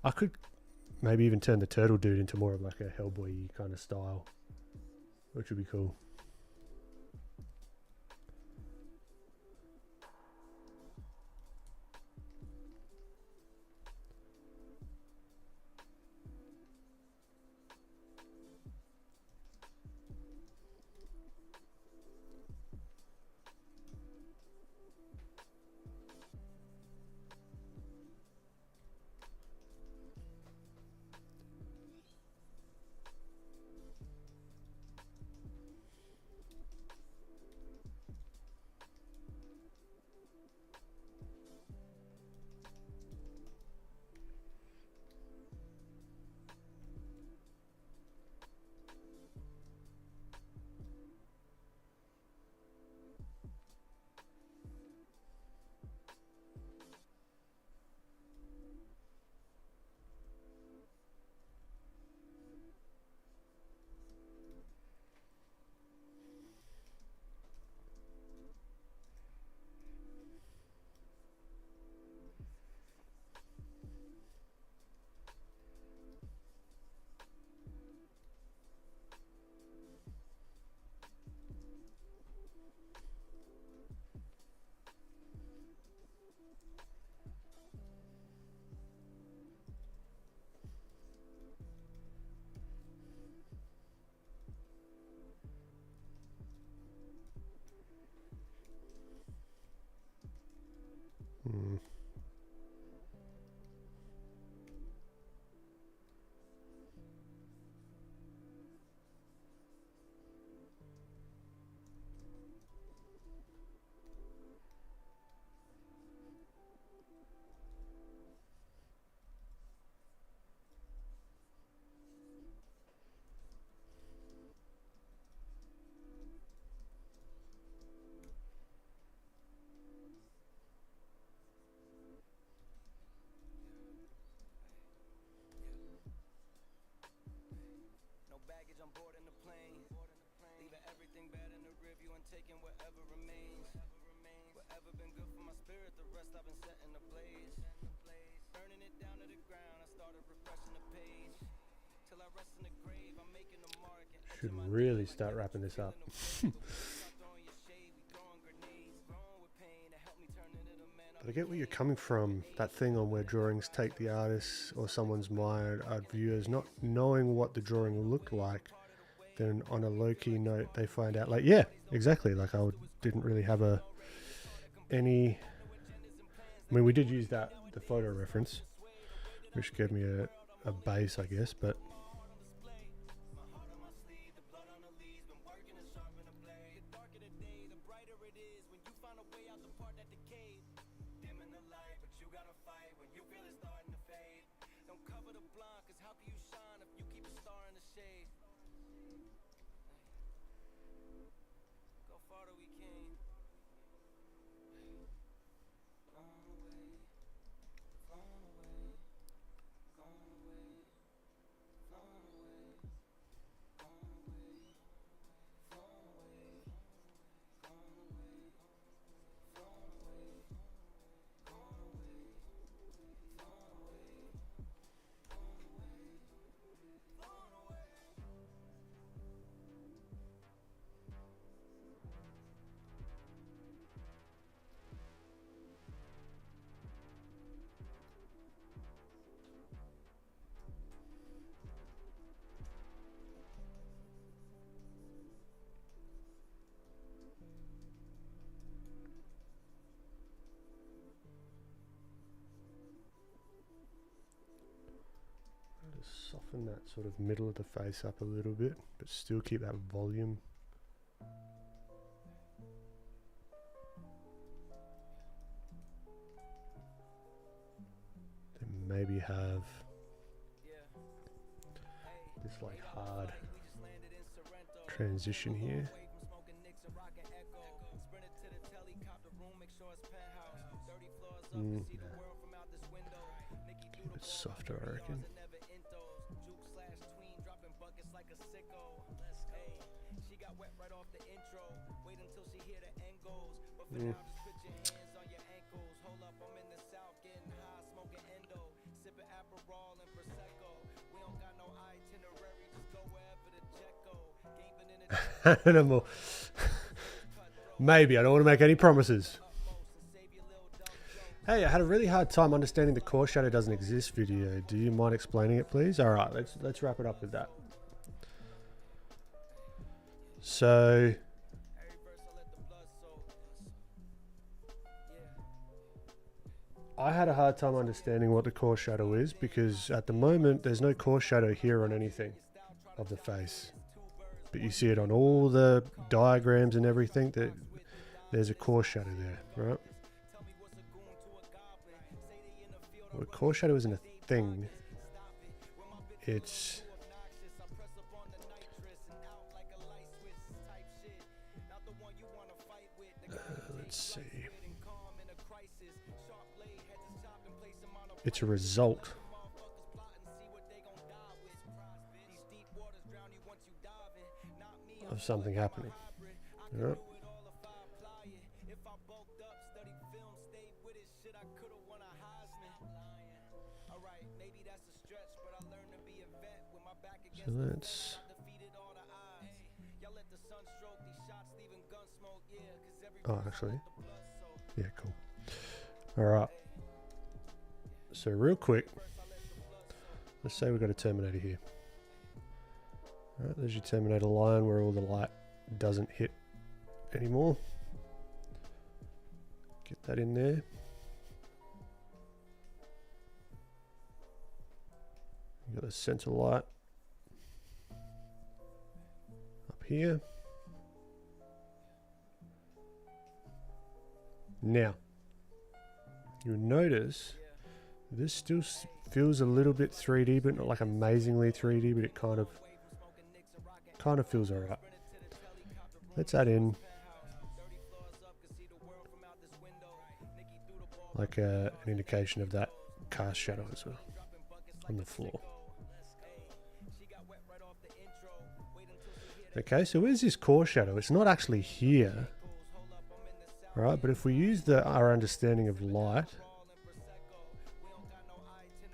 I could maybe even turn the turtle dude into more of like a Hellboy kind of style, which would be cool. Should really start wrapping this up. But I get where you're coming from. That thing on where drawings take the artist or someone's mind, art viewers, not knowing what the drawing looked like, then on a low-key note they find out, like, yeah, exactly, like didn't really have any. I mean, we did use the photo reference, which gave me a base, I guess, but just soften that sort of middle of the face up a little bit, but still keep that volume. Then maybe have this like hard transition here. Keep it softer, I reckon. Animal. Maybe, I don't want to make any promises. Hey, I had a really hard time understanding the core shadow doesn't exist video. Do you mind explaining it, please? All right, let's wrap it up with that. So I had a hard time understanding what the core shadow is because at the moment there's no core shadow here on anything of the face, but you see it on all the diagrams and everything that there's a core shadow there, right? Well, core shadow isn't a thing. It's let's see. It's a result of something happening. Yep. So let's actually, yeah, cool. All right. So real quick, let's say we've got a terminator here. All right, there's your terminator line where all the light doesn't hit anymore. Get that in there. You got the center light up here. Now, you'll notice this still feels a little bit 3D, but not like amazingly 3D, but it kind of feels alright. Let's add in like an indication of that cast shadow as well on the floor. Okay, so where's this core shadow? It's not actually here. All right, but if we use our understanding of light,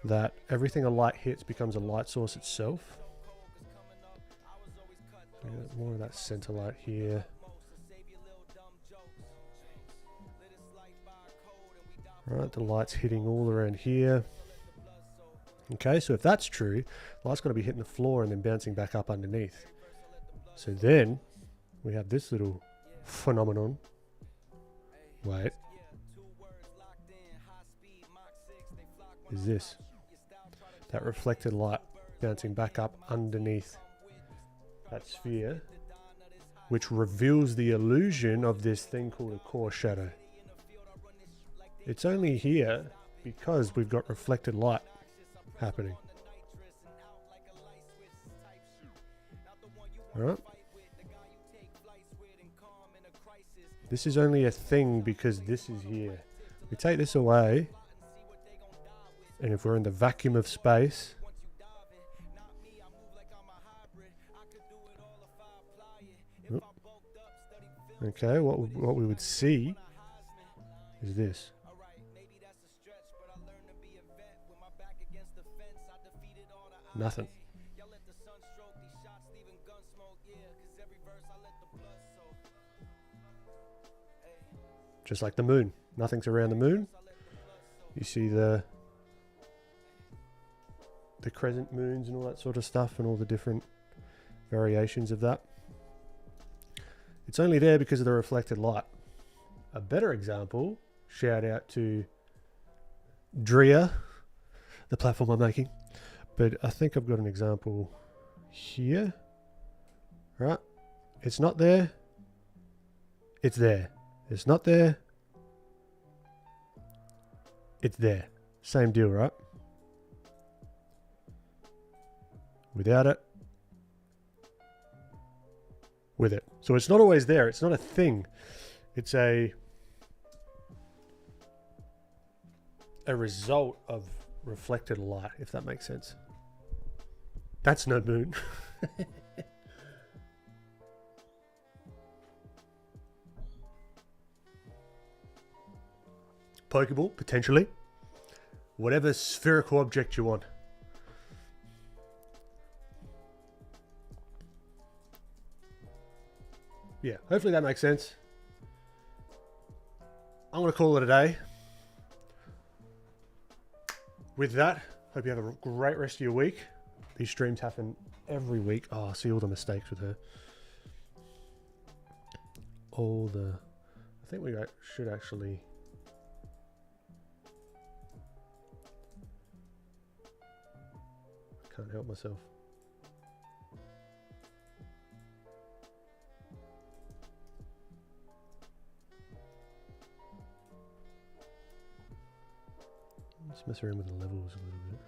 that everything a light hits becomes a light source itself. So we got more of that center light here. All right, the light's hitting all around here. Okay, so if that's true, the light's got to be hitting the floor and then bouncing back up underneath. So then we have this little phenomenon. Wait. Is this. That reflected light bouncing back up underneath that sphere, which reveals the illusion of this thing called a core shadow. It's only here because we've got reflected light happening. Alright. This is only a thing because this is here. We take this away, and if we're in the vacuum of space, okay, what we would see is this. Nothing. Just like the moon. Nothing's around the moon. You see the crescent moons and all that sort of stuff and all the different variations of that. It's only there because of the reflected light. A better example, shout out to Drea, the platform I'm making. But I think I've got an example here. Right? It's not there. It's there. It's not there. It's there. Same deal, right? Without it. With it. So it's not always there. It's not a thing. It's a result of reflected light, if that makes sense. That's no moon. Pokeball, potentially. Whatever spherical object you want. Yeah, hopefully that makes sense. I'm going to call it a day. With that, hope you have a great rest of your week. These streams happen every week. Oh, I see all the mistakes with her. I think we should actually... I can't help myself. Let's mess around with the levels a little bit.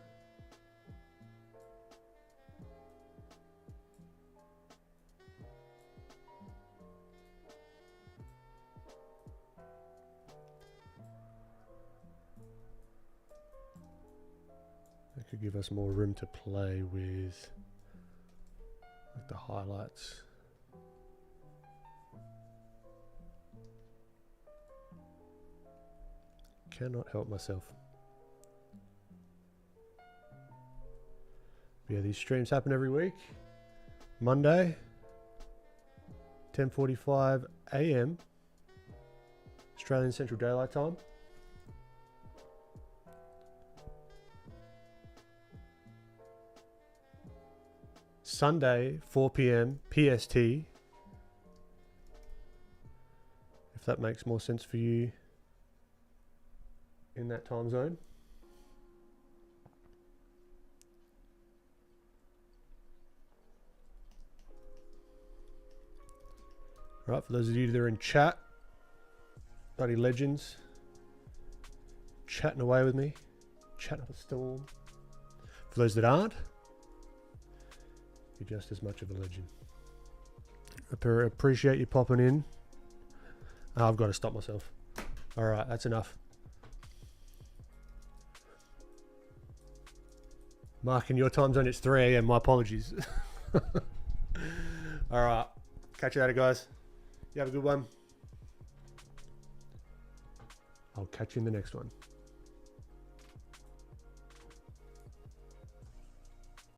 That could give us more room to play with like the highlights. Cannot help myself. But yeah, these streams happen every week. Monday, 10:45 AM, Australian Central Daylight Time. Sunday, 4 PM PST. If that makes more sense for you in that time zone. Right, for those of you that are in chat, bloody legends, chatting away with me, chatting up a storm. For those that aren't, you're just as much of a legend. I appreciate you popping in. Oh, I've got to stop myself. All right, that's enough. Mark, in your time zone, it's 3 AM. My apologies. All right. Catch you later, guys. You have a good one. I'll catch you in the next one.